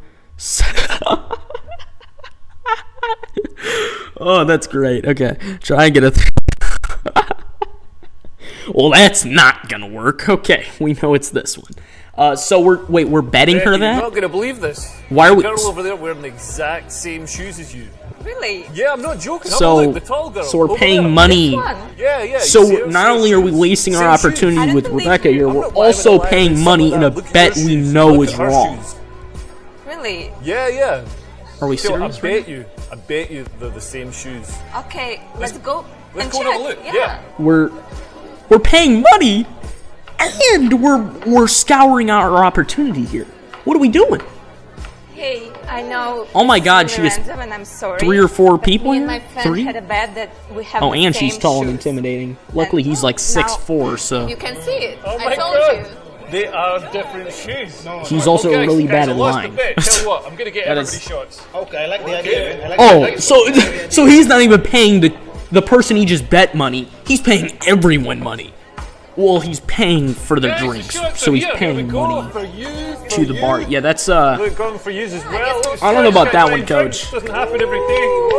Oh, that's great. Okay, try and get a... Well, that's not gonna work. Okay, we know it's this one. So we're betting her that? You're not gonna believe this. Why are we... The girl over there wearing the exact same shoes as you. Really? Yeah, I'm not joking. So, the tall girl. So we're paying money. Yeah. So not only are we wasting our opportunity with Rebecca here, we're also paying money in a bet we know is wrong. Really? Yeah. Are we serious? I bet you they're the same shoes. Okay, let's go. Let's go and have a look. Yeah. We're paying money, and we're scouring our opportunity here. What are we doing? Hey, I know. Oh my God, it's she has random and I'm sorry, 3 or 4 but people me here? and my friend 3? had a bet that we have Oh, the and she's same tall and shoes. intimidating. Luckily, he's like 6'4", so You can see it. Oh I my told God. you. They are different shoes. he's also Okay, really guys, bad I at lost lying. the bet. Tell you what, I'm gonna get That everybody is- shots. Okay, I like the idea. I like Oh, so he's not even paying the person he just bet money. He's paying everyone money. Well, he's paying for their Guys, the drinks, shots so are he's here. Here paying we go. money For you, for to the you. bar. Yeah, that's We're going for yous as well. I don't know about that one, Coach. Doesn't happen every day.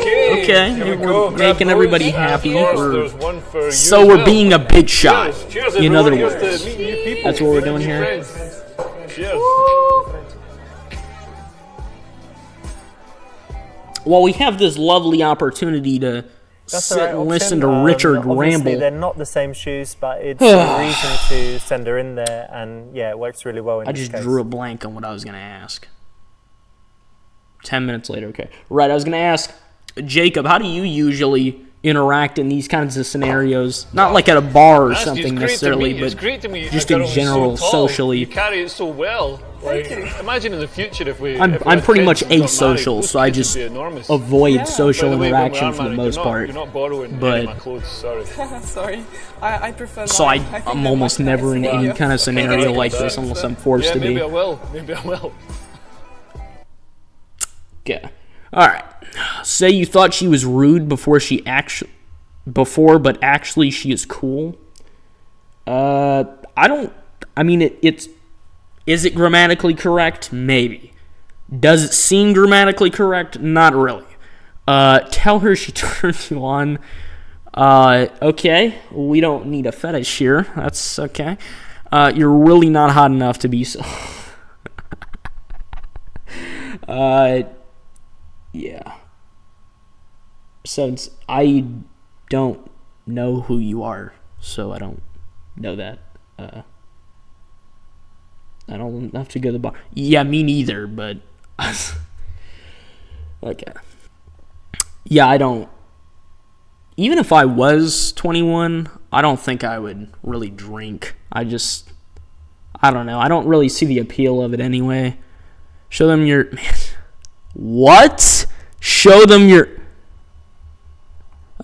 Okay. Okay, Here we we're go. Grab making those. everybody happy. Of course, We're- there's one for you So as we're well. being a big shot. Cheers. Cheers, In everyone. other Here's words. to meeting new people. That's what we're doing New here. friends. Cheers. Well, we have this lovely opportunity to sit and listen to Richard Obviously, ramble. they're not the same shoes, but it's a reason to send her in there, and yeah, it works really well in I this just case. drew a blank on what I was going to ask. 10 minutes later, okay. Right, I was going to ask, Jacob, how do you usually interact in these kinds of scenarios? Not like at a bar or That's something great to necessarily, meet. It's but great to meet just a in girl who's general, so tall. socially. You carry it so well. Like, imagine in the future if we. I'm if we had pretty kids much and got asocial, married, those so I kids would just be enormous. avoid social By the way, when we interaction are for the married, most part. You're not borrowing any But of my clothes. Sorry. Sorry, I prefer. so mine. I think I'm they're almost much never in nicer. any kind of scenario like this that. unless I'm forced Yeah, to maybe be. I will. Maybe I will. Okay. All right. Say you thought she was rude but actually she is cool. Is it grammatically correct? Maybe. Does it seem grammatically correct? Not really. Tell her she turned you on. Okay. We don't need a fetish here. That's okay. You're really not hot enough to be so. Yeah. Since I don't know who you are, so I don't know that. I don't have to go to the bar. Yeah, me neither, but okay. Yeah, I don't. Even if I was 21, I don't think I would really drink. I don't know. I don't really see the appeal of it anyway. Show them your... Man, what? Show them your...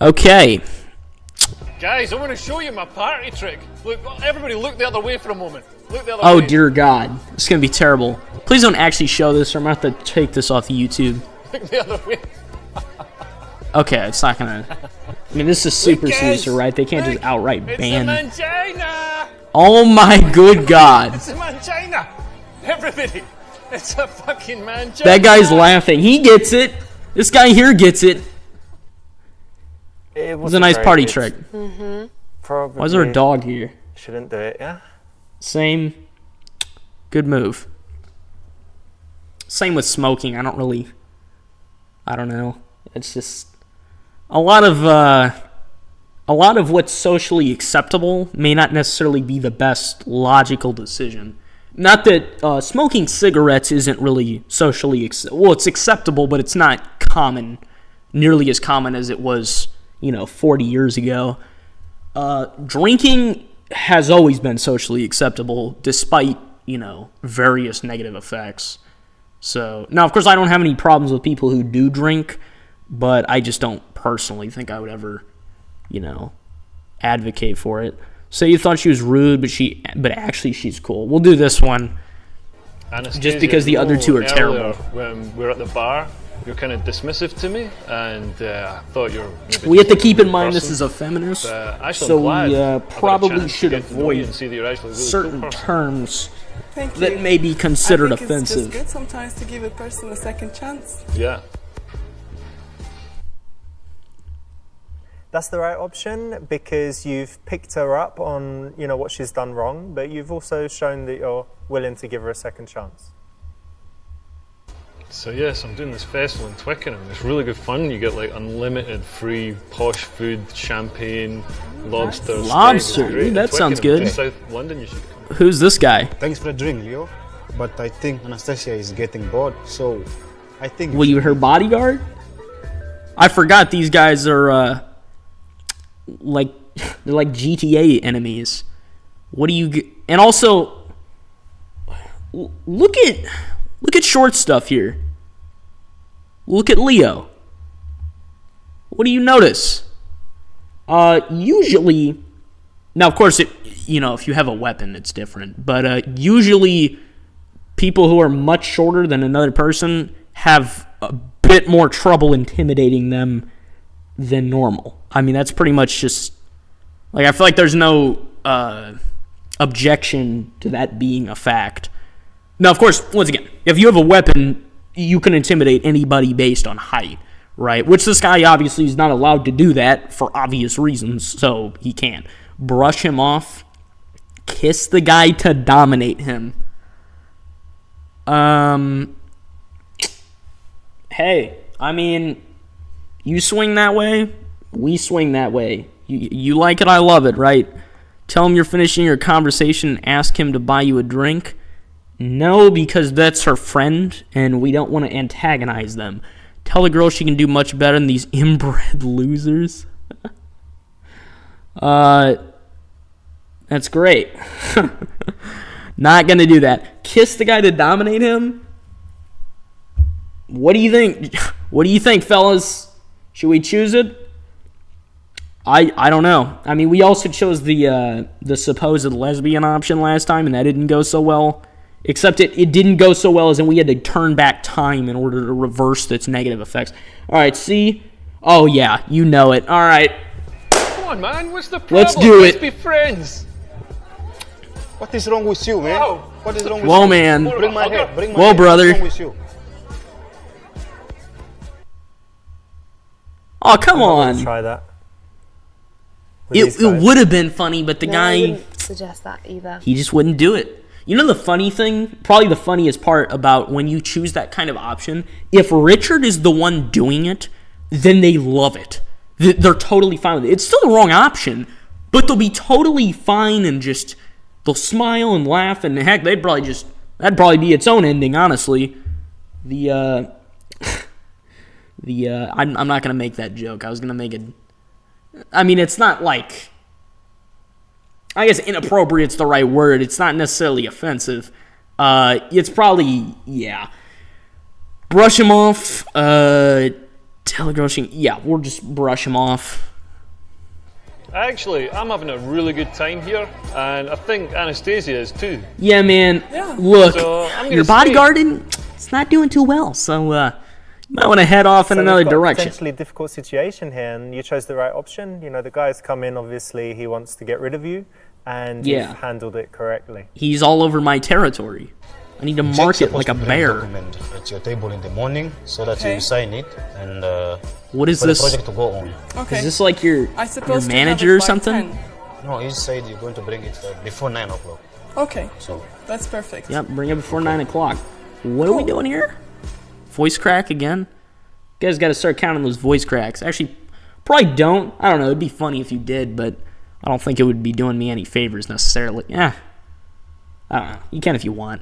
Okay. Guys, I want to show you my party trick. Look, everybody look the other way for a moment. Look the other way. Oh, dear God. It's going to be terrible. Please don't actually show this, or I'm going to have to take this off YouTube. Look the other way. Okay, it's not going to... I mean, this is Super Seducer, right? They can't just outright It's ban... a mangina! Oh, my good God. It's a mangina! Everybody! It's a fucking mangina! That guy's laughing. He gets it. This guy here gets it. It was a nice party trick. Probably Why is there a dog here? Shouldn't do it, yeah? Same. Good move. Same with smoking. I don't know. It's just a lot of what's socially acceptable may not necessarily be the best logical decision. Not that smoking cigarettes isn't really socially it's acceptable, but it's not common, nearly as common as it was, 40 years ago. Drinking has always been socially acceptable, despite, various negative effects. So, now, of course, I don't have any problems with people who do drink, but I just don't personally think I would ever, advocate for it. Say you thought she was rude, but actually she's cool. We'll do this one. Anastasia, Just because the other two are earlier terrible. When we were at the bar, you're kind of dismissive to me, and I thought you were. maybe We have to just a keep in rude mind person. this is a feminist, But actually, so I'm glad we I got a probably chance to should get to know you avoid and see that you're actually a really certain cool person. terms Thank you. that may be considered I think It's offensive. just good sometimes to give a person a second chance. Yeah. That's the right option because you've picked her up on, what she's done wrong, but you've also shown that you're willing to give her a second chance. So yes, I'm doing this festival in Twickenham. It's really good fun. You get like unlimited free posh food, champagne, lobster. steak. Lobster? It's great. Ooh, that In sounds Twickenham, good. South London, you should come. Who's this guy? Thanks for the drink, Leo. But I think Anastasia is getting bored, so I think... Were you her bodyguard? I forgot these guys are, they're like GTA enemies. What do you get? And also, look at Look at short stuff here. Look at Leo. What do you notice? Usually, now of course, if you have a weapon, it's different. But usually, people who are much shorter than another person have a bit more trouble intimidating them than normal. I mean, that's pretty much just like, I feel like there's no objection to that being a fact. Now, of course, once again, if you have a weapon, you can intimidate anybody based on height, right? Which this guy obviously is not allowed to do that for obvious reasons, so he can't. Brush him off. Kiss the guy to dominate him. Hey, I mean, you swing that way, we swing that way. You like it, I love it, right? Tell him you're finishing your conversation and ask him to buy you a drink. No, because that's her friend, and we don't want to antagonize them. Tell the girl she can do much better than these inbred losers. That's great. Not gonna do that. Kiss the guy to dominate him? What do you think? What do you think, fellas? Should we choose it? I don't know. I mean, we also chose the supposed lesbian option last time, and that didn't go so well. Except it didn't go so well as in we had to turn back time in order to reverse its negative effects. All right, see? Oh, yeah, you know it. All right. Come on, man. What's the problem? Let's do it. Let's be friends. What is wrong with you, man? Whoa. What is wrong with Whoa, you? man. Bring my head. Bring my Whoa, head. brother. What's wrong with you? Oh, come on. Try that. It would have been funny, but the I guy, wouldn't suggest that either. he just wouldn't do it. You know the funny thing, probably the funniest part about when you choose that kind of option, if Richard is the one doing it, then they love it. They're totally fine with it. It's still the wrong option, but they'll be totally fine and just, they'll smile and laugh, and heck, that'd probably be its own ending, honestly. I'm not going to make that joke. I was going to make it, I mean, it's not like, I guess inappropriate's the right word. It's not necessarily offensive. It's probably, yeah. Brush him off. Tell the girl we'll just brush him off. Actually, I'm having a really good time here, and I think Anastasia is too. Yeah, man. Yeah. Look, So, I'm gonna your stay. bodyguarding, it's not doing too well, so you might want to head off in another we've got a direction. potentially difficult situation here, and you chose the right option. You know, the guy's come in, obviously, he wants to get rid of you, and Yeah. you've handled it correctly. He's all over my territory. I need to mark it like a bear. Document at your table in the morning so that Okay. you sign it and What is for this? the project to go on. Okay. Is this like your I suppose manager or something? No, you said you're going to bring it before 9 o'clock. Okay, So that's perfect. Yep, bring it before 9 o'clock. What are we doing here? Voice crack again? You guys got to start counting those voice cracks. Actually, probably don't. I don't know. It'd be funny if you did, but I don't think it would be doing me any favors necessarily. I don't know. You can if you want.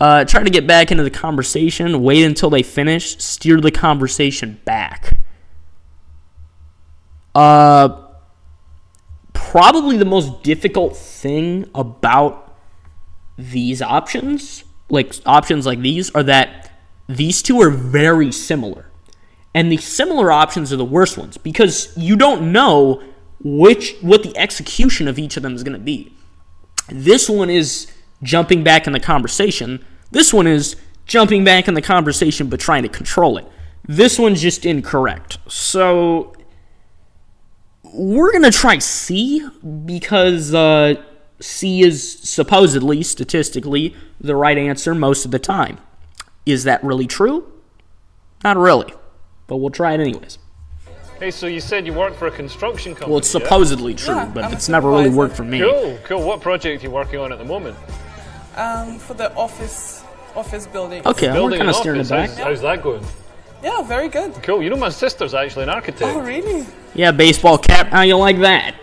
Try to get back into the conversation. Wait until they finish. Steer the conversation back. Probably the most difficult thing about these options, like options like these, are that these two are very similar. And the similar options are the worst ones because you don't know what the execution of each of them is going to be. This one is jumping back in the conversation. This one is jumping back in the conversation but trying to control it. This one's just incorrect. So we're going to try C because C is supposedly, statistically, the right answer most of the time. Is that really true? Not really. But we'll try it anyways. Hey, so you said you work for a construction company? Well, it's yeah? supposedly true, Yeah, but I'm a it's never really supervisor. worked for me. Cool. What project are you working on at the moment? For the office building. Okay, I'm Building kind an of steering it office. back. How's that going? Yeah, very good. Cool. You know my sister's actually an architect. Oh, really? Yeah, baseball cap. How you like that?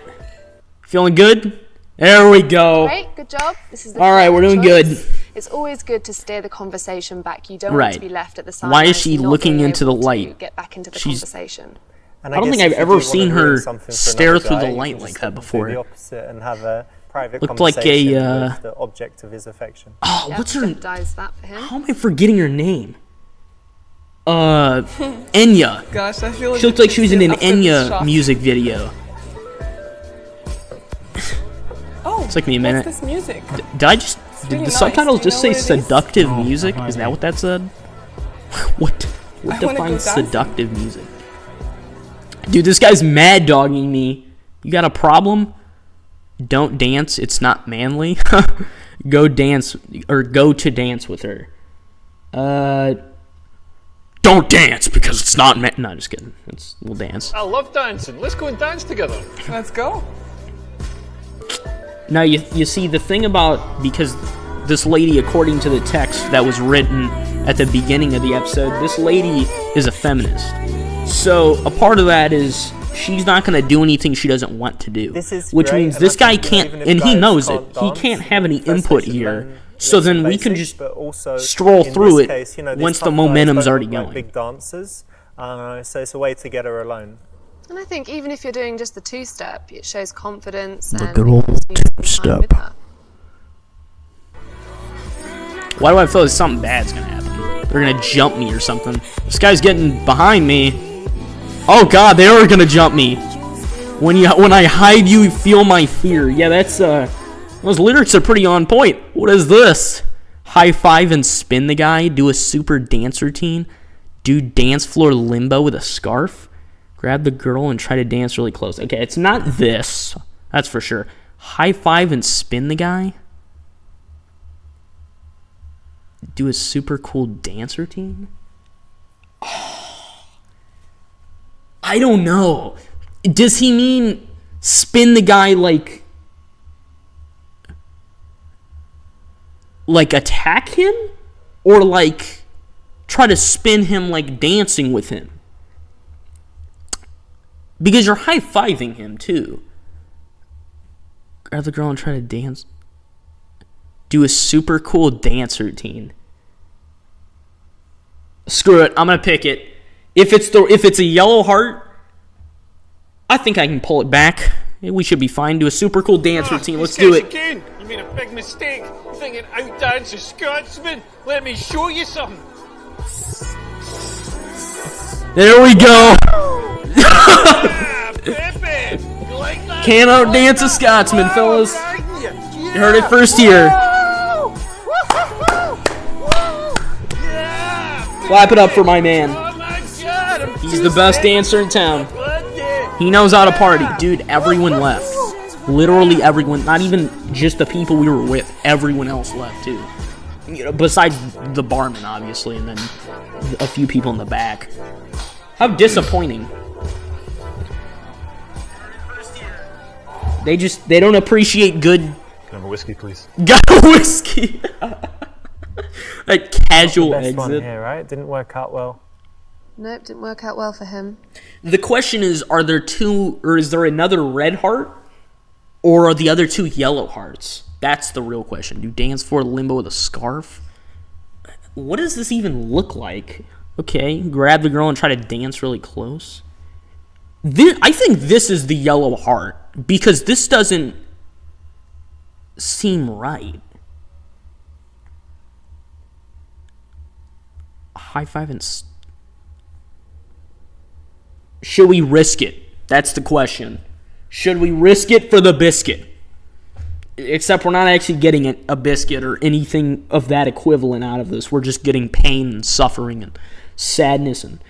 Feeling good? There we go. Great, good job. This is the All right, we're correct doing choice. good. It's always good to steer the conversation back. You don't Right. want to be left at the side. Why is she looking into the light? Get back into the She's- conversation. And I don't guess think I've if you ever do wanna seen ruin her something for stare another through the guy, you light can like just that do before. the opposite and have a private Looked like conversation a, was the object of his affection. Oh, Yeah, what's her? sympathize that for him. How am I forgetting her name? Enya. Gosh, I feel She looked like she was in an I've been Enya shocked. music video. Oh, It's like me a minute. what's this music? Did I just? Did really the nice. subtitles Do you just know say what it is? seductive music? Is that what that said? What? What I wanna go defines dancing. seductive music? Dude, this guy's mad dogging me. You got a problem? Don't dance. It's not manly. Go dance or go to dance with her. Don't dance because it's not no, just kidding. We'll dance. I love dancing. Let's go and dance together. Let's go. Now you see the thing about, because this lady, according to the text that was written at the beginning of the episode, this lady is a feminist. So a part of that is she's not going to do anything she doesn't want to do, which great, means and this I guy think, can't, even if and he guys knows it. can't He dance, can't have any first they input should here. learn So some then we can basics, just but also stroll in through this it case, you know, these once the tough guys momentum's don't already look like going. big dancers, so it's a way to get her alone. And I think even if you're doing just the two-step, it shows confidence The and good old you can spend time two-step. with her. Why do I feel like something bad's gonna happen? They're gonna jump me or something. This guy's getting behind me. Oh god, they are gonna jump me. When I hide, you feel my fear. Yeah, that's those lyrics are pretty on point. What is this? High five and spin the guy. Do a super dance routine. Do dance floor limbo with a scarf. Grab the girl and try to dance really close. Okay, it's not this. That's for sure. High five and spin the guy. Do a super cool dance routine? I don't know. Does he mean spin the guy like attack him? Or like try to spin him like dancing with him? Because you're high-fiving him too. Grab the girl and try to dance. Do a super cool dance routine. Screw it, I'm gonna pick it. If it's a yellow heart, I think I can pull it back. We should be fine. Do a super cool dance routine. Let's do it. Again. You made a big mistake thinking outdance a Scotsman. Let me show you something. There we go. Pepe, you like that? Can't outdance a Scotsman, fellas. You heard it first here. Clap it up for my man. He's the best dancer in town. He knows how to party. Dude, everyone left. Literally everyone. Not even just the people we were with. Everyone else left, too. You know, besides the barman, obviously, and then a few people in the back. How disappointing. They don't appreciate good... Can I have a whiskey, please? Got a whiskey! A casual Not the best one exit. here, right? Didn't work out well. Nope, didn't work out well for him. The question is, are there two, or is there another red heart? Or are the other two yellow hearts? That's the real question. Do dance for limbo with a scarf? What does this even look like? Okay, grab the girl and try to dance really close. I think this is the yellow heart, because this doesn't seem right. High five and... Should we risk it? That's the question. Should we risk it for the biscuit? Except we're not actually getting a biscuit or anything of that equivalent out of this. We're just getting pain and suffering and sadness and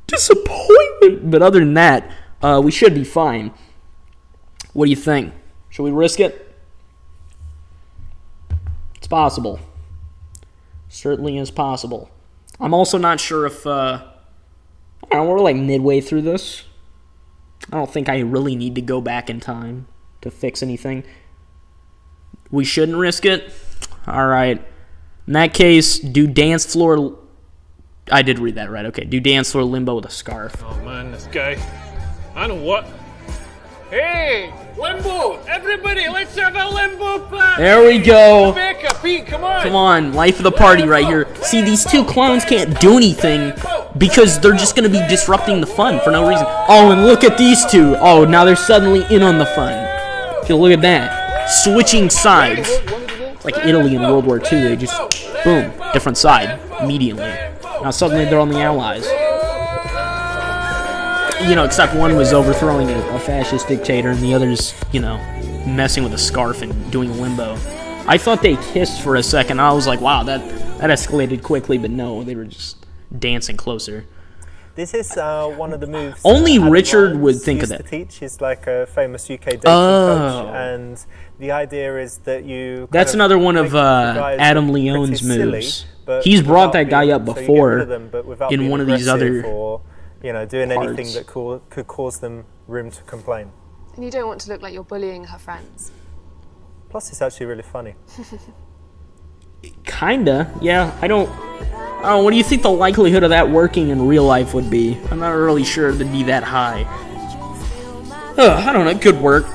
disappointment. But other than that, we should be fine. What do you think? Should we risk it? It's possible. Certainly is possible. I'm also not sure if... I don't know, we're like midway through this. I don't think I really need to go back in time to fix anything. We shouldn't risk it? Alright. In that case, do dance floor... I did read that right. Okay, do dance floor limbo with a scarf. Oh man, this guy. I know what. Hey, limbo! Everybody, let's have a limbo party! There we go. Rebecca, Pete, come on! Come on, life of the party right here. See, these two clowns can't do anything because they're just going to be disrupting the fun for no reason. Oh, and look at these two. Oh, now they're suddenly in on the fun. Okay, look at that. switching sides. Like Italy in World War II, they just, boom, different side immediately. Now suddenly they're on the Allies. Except one was overthrowing a fascist dictator and the other's, messing with a scarf and doing limbo. I thought they kissed for a second. I was like, wow, that escalated quickly, but no, they were just dancing closer. This is one of the moves. Only Richard would think of that. To teach. He's like a famous UK dating coach, and the idea is that you. That's another one of Adam Leone's moves. He's brought that guy up before in one of these other. Or, doing anything that could cause them room to complain. And you don't want to look like you're bullying her friends. Plus, it's actually really funny. Kinda, yeah. I don't. What do you think the likelihood of that working in real life would be? I'm not really sure it'd be that high. I don't know. It could work.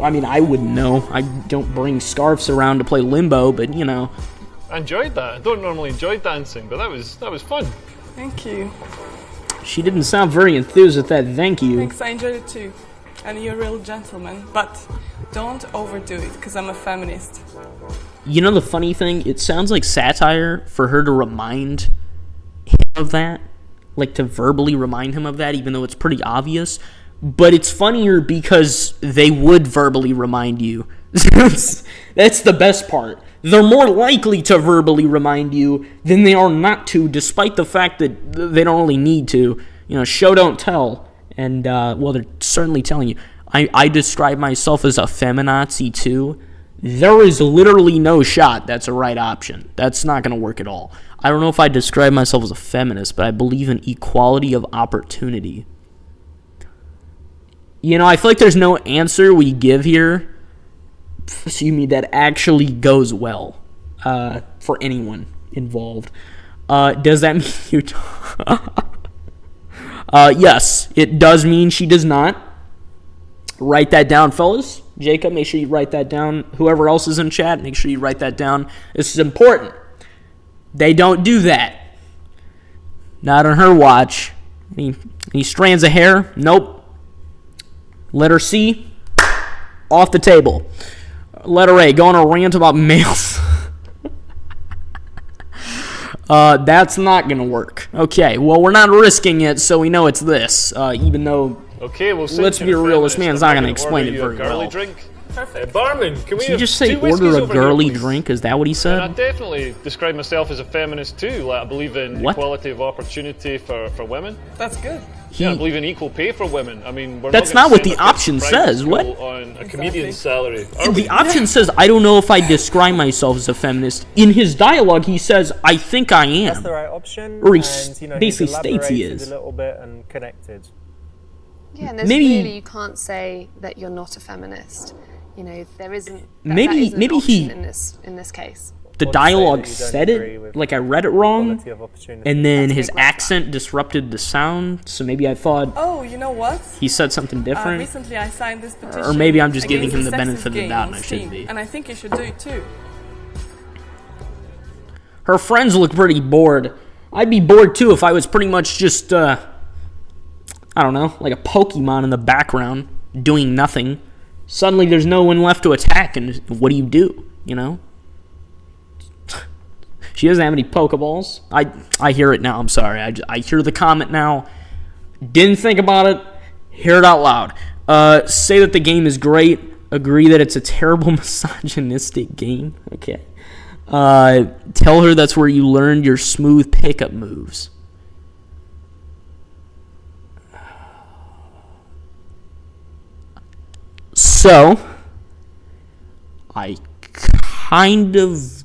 I mean, I wouldn't know. I don't bring scarves around to play limbo, but I enjoyed that. I don't normally enjoy dancing, but that was fun. Thank you. She didn't sound very enthused at that. Thank you. Thanks, I enjoyed it too. And you're a real gentleman, but don't overdo it, because I'm a feminist. The funny thing, it sounds like satire for her to remind him of that, like to verbally remind him of that, even though it's pretty obvious. But it's funnier because they would verbally remind you. That's the best part. They're more likely to verbally remind you than they are not to, despite the fact that they don't really need to. Show don't tell. And, they're certainly telling you. I describe myself as a feminazi too. There is literally no shot that's a right option. That's not going to work at all. I don't know if I describe myself as a feminist, but I believe in equality of opportunity. I feel like there's no answer we give here, that actually goes well for anyone involved. Does that mean you... yes, it does mean she does not. Write that down, fellas. Jacob, make sure you write that down. Whoever else is in chat, make sure you write that down. This is important. They don't do that. Not on her watch. Any strands of hair? Nope. Letter C, off the table. Letter A, go on a rant about males. That's not going to work. Okay, well, we're not risking it, so we know it's this, even though... Okay, well, let's be real, this man's not going to explain it very well. Drink. Perfect. Barman, can we Did he just say order a girly drink? Is that what he said? And I definitely describe myself as a feminist too. Like, I believe in equality of opportunity for women. That's good. I believe in equal pay for women. I mean, that's not what the option says. What? On a comedian's salary. The option says, I don't know if I describe myself as a feminist. In his dialogue, he says, I think I am. That's the right option. Or he basically states he is. A little bit and connected. Yeah, and really you can't say that you're not a feminist. There isn't. That isn't an option in this case. The dialogue said it, like I read it wrong, and then his accent disrupted the sound, so maybe I thought, oh, you know what? He said something different. Recently I signed this petition. Or maybe I'm just giving him the benefit of the doubt, and I shouldn't be. And I think you should do it too. Her friends look pretty bored. I'd be bored too if I was pretty much just, I don't know, like a Pokemon in the background, doing nothing. Suddenly there's no one left to attack, and what do? She doesn't have any Pokeballs. I hear it now. I'm sorry. I hear the comment now. Didn't think about it. Hear it out loud. Say that the game is great. Agree that it's a terrible misogynistic game. Okay. Tell her that's where you learned your smooth pickup moves. So, I kind of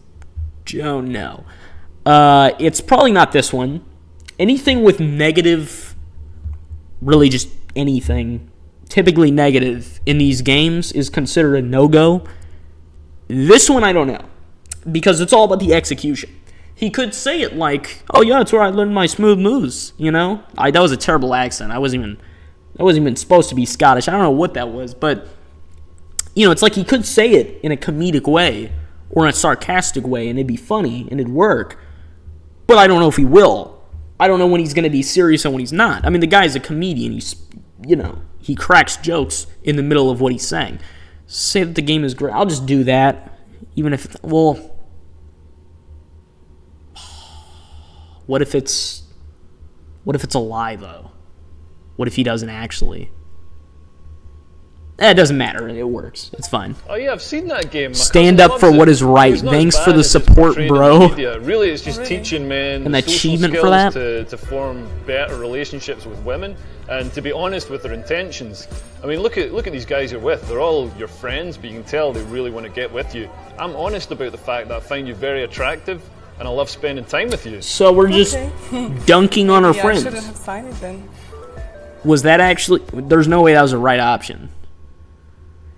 don't know. It's probably not this one. Anything with negative, really just anything, typically negative in these games is considered a no-go. This one I don't know, because it's all about the execution. He could say it like, oh yeah, that's where I learned my smooth moves, that was a terrible accent. I wasn't even supposed to be Scottish. I don't know what that was, but it's like he could say it in a comedic way or in a sarcastic way, and it'd be funny and it'd work. But I don't know if he will. I don't know when he's going to be serious and when he's not. I mean, the guy's a comedian. He cracks jokes in the middle of what he's saying. Say that the game is great. I'll just do that. Even if, well, what if it's a lie, though? What if he doesn't actually? It doesn't matter. It works. It's fine. Oh yeah, I've seen that game. Stand up for what is right. Thanks for the support, bro. Really, it's just teaching men an social achievement skills for that. to form better relationships with women and to be honest with their intentions. I mean, look at these guys you're with. They're all your friends, but you can tell they really want to get with you. I'm honest about the fact that I find you very attractive and I love spending time with you. So we're just dunking on our Yeah, I friends. shouldn't have signed it then. Was that actually? There's no way that was the right option.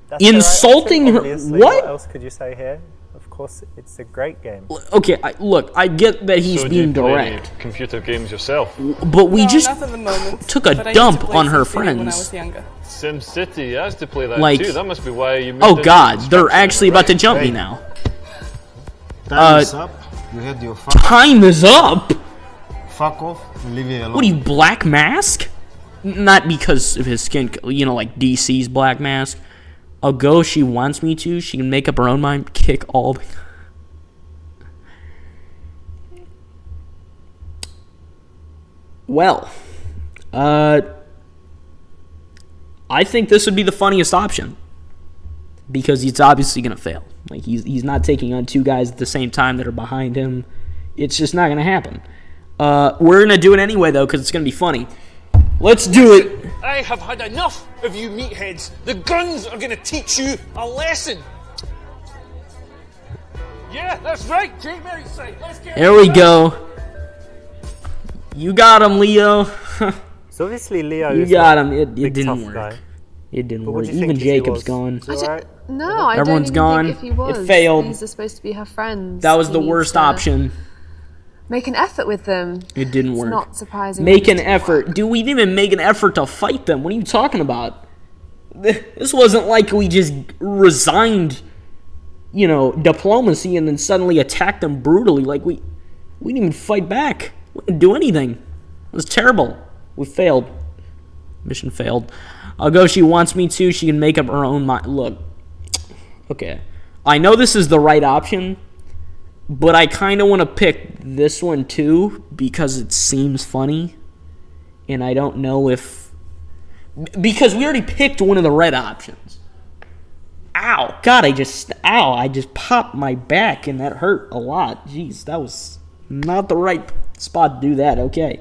That's the right Insulting option, her. obviously. What? What else could you say here? Of course, it's a great game. Okay, look, I get that he's So being do you play direct, any computer games yourself? but we No, just not at the moment, took a but I used to dump play on her SimCity when I friends. was younger. SimCity, I used to play that Like, too. That must be why you moved oh into god, they're construction, actually about to right? jump me now. Time is up. You had your fuck. Time is up. Fuck off and leave it alone. What are you, Black Mask? Not because of his skin, you know, like DC's Black Mask. I'll go if she wants me to. She can make up her own mind. Kick all. Well, I think this would be the funniest option because he's obviously gonna fail. Like he's not taking on two guys at the same time that are behind him. It's just not gonna happen. We're gonna do it anyway though because it's gonna be funny. Let's do it. I have had enough of you meatheads. The guns are gonna teach you a lesson. Yeah, that's right. Take Mary's side. Let's get There we go. You got him, Leo. So obviously Leo. You is got like him. It big, didn't tough work. guy. It didn't But what work. do you Even think if he Jacob's was? gone. Is it alright? No, I Everyone's don't even gone. think if he was. It failed. These are supposed to be her friends. That was He the needs worst to option. Make an effort with them. It didn't It's work. not surprising. Make it an didn't effort. work. Dude, we didn't even make an effort to fight them. What are you talking about? This wasn't like we just resigned, you know, diplomacy and then suddenly attacked them brutally. Like we didn't even fight back. We didn't do anything. It was terrible. We failed. Mission failed. I'll go. She wants me to. She can make up her own mind. Look. Okay. I know this is the right option, but I kind of want to pick this one too because it seems funny. And I don't know if... Because we already picked one of the red options. Ow. God, I just popped my back and that hurt a lot. Jeez, that was not the right spot to do that. Okay.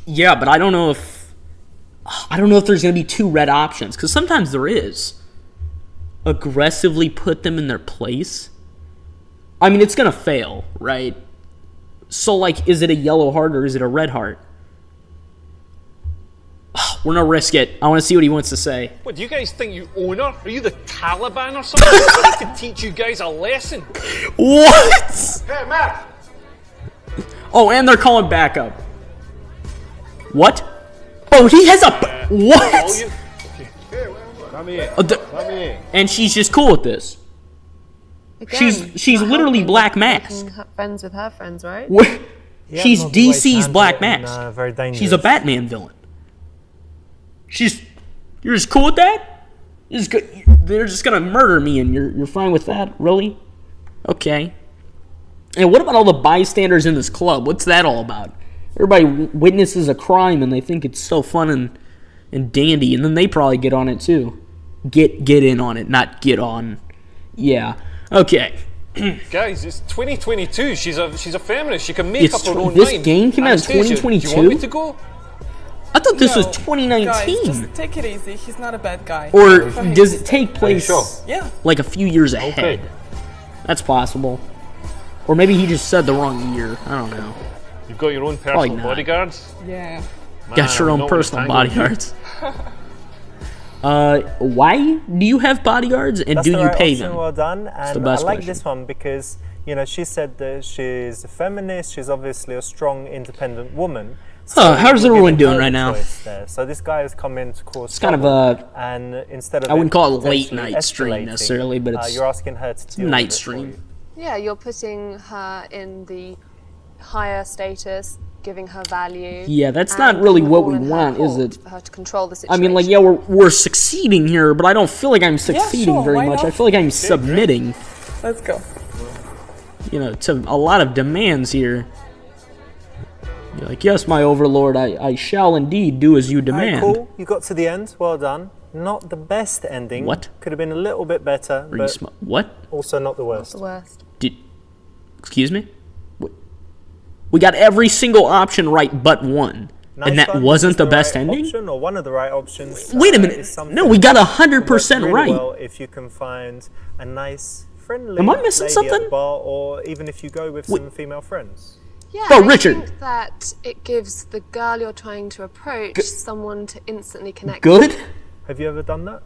Yeah, but I don't know if there's going to be two red options, because sometimes there is. Aggressively put them in their place. I mean, it's going to fail, right? So, like, is it a yellow heart or is it a red heart? We're going to risk it. I want to see what he wants to say. What, do you guys think you own her? Are you the Taliban or something? I need to teach you guys a lesson. What? Hey, Matt! Oh, and they're calling backup. What? Oh, he has a... What? Come here. Come here. And she's just cool with this. Again, She's not literally helping, Black making Mask. her friends with her friends, right? Yeah, She's not the way to DC's handle Black it and, Mask. very dangerous. She's a Batman villain. You're just cool with that? They're just gonna murder me, and you're fine with that? Really? Okay. And what about all the bystanders in this club? What's that all about? Everybody witnesses a crime, and they think it's so fun and dandy, and then they probably get on it too. Get in on it, not get on. Yeah. Okay. Guys, it's 2022. She's a feminist. She can make up her own mind. This game came out in Anastasia, 2022? Do you want me to go? I thought this was No, 2019. Guys, just take it easy. He's not a bad guy. Or For him. does it take place sure? Yeah. like a few years ahead? That's possible. Or maybe he just said the wrong year. I don't know. You've got your own Probably personal not. bodyguards? Yeah. Got your I'm own not personal gonna tangle with bodyguards. Why do you have bodyguards and That's do the you right pay option, them? Well done. the And I best like question. this one because, you know, she said that she's a feminist. She's obviously a strong, independent woman. So how's we're everyone giving doing her right the now? choice there. So this guy has come in to cause It's kind of trouble, and instead of I wouldn't call it late potentially night stream escalating, necessarily, but it's you're asking her to deal night with it for stream. you. Yeah, you're putting her in the higher status giving her value. Yeah, that's not really what we want, is it? For her to control the situation. I mean, like, yeah, we're succeeding here, but I don't feel like I'm succeeding very much. I feel like I'm submitting. Let's go. You know, to a lot of demands here. You're like, yes, my overlord, I shall indeed do as you demand. Alright, cool. You got to the end. Well done. Not the best ending. What? Could have been a little bit better, but what? Also not the worst. Not the worst. Excuse me? We got every single option right but one. Nice and that one. wasn't the right best ending? Option, or one of the right options. Wait a minute. No, we got 100% really right. Well, if you can find a nice, friendly Am I missing lady something? at the bar, or even if you go with some female friends. Yeah, Oh, I Richard. think that it gives the girl you're trying to approach someone to instantly connect Good? with. Have you ever done that?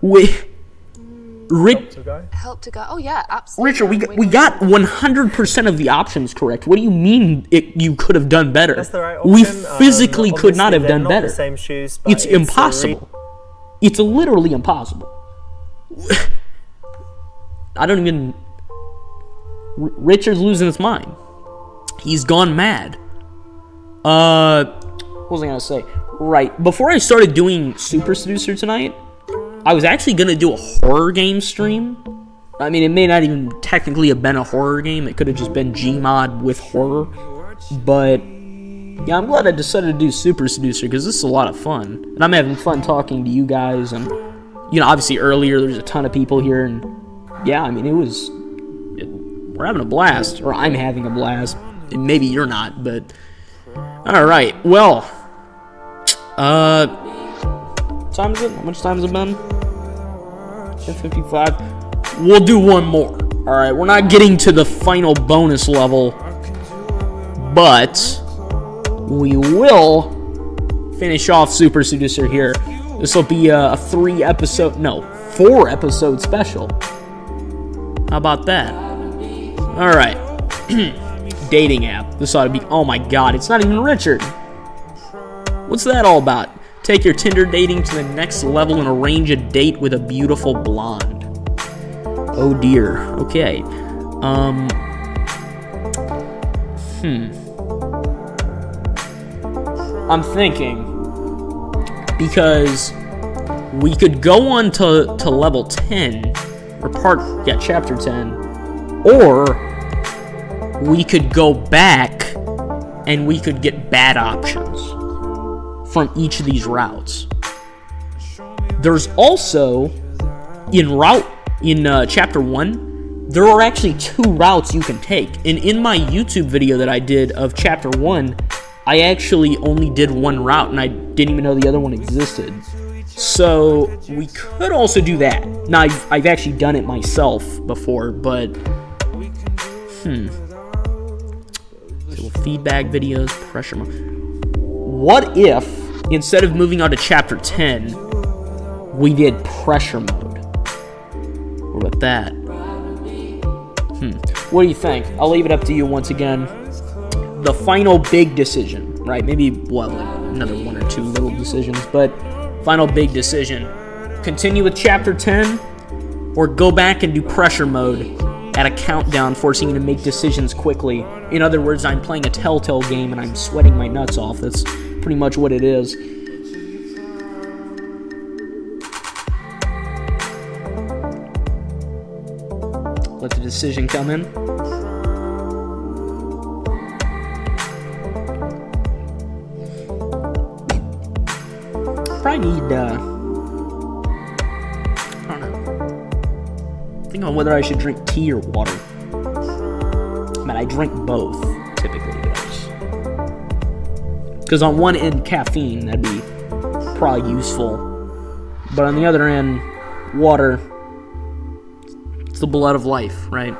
Help to go. Oh yeah, absolutely. Richard, we got 100% of the options correct. What do you mean you could have done better? That's the right We option. physically could not have Obviously, done they're better. not the same shoes, but It's impossible. It's literally impossible. I don't even... Richard's losing his mind. He's gone mad. What was I gonna say? Right, before I started doing Super Seducer tonight, I was actually gonna do a horror game stream. I mean, it may not even technically have been a horror game. It could have just been Gmod with horror. But yeah, I'm glad I decided to do Super Seducer because this is a lot of fun, and I'm having fun talking to you guys. And you know, obviously earlier there's a ton of people here, and yeah, I mean, we're having a blast, or I'm having a blast. And maybe you're not, but all right. Well, what time is it? How much time has it been? 10:55. We'll do one more. All right, we're not getting to the final bonus level, but we will finish off Super Seducer here. This will be a 4-episode special. How about that? All right. Dating app. This ought to be... Oh my god, it's not even Richard. What's that all about? Take your Tinder dating to the next level and arrange a date with a beautiful blonde. Oh dear. Okay. I'm thinking, because we could go on to level 10, or chapter 10, or we could go back and we could get bad options from each of these routes. There's also, in chapter 1, there are actually 2 routes you can take. And in my YouTube video that I did of chapter 1, I actually only did one route and I didn't even know the other one existed. So we could also do that. Now, I've actually done it myself before, but feedback videos, pressure mode. What if, instead of moving on to chapter 10, we did pressure mode? What about that? What do you think? I'll leave it up to you once again. The final big decision, right? Maybe, another 1 or 2 little decisions, but final big decision. Continue with chapter 10, or go back and do pressure mode at a countdown, forcing you to make decisions quickly. In other words, I'm playing a Telltale game and I'm sweating my nuts off. That's pretty much what it is. Let the decision come in. Probably need, I don't know. Think on whether I should drink tea or water. I mean, I drink both, typically. Because on one end, caffeine, that'd be probably useful. But on the other end, water, it's the blood of life, right?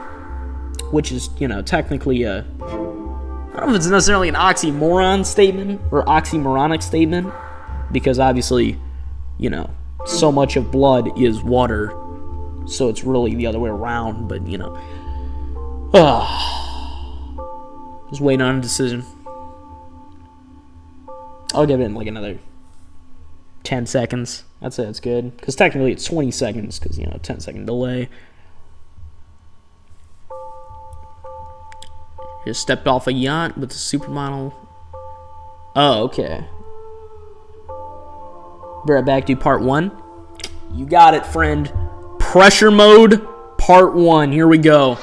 Which is, technically I don't know if it's necessarily an oxymoron statement or oxymoronic statement. Because obviously, so much of blood is water. So it's really the other way around, but just waiting on a decision. I'll give it in another 10 seconds. I'd say that's good. Because technically it's 20 seconds, because, 10-second delay. Just stepped off a yacht with a supermodel. Oh, okay. Be right back to part 1. You got it, friend. Pressure mode, part 1. Here we go.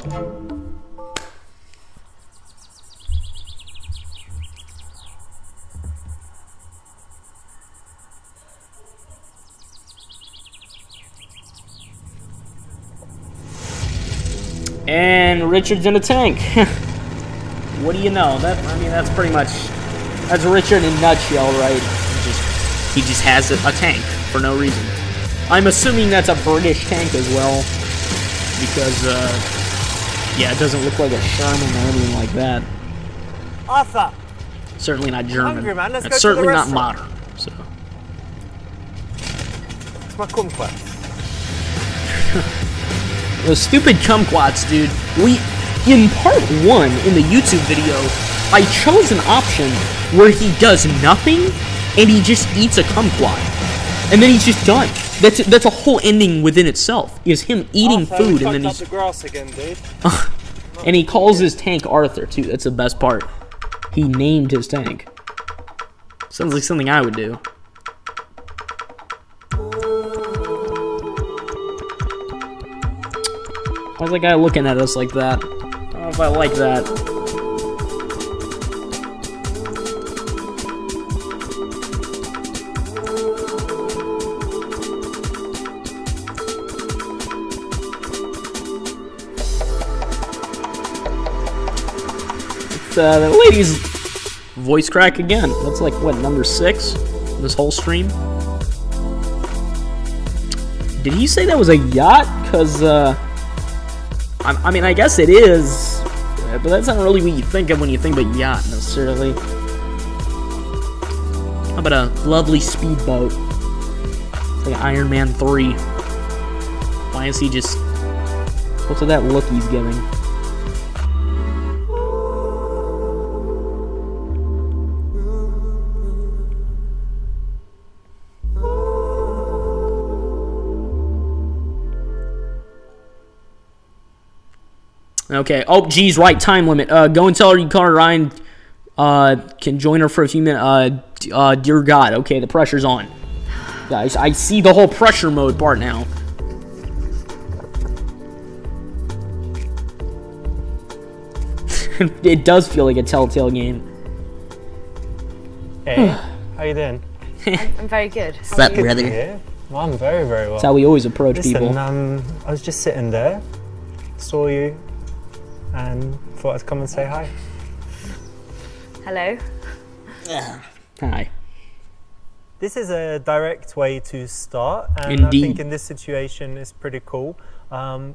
And Richard's in a tank. What do you know? That's pretty much... That's Richard in a nutshell, right? He just has a tank for no reason. I'm assuming that's a British tank as well. Because, yeah, it doesn't look like a Sherman or anything like that. Arthur! Certainly not German. Hungry, man. Let's It's go certainly to the not restaurant. modern. So. It's my kumquat. Those stupid kumquats, dude. In part 1, in the YouTube video, I chose an option where he does nothing, and he just eats a kumquat. And then he's just done. That's a whole ending within itself, is him eating food, and then he's... the grass again, dude. And he calls his tank Arthur, too. That's the best part. He named his tank. Sounds like something I would do. Why's that guy looking at us like that? I don't know if I like that. The lady's voice crack again. That's like, what, number 6? This whole stream? Did he say that was a yacht? Because, I mean, I guess it is, but that's not really what you think of when you think about yacht, necessarily. How about a lovely speedboat? Like Iron Man 3. Why is he just... What's with that look he's giving? Okay. Oh, geez, right. Time limit. Go and tell her you call her Ryan. Can join her for a few minutes. Dear God. Okay, the pressure's on. Guys, I see the whole pressure mode part now. It does feel like a Telltale game. Hey, how you doing? I'm very good. What's up, brother? Yeah, well, I'm very, very well. That's how we always approach Listen, people. I was just sitting there, saw you, and thought I'd come and say hi. Hello. Hi. This is a direct way to start, and Indeed. I think in this situation it's pretty cool.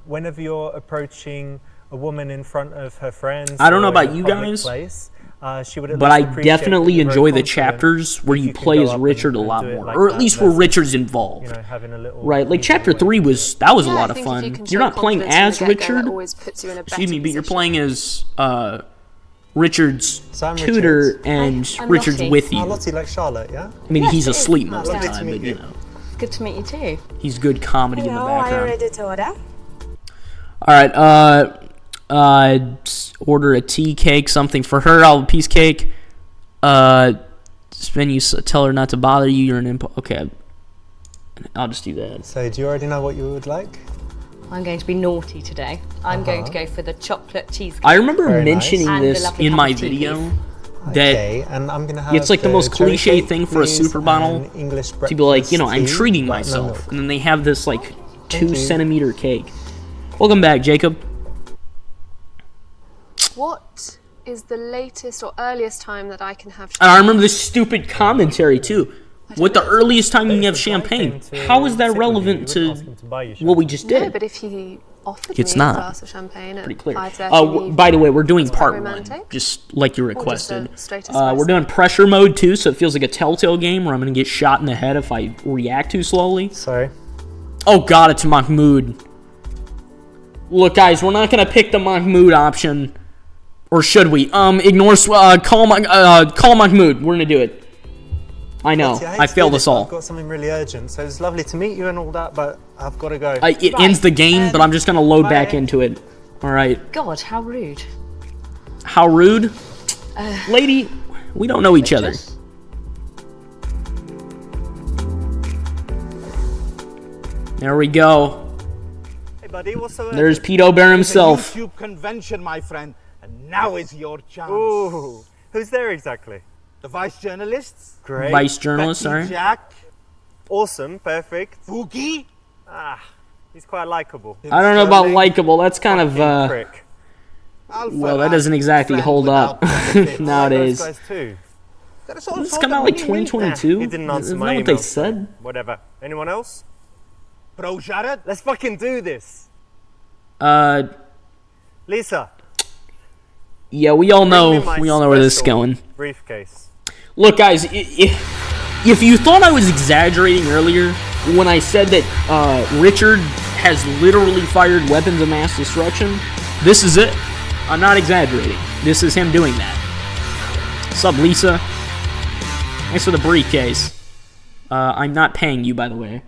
Whenever you're approaching a woman in front of her friends, I don't know or in about a you public guys, place, she would at but least I appreciate definitely that you're very enjoy the confident chapters where if you can play go as up Richard a and lot do it more, like or at that least where versus, Richard's involved. you know, having a little Right, like easy chapter way. 3 was a lot I of think if fun. you can You're show not playing confidence from as the get-go, Richard. that always puts you in a Excuse me, better but you're position. playing as Richard's So I'm tutor, Richard. and I'm Richard's Lottie. with Oh, you. Lottie like Charlotte, yeah? I mean, Yes, he's it is. asleep most of Lovely the to time, meet but you you. know, Good to meet you too. he's good comedy in the background. to order? All right, order a tea cake, something for her. I'll have a piece cake. Then you tell her not to bother you. You're an imp. Okay, I'll just do that. So do you already know what you would like? I'm going to be naughty today. I'm going to go for the chocolate cheesecake. I remember Very mentioning nice. And this the lovely in my cup of tea, video. please. That Okay, and I'm gonna have it's like the most cherry cliche cake, thing for a please, super bottle and English to be like, you know, I'm breakfast tea, treating but no myself, milk. and then they have this like Thank 2 you. centimeter cake. Welcome back, Jacob. What is the latest or earliest time that I can have And I remember this stupid commentary too. What the earliest time you can have champagne? How is that relevant to what we just No, did? but if he offered It's me not. a glass of champagne at Pretty clear. 5:30, By the way, we're doing that's part quite 1, romantic. just like you Or just a requested. straight We're espresso. doing pressure mode too, so it feels like a Telltale game where I'm gonna get shot in the head if I react too slowly. Sorry. Oh God, it's Mahmoud. Look, guys, we're not gonna pick the Mahmoud option, or should we? Ignore. Call Mahmoud. We're gonna do it. I know. Lottie, hate I to do failed this, us but all. I've got something really urgent, so it's lovely to meet you and all that, but I've got to go. It ends the game, but I'm just gonna load back into it. All right. God, how rude. How rude, lady. We don't know each other. There we go. Hey, buddy, what's the There's Pedo Bear himself. YouTube convention, my friend, and now is your chance. Ooh, who's there exactly? The vice journalists. Great. Vice journalist, Becky sorry. Jack. Awesome, perfect. Boogie. He's quite likable. I don't know about likable. That's kind of Prick. well, that doesn't exactly hold up nowadays. Those guys too. This come out like 2022. He didn't answer Isn't my that what email, they said? Whatever. Anyone else? Bro, Jared. Let's fucking do this. Lisa. Yeah, we all know. Bring me my We all know where this is special going. Briefcase. Look, guys, if you thought I was exaggerating earlier when I said that Richard has literally fired weapons of mass destruction, this is it. I'm not exaggerating. This is him doing that. Sup, Lisa? Thanks for the briefcase. I'm not paying you, by the way.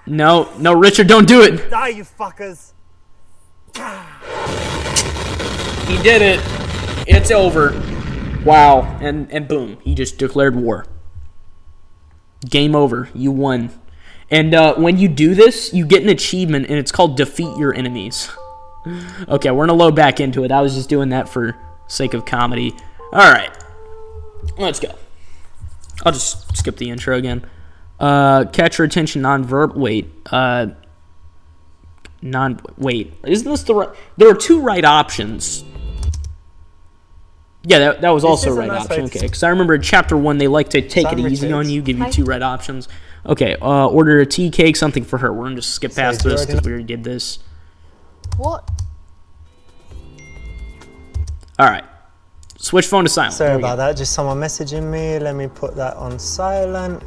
No, Richard, don't do it. Die, you fuckers. He did it. It's over. Wow. And boom. He just declared war. Game over. You won. And when you do this, you get an achievement, and it's called Defeat Your Enemies. Okay, we're going to load back into it. I was just doing that for sake of comedy. Alright. Let's go. I'll just skip the intro again. Catch your attention non-verbal. Wait. Wait. Isn't this the right... There are two right options. Yeah, that was also a right option. Okay, because I remember in Chapter 1, they like to take it easy on you, give you two right options. Okay, order a tea cake, something for her. We're going to just skip past this because we already did this. What? Alright. Switch phone to silent. Sorry about that. Just someone messaging me. Let me put that on silent.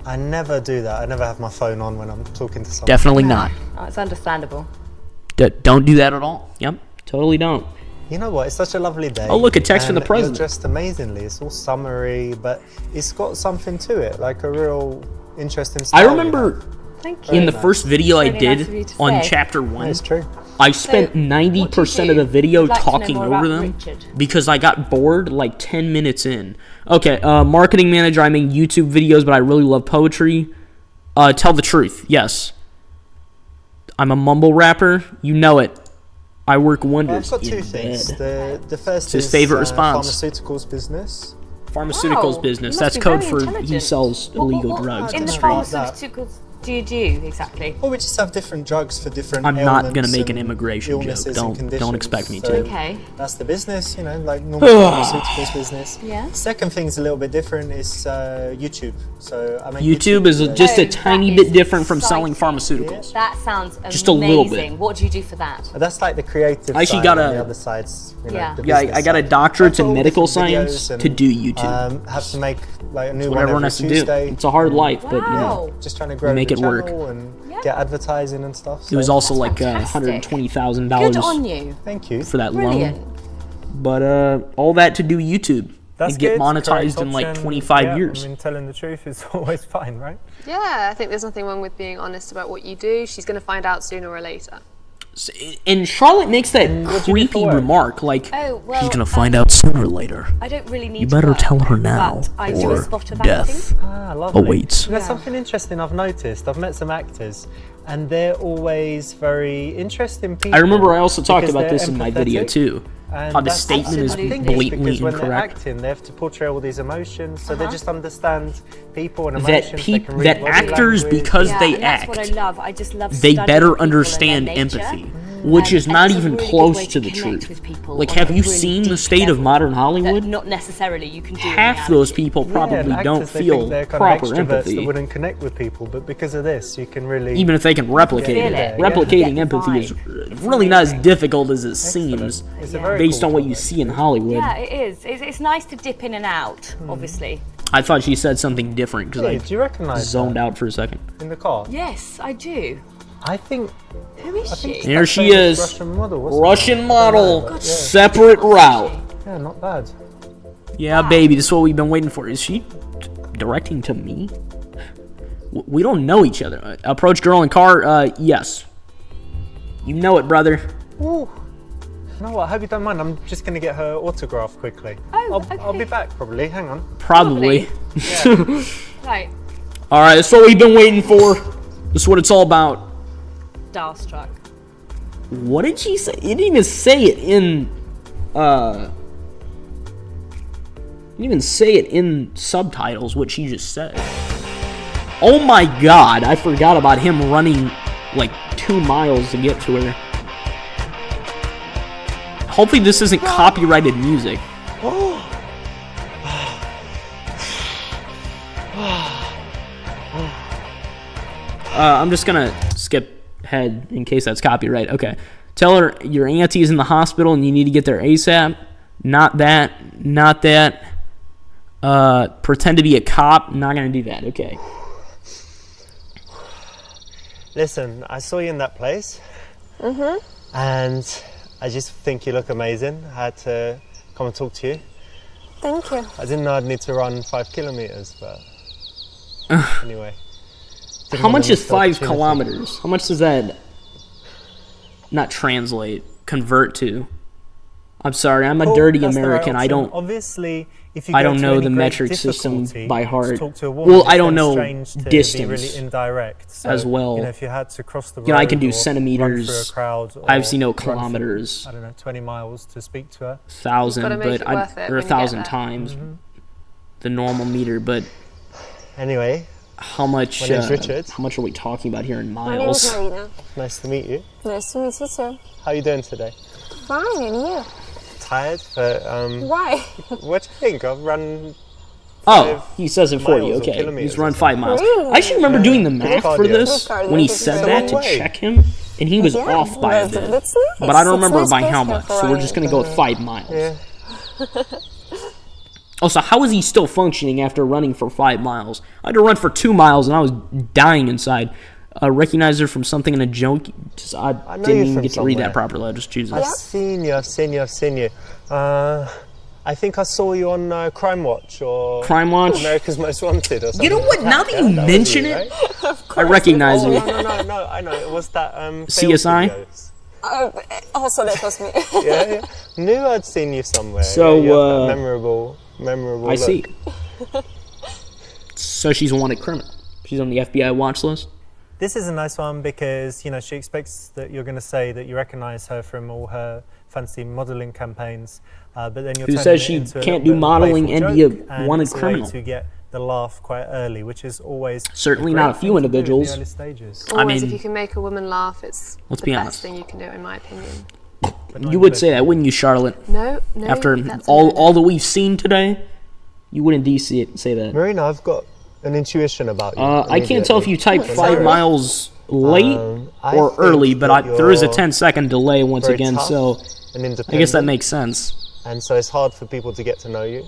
I never do that. I never have my phone on when I'm talking to someone. Definitely not. Oh, it's understandable. Don't do that at all. Yep, totally don't. You know what? It's such a lovely day. Oh, look, a text from the president. You're dressed amazingly. It's all summery, but it's got something to it, like a real interesting style. I remember in the first video I did on Chapter 1, it's true. I spent 90% of the video talking over them because I got bored like 10 minutes in. Okay, marketing manager, I make YouTube videos, but I really love poetry. Tell the truth, yes. I'm a mumble rapper, you know it. I work wonders. Well, I've got two things. The first his is favorite response. Pharmaceuticals business. Pharmaceuticals business. That's code for he sells illegal drugs in in the the street. pharmaceuticals do you do exactly? Well, we just have different drugs for different I'm not going to ailments make an and immigration joke. illnesses and Don't conditions. expect me So to. Okay. That's the business, you know, like normal pharmaceuticals business. Yeah. Second thing's a little bit different is YouTube. So I make YouTube is just a tiny bit different from selling pharmaceuticals. That sounds amazing. Just a little bit. What do you do for that? That's like the creative I actually side, got and a- the other side's, you know, Yeah. the Yeah, business I got a side. doctorate I've got in all medical different videos science and, to do YouTube. have to make like a new It's what one everyone every has to Tuesday. do. It's a hard life, but you know, Just trying to grow make the it work. channel and get advertising and stuff. It was so- also like fantastic. $120,000 Good on you. Thank you. for that Brilliant. loan. But all that to do YouTube That's and get good. monetized Correct in like option. 25 Yeah, years. I mean, telling the truth is always fine, right? Yeah, I think there's nothing wrong with being honest about what you do. She's going to find out sooner or later. And Charlotte makes that what do you do creepy for work? remark, like, Oh, well, he's gonna find out sooner or later. I don't really need You to better work, tell her now, but I do a or spot of death acting. Lovely. awaits. There's something interesting I've noticed. I've met some actors, and they're always very interesting people. I remember I also talked because about they're this in my video empathetic. too. And How the that's statement is absolutely blatantly because when they're incorrect. acting, they have to portray all these emotions, so they just understand people and That emotions. They can read that body actors, language. because Yeah, they and that's act, what I love. I just love they studying better people and understand their nature. empathy, which is And not it's a even really good close way to the connect truth. with people Like, on have a you really seen the deep state of level modern that Hollywood? not necessarily you can do in Half reality. those people Yeah, probably and don't actors, they feel think they're kind proper of extroverts empathy. that wouldn't connect with people, but because of this, you can really Even if they can replicate Feel it. it. Replicating Yeah. empathy is It's really not as amazing. difficult as it seems, It's a very based cool on what you topic. see in Hollywood. Yeah, it is. It's nice to dip in and out, Hmm. obviously. I thought she said something different because Hey, I do you recognise zoned that out for a second. in the car? Yes, I do. I think Who is she? There that she famous is. Russian model. wasn't Russian it? model, Yeah. separate route. Yeah, not bad. Yeah, baby, this is what we've been waiting for. Is she directing to me? We don't know each other. Approach girl in car, yes. You know it, brother. Ooh. You know what? I hope you don't mind. I'm just going to get her autograph quickly. Oh, I'll be okay. back probably. Hang on. Probably. Right. All right, that's what we've been waiting for. This is what it's all about. Starstruck. What did she say? You didn't even say it in. You didn't even say it in subtitles. What she just said. Oh my God! I forgot about him running like 2 miles to get to her. Hopefully, this isn't copyrighted music. I'm just gonna skip ahead in case that's copyright. Okay. Tell her your auntie's in the hospital and you need to get there ASAP. Not that. Pretend to be a cop. Not gonna do that. Okay. Listen, I saw you in that place. And I just think you look amazing. I had to come and talk to you. Thank you. I didn't know I'd need to run 5 kilometers, but anyway. How much is 5 kilometers? How much does that not translate, convert to? I'm sorry, I'm a dirty American. I don't. Obviously, if you I don't know the metric system by heart. Well, I don't know distance really indirect. So, as well. You know, if you had to cross the road, you know, I can do run centimeters. through a crowd, I obviously know kilometers. For, I don't know, 20 miles to speak to her. 1,000, but or 1,000 times the normal meter. But anyway. How much? My name's Richard. How much are we talking about here in My name is miles? Marina. Nice to meet you. Nice to meet you too. How are you doing today? Fine, and you? Tired, but Why? What do you think? I've run. Oh, he says it for you. Okay, he's run 5 miles. Really? I actually remember doing the math for this Cardio. when he said that to check him, and he was off by a bit. That's nice. But I don't remember It's by nice how place much, for so we're running. just gonna go with 5 miles. Yeah. Also, how is he still functioning after running for 5 miles? I had to run for 2 miles and I was dying inside. Recognize her from something in a joke. I didn't even get to read that properly. I just choose it. I've seen you. I think I saw you on Crime Watch or Crime Watch? America's Most Wanted or something. You know what? Now that you mention it, I recognize you. you. No, I know. It was that CSI? Also, that was me. yeah. Knew I'd seen you somewhere. So, you have that memorable I look. see. So she's a wanted criminal. She's on the FBI watch list. This is a nice one because, you know, she expects that you're going to say that you recognize her from all her fancy modeling campaigns, but then you're Who turning says it she into a can't little do bit of modeling and be a playful joke, and wanted it's a way criminal? to get the laugh quite early, which is always Certainly a great not a few thing to do in the individuals. early stages. Always, if you can make a woman laugh, it's Let's the be best honest. thing you can do, in my opinion. You would say that, wouldn't you, Charlotte? No, After that's all that we've seen today, you wouldn't say that. Marina, I've got an intuition about you. I can't tell if you typed immediately. 5 miles late I or think early, but that there is a you're 10-second delay once very again, tough so and I guess that independent. makes sense. And so it's hard for people to get to know you.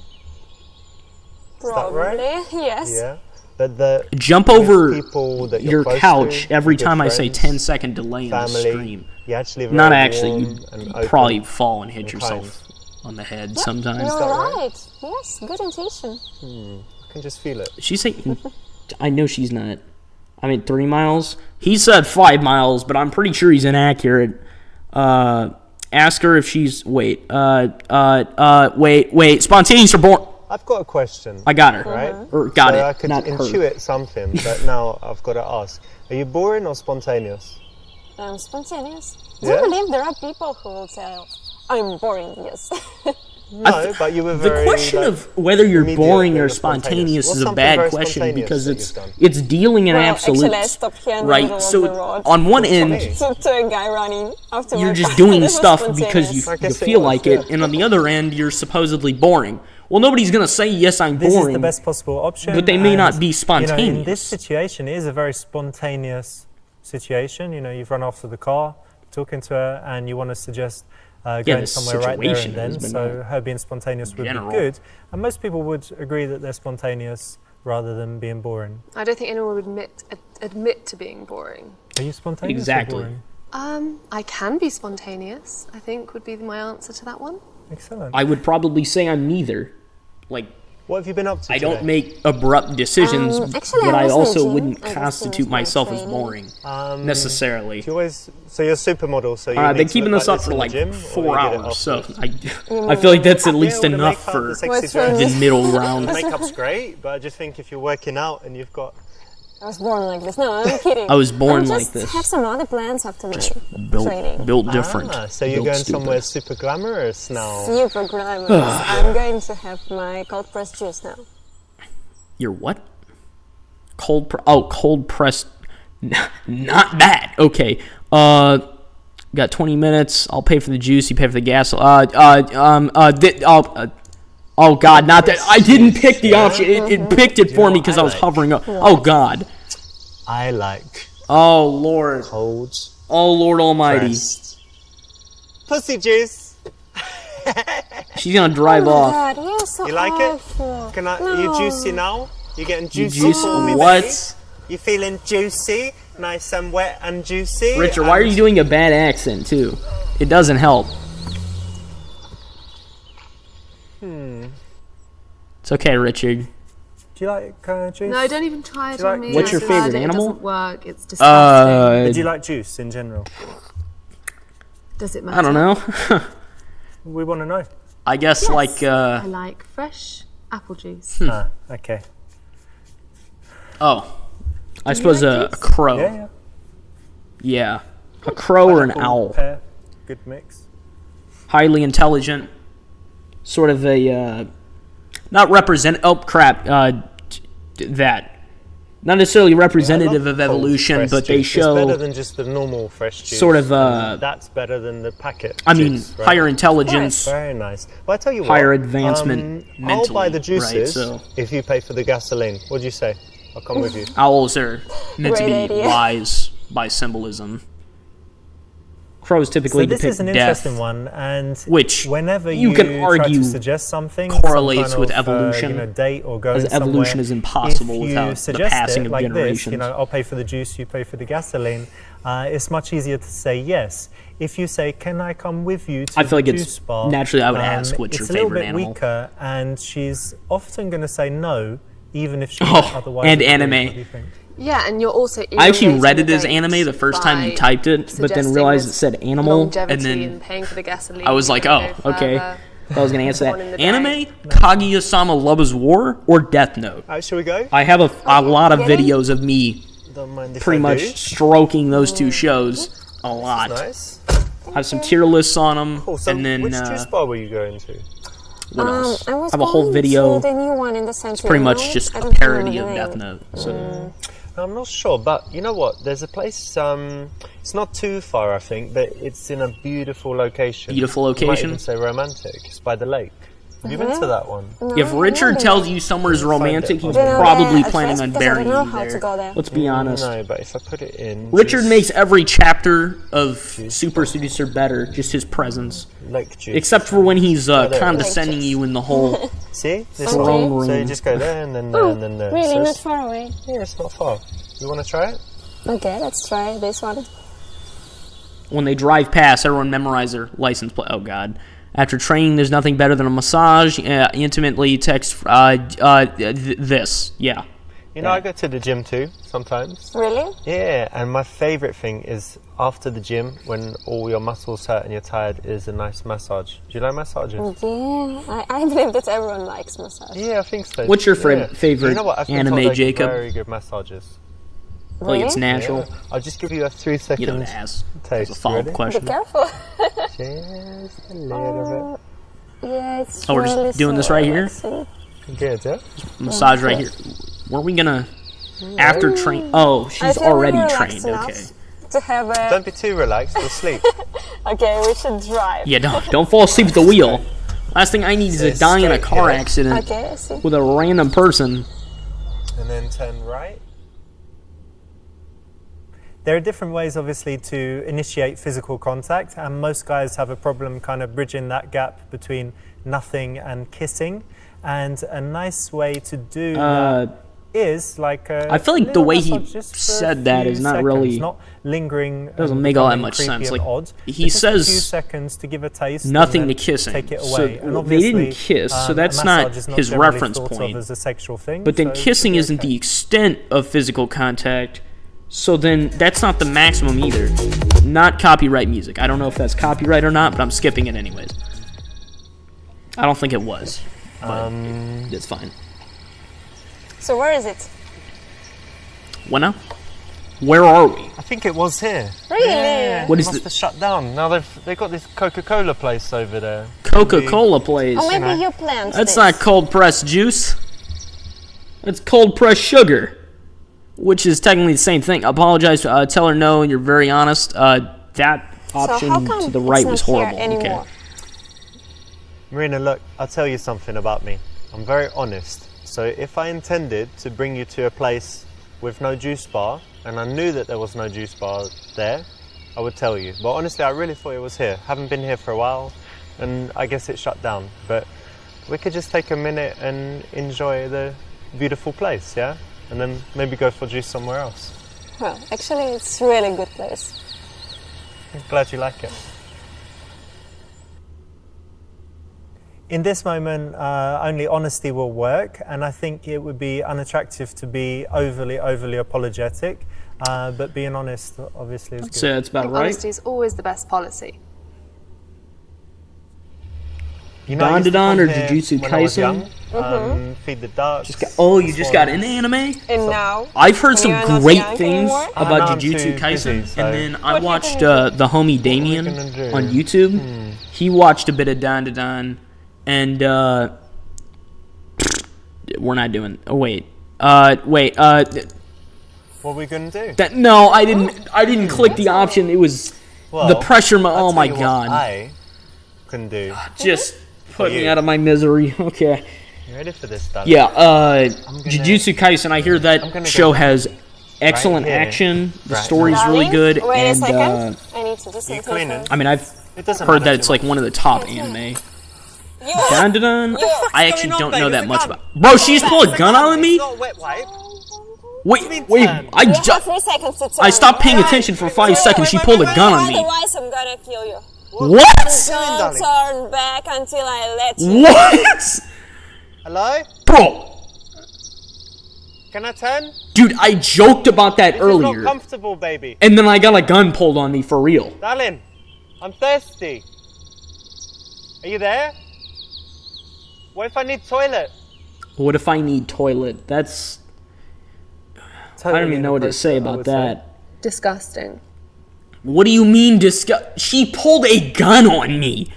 Is that right? Yes. Yeah. But the Jump most over people that you're your close couch to, every good time I say friends, 10-second delay in the family, stream. you're actually very Not actually, warm you'd and open probably fall and hit and yourself on the head Yep, sometimes. You're right. Yes, good intuition. I can just feel it. She's saying, I know she's not. I mean, 3 miles. He said 5 miles, but I'm pretty sure he's inaccurate. Ask her if she's wait. Spontaneous or born? I've got a question. I got her. Right? Or got so it. I could not her. intuit something, but now I've got to ask. Are you boring or spontaneous? I'm spontaneous. Do Yeah? you believe there are people who will tell I'm boring? Yes. No, but you were The very, question like, of whether you're immediate boring or and spontaneous. spontaneous What's is a something bad very question spontaneous because that it's you've done? dealing in Well, absolutes. actually, I stopped here in the Right. middle of So the road. on one end, to a guy running after you're my just car. doing That was stuff because spontaneous. you feel like it, and on the other end, you're supposedly boring. Well, nobody's gonna say yes, I'm This boring. is the best possible option. But they may not and, be You know, in spontaneous. this situation, it is a very spontaneous situation. You know, you've run off to the car, talking to her, and you want to suggest going the somewhere right there situation and then. has been So her being spontaneous would general. be good. And most people would agree that they're spontaneous rather than being boring. I don't think anyone would admit to being boring. Are you spontaneous Exactly. or boring? I can be spontaneous, I think would be my answer to that one. Excellent. I would probably say I'm neither. Like, What have you been up to I don't today? make abrupt decisions, actually, but I I was also thinking, wouldn't I just constitute finished my myself as training. boring necessarily. You always, so you're a supermodel, so you I've need been to keeping look this like up for in the like gym, or 4 you get it hours, so after? I feel like that's at least Yeah, well, the enough makeup, for the sexy What's dress. the middle round. The makeup's great, but I just think if you're working out and you've got I was born like this. No, I'm kidding. I was born I like this. Have some other plans after my training. Built different. So you're built going stupid. somewhere super glamorous now. Super glamorous. I'm going to have my cold pressed juice now. Your what? Cold pressed. Not bad. Okay. Got 20 minutes. I'll pay for the juice. You pay for the gas. Oh God, not that. I didn't pick the option. It picked it for me because I was hovering up. Oh God. I like. Oh Lord. Cold. Oh Lord Almighty. Pressed. Pussy juice. She's gonna drive off. God, you're so You like awful. it? No. You juicy now? You getting juicy? Juicy? for me, What? baby? You feeling juicy? Nice and wet and juicy? Richard, why are you doing a bad accent too? It doesn't help. It's okay, Richard. Do you like juice? No, don't even try it Do you on like me. What's your I've favorite heard it animal? doesn't work. It's disgusting. Do you like juice in general? Does it matter? I don't know. We want to know. I guess Yes. like I like fresh apple juice. Okay. oh, I you suppose like a juice? crow. Yeah. Yeah, a crow or an owl. Pear. Good mix. Highly intelligent, sort of a not represent. Oh crap! That not necessarily representative of evolution, but they show It's better than just the normal fresh juice. sort of, that's better than the packet. I mean, juice, right? higher intelligence, Very nice. Well, I tell you what. higher advancement mentally. I'll buy the juices right, so if you pay for the gasoline. What do you say? I'll come with you. owls are meant to Great be idea. wise by symbolism. Crows typically So this depict is an death, interesting one, and which whenever you you can try argue to suggest something, correlates some with kind of, evolution, date or going as evolution somewhere, is impossible if without you the suggest passing it of like generations. This, I'll pay for the juice, you pay for the gasoline. It's much easier to say yes. If you say, "Can I come with you to I feel like the it's juice bar?" naturally I would ask what's your it's a little favorite bit animal. weaker, and she's often going to say no, even if she Oh, otherwise. and agree. anime. What do you think? Yeah, and you're also. I actually read it elongating as the anime date the first time you by typed it, but then suggesting realized it this said animal, and longevity then and paying for the gasoline. I was like, and oh, go okay. further. I was gonna answer on in that. the Anime, day. Kaguya-sama Lover's War, or Death Note. Shall we go? I have a lot of get in? videos of me Don't mind if pretty I much do. stroking those two shows a lot. Nice. I have some tier lists on them, Cool. So and then which juice bar were you going to? what else? I was I have a whole going video. to the new one in the center. Pretty much just I a don't parody of remember Death the name. Note. So I'm not sure, but you know what? There's a place. It's not too far, I think, but it's in a beautiful location. Beautiful You might location? even say romantic. It's by the lake. Have you been to that one? if Richard tells you somewhere's romantic, he's Then I'll probably get planning address on because I don't burying know you how to there. go there. Let's be honest. No, but if I put it in. Richard juice- makes every chapter of Super Seducer better, just his presence. lake juice. Except for when he's there. condescending you in the whole See? This throne one. So you room. just go there and then there and then there. Really, So not it's- far away. yeah, it's not far. You want to try it? Okay, let's try this one. When they drive past, everyone memorize their license plate. Oh, God. After training, there's nothing better than a massage. Intimately text this. Yeah. You know, I go to the gym too sometimes. Really? Yeah, and my favourite thing is after the gym, when all your muscles hurt and you're tired, is a nice massage. Do you like massages? Yeah, I believe that everyone likes massage. Yeah, I think so. What's your Yeah. favorite You know what? I've been anime, told I give Jacob? Very good massages. Like it's Really? natural. Yeah. I'll just give you a 3-second You don't ask. taste. That's a follow-up Ready? question. Be careful. Just a little Yeah, it's Oh, we're just really doing this so right here? relaxing. bit. Good, yeah? Massage right here. Weren't we gonna after train? Oh, I she's feel already relaxed trained. enough Okay. To have a... Don't be too relaxed. You'll sleep. Okay, we should drive. Yeah, don't fall asleep at the wheel. Last thing I need is to So die in a straight, car yeah. accident Okay, I see. with a random person. And then turn right. There are different ways, obviously, to initiate physical contact, and most guys have a problem kind of bridging that gap between nothing and kissing. And a nice way to do that is like a I feel like the little way he massage just for a said that few is not seconds, really- not lingering. doesn't and make all that becoming much creepy sense. and Like, odd, he but just a few says seconds to give a taste, and nothing then to kissing. Take it So away. And they didn't obviously, kiss, so a that's massage not is his generally reference thought of point. as a sexual thing, But then so it should kissing be isn't okay. the extent of physical contact, so then that's not the maximum either. Not copyright music. I don't know if that's copyright or not, but I'm skipping it anyways. I don't think it was, but it's fine. So where is it? What now? Where are we? I think it was here. Really? Yeah, What it is must it? have shut down. Now they've got this Coca-Cola place over there. Coca-Cola place. Or maybe you planned That's this. not cold pressed juice. That's cold pressed sugar, which is technically the same thing. Apologize. Tell her no. You're very honest. That option how come to the it's right not was here horrible. anymore? Okay. Marina, look, I'll tell you something about me. I'm very honest. So if I intended to bring you to a place with no juice bar, and I knew that there was no juice bar there, I would tell you. But honestly, I really thought it was here. Haven't been here for a while, and I guess it shut down. But we could just take a minute and enjoy the beautiful place, yeah? And then maybe go for juice somewhere else. Well, actually, it's a really good place. I'm glad you like it. In this moment, only honesty will work, and I think it would be unattractive to be overly apologetic. But being honest, obviously, is I'd good. say that's about right. Honesty is always the best policy. You know, I used to Don come or here Jujutsu when I was Kaisen? young, feed the ducks. You just got into anime? And now? I've heard some you're not great young things anymore? about No, I'm Jujutsu too Kaisen, busy, so- and then I What watched happened? the homie Damien gonna do? on YouTube. He watched a bit of Dan, and we're not doing. Oh wait, What are we gonna do? That no, I didn't click the option. It was the pressure. I'll Oh tell my you what god! I can do. Just put me you. out of my misery. Okay. You ready for this, darling? Yeah, Jujutsu Kaisen. I hear I'm that gonna show go has excellent here, action. The right story's now. really good, Wait a and second. I need to do something. cleaning? I mean, I've It doesn't heard matter that too it's like much. one of the top anime. You. Dan. I actually going on, don't babe? know It's that a much gun. about. Bro, she just pulled a gun out of me. Not a wet wipe. Wait, turn? I You have 3 seconds to turn. I stopped paying attention for 5 seconds. She pulled a gun on me. Otherwise, I'm gonna kill you. What? Don't turn back until I let you. What? Hello? Bro, Can I turn? dude, I joked about that This is earlier, not comfortable, baby. and then I got a gun pulled on me for real. Darling, I'm thirsty. Are you there? What if I need toilet? What if I need toilet? That's I don't even know what to say about that. Disgusting. What do you mean She pulled a gun on me.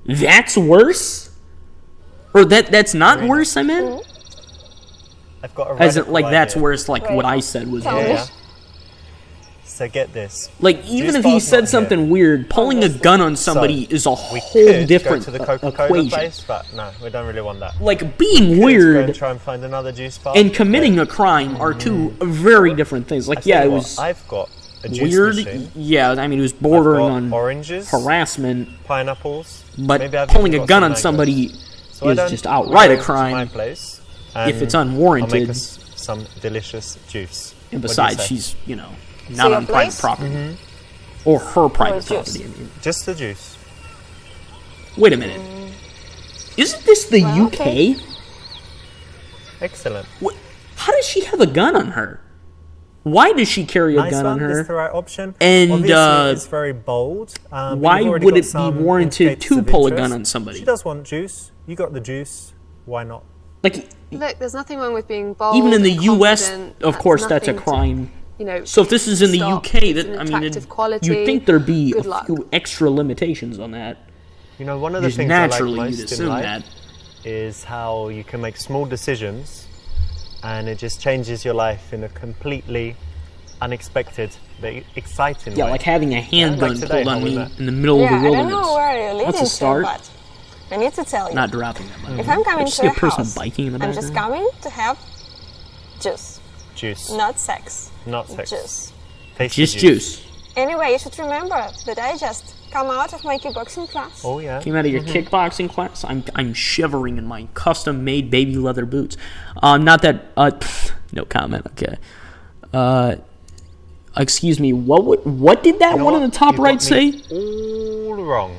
That's worse? Or that's not worse, I meant? I've got a As it, radical like, that's idea. worse, like, what I said was Tell worse. me. Yeah. So get this. Like, even Juice if he bar's said not something here. weird, pulling a gun on somebody is a We whole could different go to the Coca-Cola equation. place, but no, we don't really want that. Like, being Let's go weird and try and find another juice bar. and committing a crime are two very different things. Like, yeah, it was I've got a juice weird. machine. Yeah, I mean, it was bordering I've got on oranges, harassment, pineapples, but maybe I've pulling even a got gun some on mangoes. somebody So why is don't just we outright go a to crime. my place if it's and unwarranted. I'll make us some delicious juice. And What do you besides, say? she's, you know, So not your on private place? property. Or her private juice? property, I mean. Just the juice. Wait a minute. Isn't this the UK? Excellent. What? How does she have a gun on her? Why does she carry a Nice gun on one. This her? is the right option. And, obviously, it's very bold. But why you've already would got it be some warranted indicators to of pull a interest. gun on somebody? She does want juice. You got the juice. Why not? Like, Look, there's nothing wrong with being bold. even in the and US, confident. of course, that's a nothing to, crime. you know, So if this is in the stop. UK, It's that an I mean, attractive quality. you'd think there'd be Good a luck. few extra limitations on that. You know, one of the Just things I like naturally, most you'd in assume life that. is how you can make small decisions and it just changes your life in a completely unexpected but exciting Yeah, way. like having a handgun like today, pulled on how we me met. in the middle Yeah, of the I don't wilderness. know where you're leading That's a start. to, but I need to tell you. Not dropping that much. If I'm coming I just to see a your person house, biking in the I'm background. just coming to have juice, Juice. not sex. Not sex. Juice. Tasty Just juice. Anyway, you should remember that I just come out of my kickboxing class. Oh yeah. Came out of your kickboxing class. I'm shivering in my custom-made baby leather boots. Not that. No comment. Okay. Excuse me. What did that You know one what? in the top You right got say? me all wrong.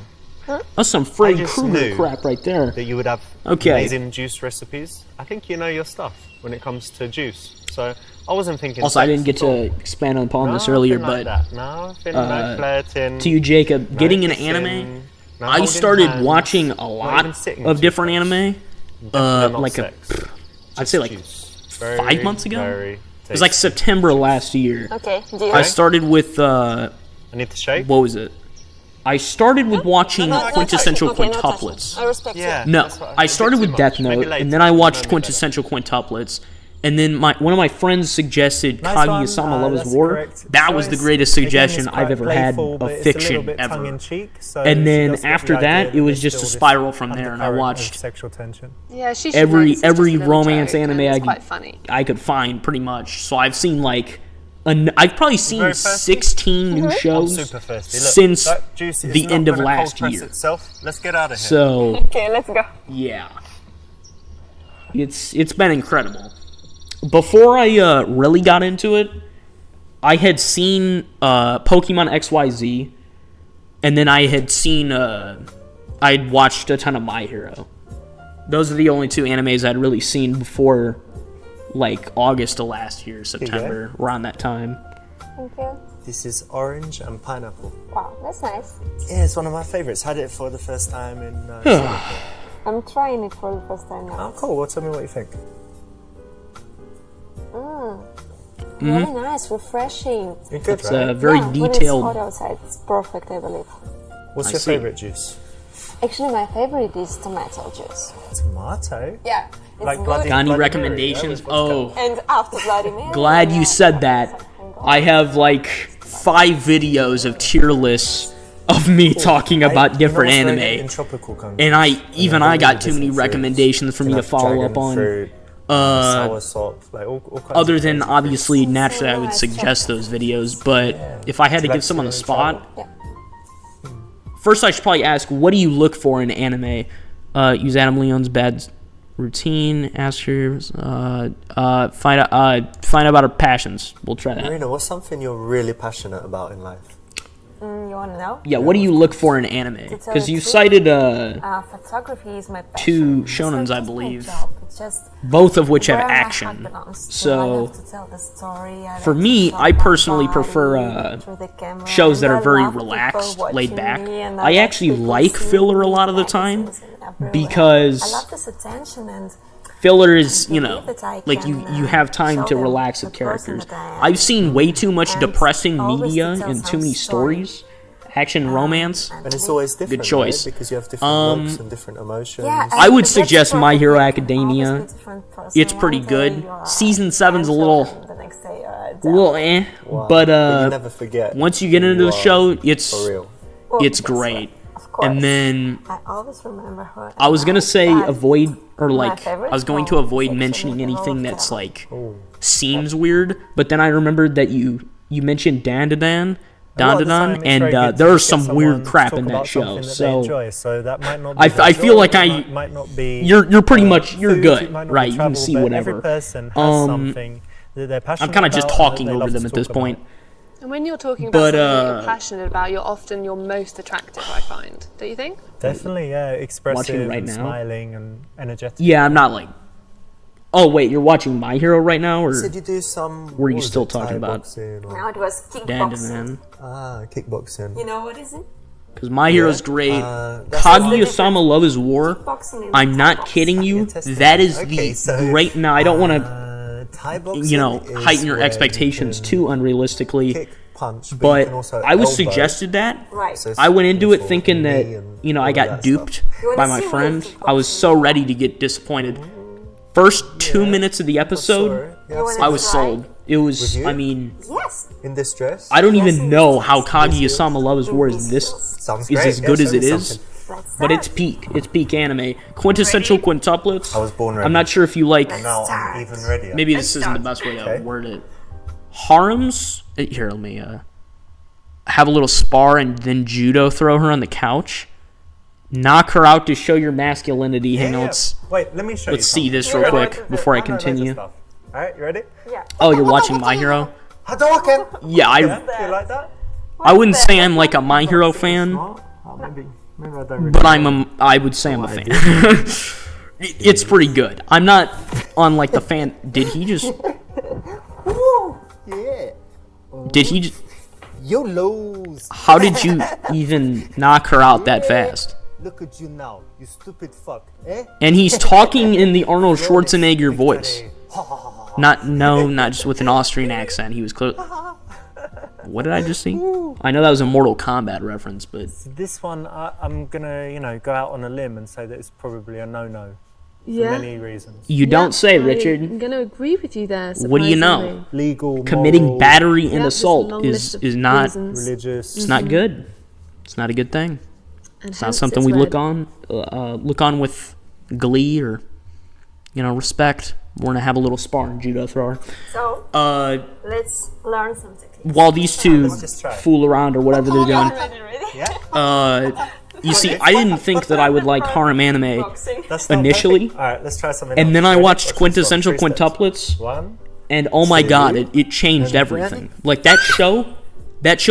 That's some I Freddy just Krueger knew crap right there. that you would have Okay. amazing juice recipes. I think you know your stuff when it comes to juice. So I wasn't thinking. Also, I sex didn't get at all. to expand upon this Nothing earlier, like but that. Nothing like flirting. to you, Jacob, no getting into kissing, anime, no I holding started hands, watching a not lot even sitting of too different close. anime. Definitely not Like sex. I'd say like Juice. 5 months ago. Very It was like September last year. Okay, do you I started with I need to shake. what was it? I started with watching No, quintessential okay, no touching. quintuplets. I respect Yeah. you. No, I started with Death Note, Maybe later. and then I watched Maybe quintessential quintuplets, and then one of my friends suggested Nice Kaguya-sama one. Love is That's War. correct That was the choice. greatest Again, suggestion it's I've quite ever had playful, but of it's a little fiction bit ever. tongue-in-cheek, so And she then does get after the idea that, it was there's just a still this spiral from there, and I undercurrent of watched sexual tension. Yeah, she every Shimons is just a little romance joke, anime and it's I quite funny. could find, pretty much. So I've seen like I've probably seen Very thirsty? 16 new I'm shows super thirsty. Look, since that juice is the not end of gonna last cold press year. Itself. Let's get out of here. So Okay, let's go. yeah, it's been incredible. Before I really got into it, I had seen Pokemon XYZ, and then I had seen I'd watched a ton of My Hero. Those are the only two animes I'd really seen before, like August of last year, September, around that time. Thank you. This is orange and pineapple. Wow, that's nice. Yeah, it's one of my favorites. Had it for the first time in Singapore. I'm trying it for the first time now. Oh, cool. Well, tell me what you think. Really nice, refreshing. You're good, It's right? very When it's detailed. hot outside, it's perfect, I believe. What's I your see. favorite juice? Actually, my favorite is tomato juice. Tomato? Yeah, it's Like good. bloody- Got any Bloody recommendations? Mary, yeah, with Oh, And after Bloody Mary. glad you yeah. said that. I have like 5 videos of tier lists of me talking about different You know what's very good? anime. In tropical countries. And I got too different many fruits. recommendations for me to follow Dragon up on. fruit, sour sop, like all kinds Other of than crazy obviously, naturally, I would suggest those videos. But if I had to give some on the spot, first I should probably ask, what do you look for in anime? Use Adam Leon's bad routine. Ask her. Find out about her passions. We'll try that. Marina, what's something you're really passionate about in life? You want to know? Yeah, what do you look for in anime? To tell Because the you truth, cited photography is my passion. 2 shonens, It's I not just my believe, job, it's just both of which have where my heart action. belongs to. I So love to tell the story. I for love to me, show I my personally body prefer through the camera, shows that and are I very love people relaxed, watching laid back. me, and I love actually people like seeing filler a me lot of the magazines time and everywhere. because I love this attention and filler is, I believe that I like can, you have time show to them relax the with person characters. that I am. I've seen way too much And depressing always to media tell and too some many story. stories. Action, romance. And it's always different, Good choice. right? Because you have different looks and different emotions. Yeah, I would that's suggest My perfect. Hero You can Academia. always be a different person. It's pretty One day good. you are Season 7's a Angel, little, and the next day you are Wow. but you never forget. once you get who into you the are show, it's for real. it's great. Of course. And then I always remember her. I was gonna say But avoid or my like favorite I was going to film avoid section mentioning in the whole anything that's film. like seems weird, but then I remembered that you mentioned Dandadan, A lot of the time, and it's very good to there is get some someone weird to crap talk in that about show. something that they So enjoy, so that might not be I their feel joy, like it might not be. you're pretty much you're food, good, it might not be right? You can travel, see but whatever. Every person has something that they're passionate I'm kind of just about and talking that they over love them to at this talk about. point. And when you're talking about But, something that you're passionate about, you're often your most attractive, I find. Don't you think? Definitely, yeah, expressive, Watching right and now. smiling and energetic. Yeah, I'm not like. Oh wait, you're watching My Hero right now, or You said you do some. were you what was still it, talking Thai about boxing or- Now it was kickboxing. Dandadan? Kickboxing. You know what is it? Because My Hero's great. that's Kaguya-sama Love is War. Kickboxing and I'm not kidding you. That is Okay, the so, great. Now I don't want to, Thai boxing is heighten your where you expectations can too unrealistically. kick, punch, but, you But can also I was elbow. suggested that. Right. So it's I went into it for thinking knee that and I all got that duped stuff. You wanna by my see friend. what I was so ready to get disappointed. First 2 minutes of the episode, Yeah, I've seen I it. was sold. It was. Was you? I mean, Yes. in this dress. I don't even know how Kaguya-sama Love is War is this Sounds is great. as good Yeah, as show it me is. something. But it's peak. It's peak anime. Quintessential quintuplets. I was born ready. I'm not sure if you like. Now I'm even readier. Maybe this isn't the best way to Okay. word it. Harems. Here, let me have a little spar and then judo throw her on the couch. Knock her out to show your masculinity. Hang on, Wait, let me show you. let's see something. this real quick before I continue. All right, you ready? Yeah. Oh, you're watching My Hero? Hadouken. Yeah, You like that? I wouldn't say I'm like a My Hero fan, Oh, maybe I don't really. but I would say I'm a fan. It's pretty good. I'm not on like the fan. Did he just? Yeah. Did he? Just, You lose. how did you even knock her out that fast? Look at you now, you stupid fuck. Eh? And he's talking in the Arnold Schwarzenegger voice. Not just with an Austrian accent. He was clear. What did I just see? I know that was a Mortal Kombat reference, but This one, I'm gonna, go out on a limb and say that it's probably a no-no for Yeah. many reasons. you don't say, Richard. I'm going to agree with you there. What do you know? surprisingly. Legal, Committing moral, battery and Yeah, there's a assault long is list of not reasons. religious. it's not good. It's not a good thing. And It's not hence something it's we red. look on with glee or respect. We're gonna have a little sparring judo thrower. So, Uh, let's learn some techniques. while these two Let's just try. fool around or whatever they're doing. Ready? You see, I didn't think that I would like harem anime That's not initially, perfect. All right, let's try something and else. then I Ready? watched Let's Quintessential just go 3 steps. Quintuplets, 1. and oh my Two. god, it changed And everything. Like that show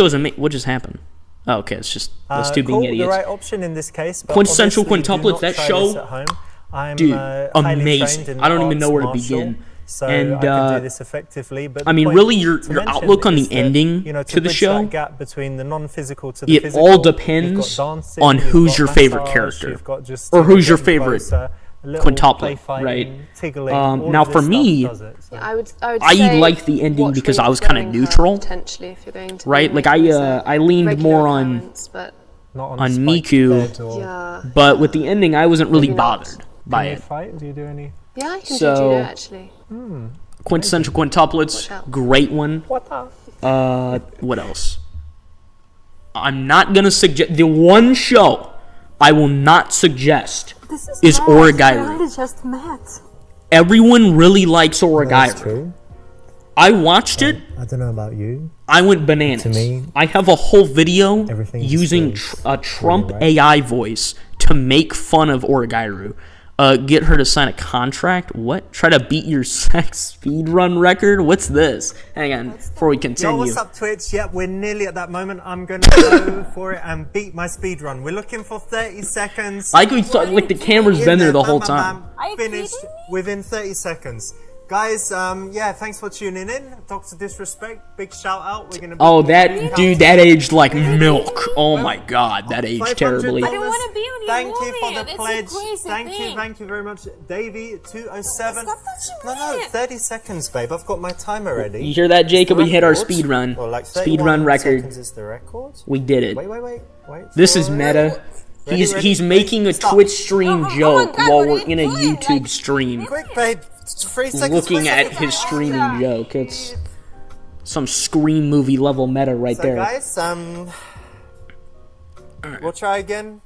is amazing. What just happened? Oh, okay, it's just those two being cool, idiots. the right option in this case. But Quintessential obviously do Quintuplets, not that try show, this at home. I'm, dude, highly amazing. trained in I don't even know arts where to martial, begin. So And, I can do this effectively. But I mean, the point really, your to mention outlook on the is that, ending to to the bridge show, that gap between the non-physical to the it physical, all you've got depends dancing, on you've who's got your favorite massage, character, you've got just, or who's your getting favorite closer, a little quintuplet, play fighting, right? tiggling, all Now of this for stuff me, does it, so. I would I say like the ending watch because where I was you're kind of going, neutral, potentially, if you're going to right? be Like making a I leaned regular more on occurrence, but Not on spiked Miku, bed or- yeah. but with the ending, I wasn't really bothered by Can you it. fight? Do you do any? Yeah, I can So- do judo actually. Quintessential Quintuplets, great one. What the? What else? I'm not gonna suggest the one show I will not suggest is Origairu. just met. Everyone really likes That's Origairu. true. I watched it. I don't know about you. I went bananas. To me, I have a whole video everything using just a Trump right. AI voice to make fun of Origairu. Get her to sign a contract. What? Try to beat your sex speedrun record? What's this? Hang on, before we continue. Yo, what's up, Twitch? Yep, we're nearly at that moment. I'm going to go for it and beat my speed run. We're looking for 30 seconds. Like the camera's been there the whole time. Finished within 30 seconds. Guys, yeah, thanks for tuning in. Dr. Disrespect, big shout out. We're gonna. Oh, that dude, that aged like milk. Oh my god, that aged terribly. I don't want to be on your Thank movie. you for the That's pledge. a crazy Thank you very much, Davey. 207. Stop touching No, me. 30 seconds, babe. I've got my timer ready. You hear that, Jacob? We hit our Record? speed run. Well, like Speed 31 run record. seconds is the record. We did it. Wait. This is meta. Ready, He's ready? making a Stop. Twitch stream joke God, while what are we're you in a doing? YouTube stream. Quick, babe. 3 seconds. Looking 3 at seconds. his streaming joke. It's some Scream movie level meta right So, there. guys, we'll try again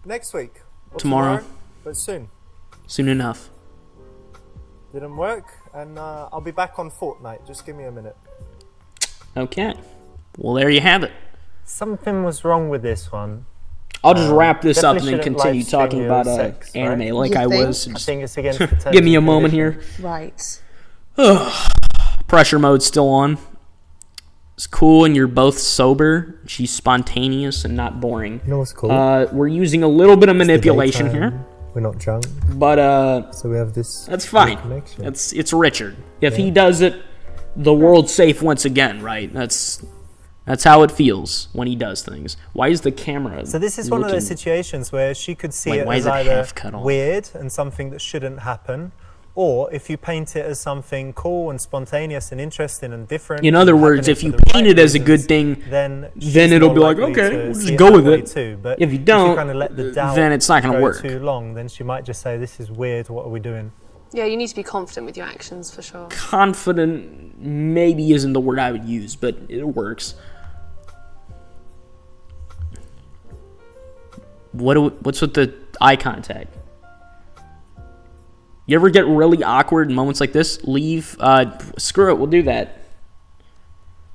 next week. Or Tomorrow. but soon. Soon enough. Didn't work, and I'll be back on Fortnite. Just give me a minute. Okay. Well, there you have it. Something was wrong with this one. I'll just wrap this up and definitely then shouldn't continue live stream talking your about sex, anime right? like You I think? was. I Just think it's against the terms give me a and moment conditions. here. Right. Pressure mode's still on. It's cool and you're both sober. She's spontaneous and not boring. You know what's cool? We're using a little bit of It's the manipulation daytime, here, We're not drunk, but so we have this. that's fine. connection. It's Richard. If he does it, the world's safe once again, right? That's how it feels when he does things. Why is the camera? So this is one of those looking- situations where she could see Like, it why as is it either half cut off? weird and something that shouldn't happen, or if you paint it as something cool and spontaneous and interesting and different. In other and words, happening if for you the paint right it as a good reasons, thing, then it'll be like, okay, we'll just go with it. Too. But If you don't, you kind of let the doubt then it's not gonna go work. too long, then she might just say, "This is weird. What are we doing?" Yeah, you need to be confident with your actions for sure. Confident maybe isn't the word I would use, but it works. What's with the eye contact? You ever get really awkward in moments like this? Leave. Screw it. We'll do that.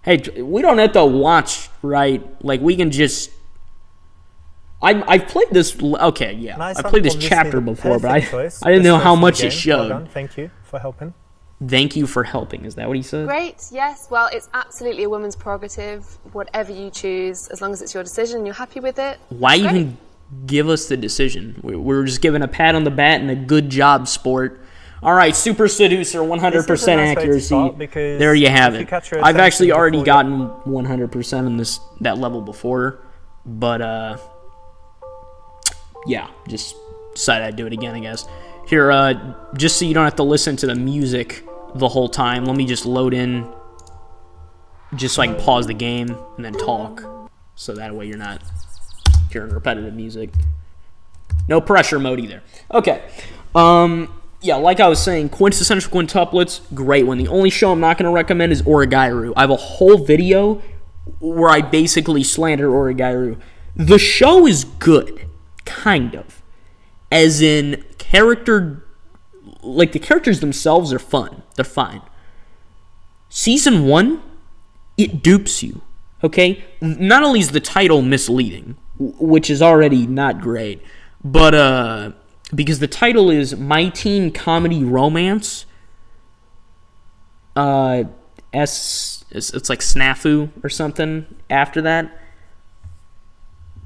Hey, we don't have to watch, right? Like, we can just... I've played this... Okay, yeah. Nice, I played this obviously chapter the before, but I perfect choice. didn't know Best how choice in much the it game. showed. Well done. Thank you for helping. Thank you for helping. Is that what he said? Great, yes. Well, it's absolutely a woman's prerogative, whatever you choose, as long as it's your decision and you're happy with it. Why Great. even give us the decision? We're just giving a pat on the back and a good job, sport. All right, Super Seducer, 100% This is a nice way to accuracy. start because There you have if you it. catch her I've actually attention already before gotten 100% on that level before, but yeah, just decided I'd do it again, I guess. Here, just so you don't have to listen to the music the whole time. Let me just load in just so I can pause the game and then talk. So that way you're not hearing repetitive music. No pressure mode either. Okay. Yeah, like I was saying, quintessential quintuplets, great one. The only show I'm not going to recommend is Origairu. I have a whole video where I basically slander Origairu. The show is good, kind of. As in, the characters themselves are fun. They're fine. Season 1, it dupes you, okay? Not only is the title misleading, which is already not great, but, because the title is My Teen Comedy Romance, it's like Snafu or something after that,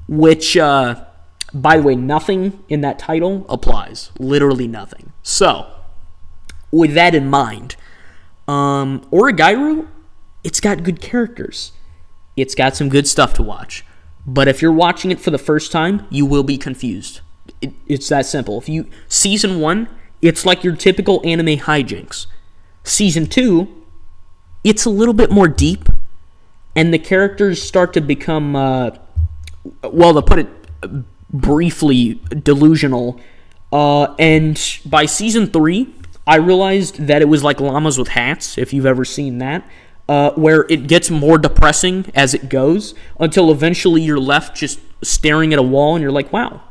which, by the way, nothing in that title applies. Literally nothing. So, with that in mind, Origairu, it's got good characters. It's got some good stuff to watch. But if you're watching it for the first time, you will be confused. It's that simple. Season 1, it's like your typical anime hijinks. Season 2, it's a little bit more deep, and the characters start to become, to put it briefly, delusional. And by season 3, I realized that it was like Llamas with Hats, if you've ever seen that, where it gets more depressing as it goes, until eventually you're left just staring at a wall, and you're like, wow,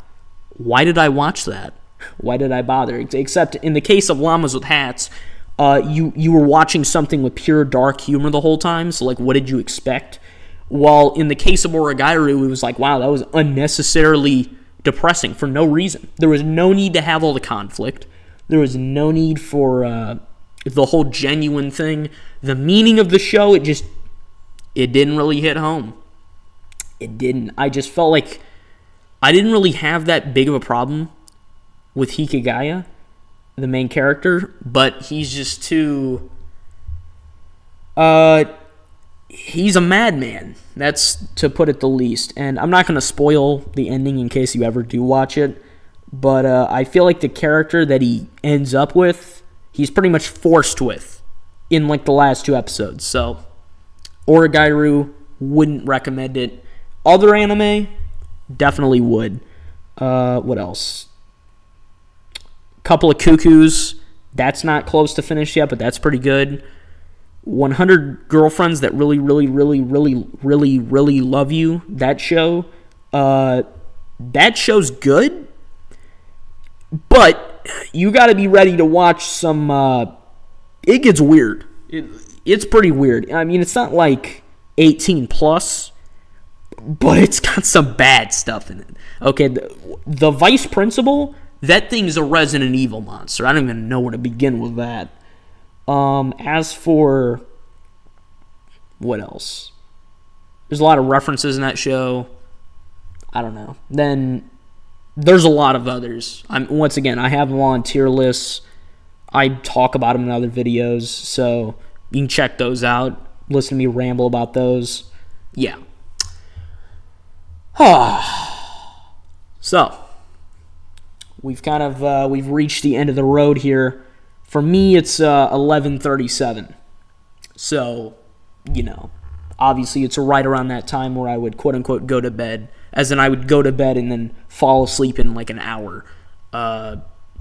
why did I watch that? Why did I bother? Except in the case of Llamas with Hats, you were watching something with pure dark humor the whole time, so like, what did you expect? While in the case of Origairu, it was like, wow, that was unnecessarily depressing for no reason. There was no need to have all the conflict. There was no need for the whole genuine thing. The meaning of the show, it didn't really hit home. It didn't. I just felt like I didn't really have that big of a problem with Hikigaya, the main character, but he's just too... he's a madman. That's to put it the least. And I'm not going to spoil the ending in case you ever do watch it, but I feel like the character that he ends up with, he's pretty much forced with in like the last 2 episodes. So, Origairu, wouldn't recommend it. Other anime, definitely would. What else? Couple of Cuckoos. That's not close to finish yet, but that's pretty good. 100 Girlfriends That Really, Really, Really, Really, Really, Really Love You. That show. That show's good, but you got to be ready to watch some... it gets weird. It's pretty weird. I mean, it's not like 18 plus, but it's got some bad stuff in it. Okay, the vice principal, that thing's a Resident Evil monster. I don't even know where to begin with that. As for what else? There's a lot of references in that show. I don't know. Then there's a lot of others. Once again, I have them all on tier lists. I talk about them in other videos, so you can check those out. Listen to me ramble about those. Yeah. So, we've we've reached the end of the road here. For me, it's 11:37. So, obviously it's right around that time where I would quote-unquote go to bed. As in, I would go to bed and then fall asleep in like an hour.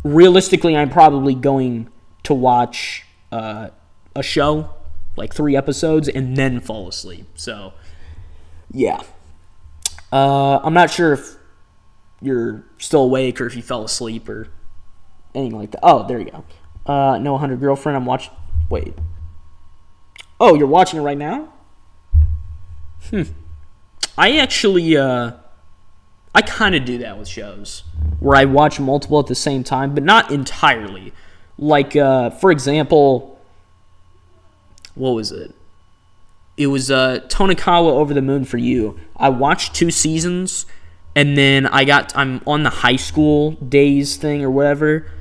Realistically, I'm probably going to watch a show, like 3 episodes, and then fall asleep. So, yeah. I'm not sure if you're still awake or if you fell asleep or anything like that. Oh, there you go. No 100 Girlfriend. I'm watching... Wait. Oh, you're watching it right now? I actually... I kind of do that with shows, where I watch multiple at the same time, but not entirely. Like, for example, what was it? It was Tonikawa Over the Moon for You. I watched 2 seasons, and then I'm on the high school days thing or whatever,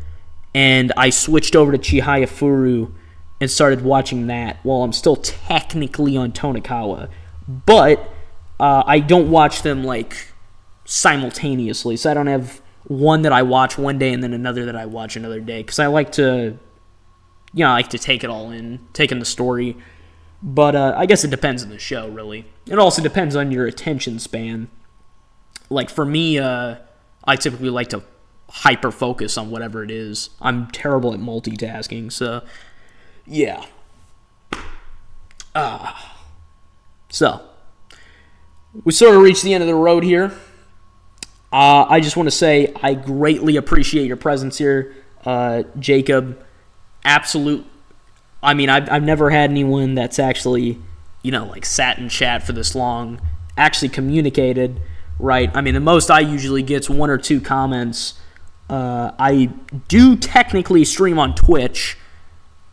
and I switched over to Chihaya Furu and started watching that while I'm still technically on Tonikawa. But I don't watch them, like, simultaneously, so I don't have one that I watch one day and then another that I watch another day, because I like to you know, I like to take it all in, take in the story. But I guess it depends on the show, really. It also depends on your attention span. Like, for me, I typically like to hyper-focus on whatever it is. I'm terrible at multitasking, so, yeah. So, we sort of reached the end of the road here. I just want to say I greatly appreciate your presence here, Jacob. Absolute. I mean, I've never had anyone that's actually, you know, like sat in chat for this long, actually communicated, right? I mean, the most I usually get is 1 or 2 comments. I do technically stream on Twitch,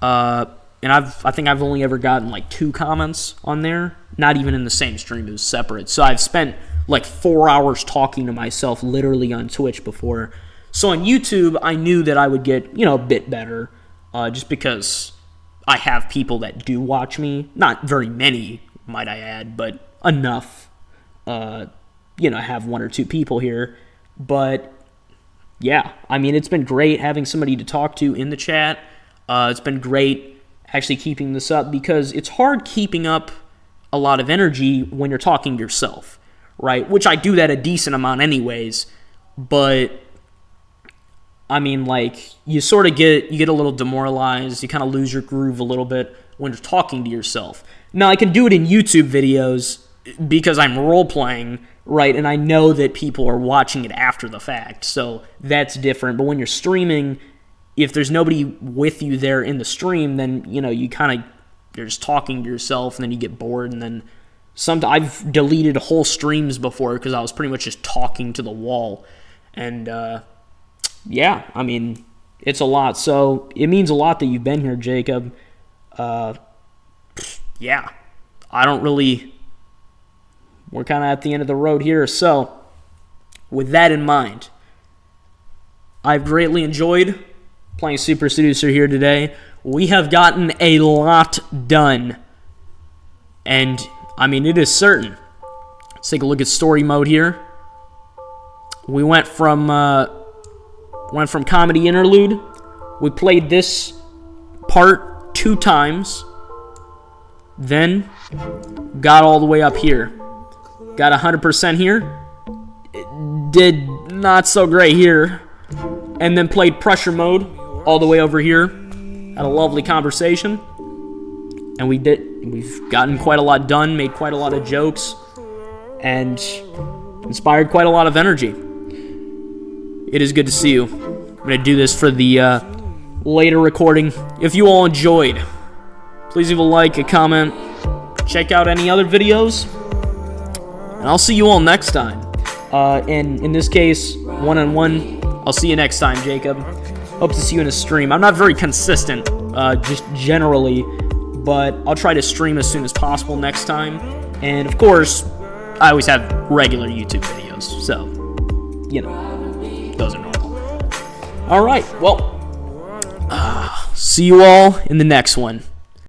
and I think I've only ever gotten like 2 comments on there, not even in the same stream, it was separate. So I've spent like 4 hours talking to myself literally on Twitch before. So on YouTube, I knew that I would get, you know, a bit better, just because I have people that do watch me. Not very many, might I add, but enough. You know, I have 1 or 2 people here. But, yeah, I mean, it's been great having somebody to talk to in the chat. It's been great actually keeping this up, because it's hard keeping up a lot of energy when you're talking to yourself, right? Which I do that a decent amount anyways, but I mean, like, you sort of get a little demoralized, you kind of lose your groove a little bit when you're talking to yourself. Now, I can do it in YouTube videos because I'm role-playing, right, and I know that people are watching it after the fact, so that's different. But when you're streaming, if there's nobody with you there in the stream, then, you know, you're just talking to yourself, and then you get bored, and then I've deleted whole streams before because I was pretty much just talking to the wall, and, yeah, I mean, it's a lot. So it means a lot that you've been here, Jacob. Yeah, I don't really... We're kind of at the end of the road here. So with that in mind, I've greatly enjoyed playing Super Seducer here today. We have gotten a lot done. And, I mean, it is certain. Let's take a look at story mode here. We went from comedy interlude. We played this part 2 times. Then got all the way up here. Got 100% here. Did not so great here. And then played pressure mode all the way over here. Had a lovely conversation. And we've gotten quite a lot done, made quite a lot of jokes, and inspired quite a lot of energy. It is good to see you. I'm going to do this for the later recording. If you all enjoyed, please leave a like, a comment, check out any other videos, and I'll see you all next time. And in this case, one-on-one, I'll see you next time, Jacob. Hope to see you in a stream. I'm not very consistent, just generally, but I'll try to stream as soon as possible next time. And of course, I always have regular YouTube videos, so, you know, those are normal. Alright, well, see you all in the next one.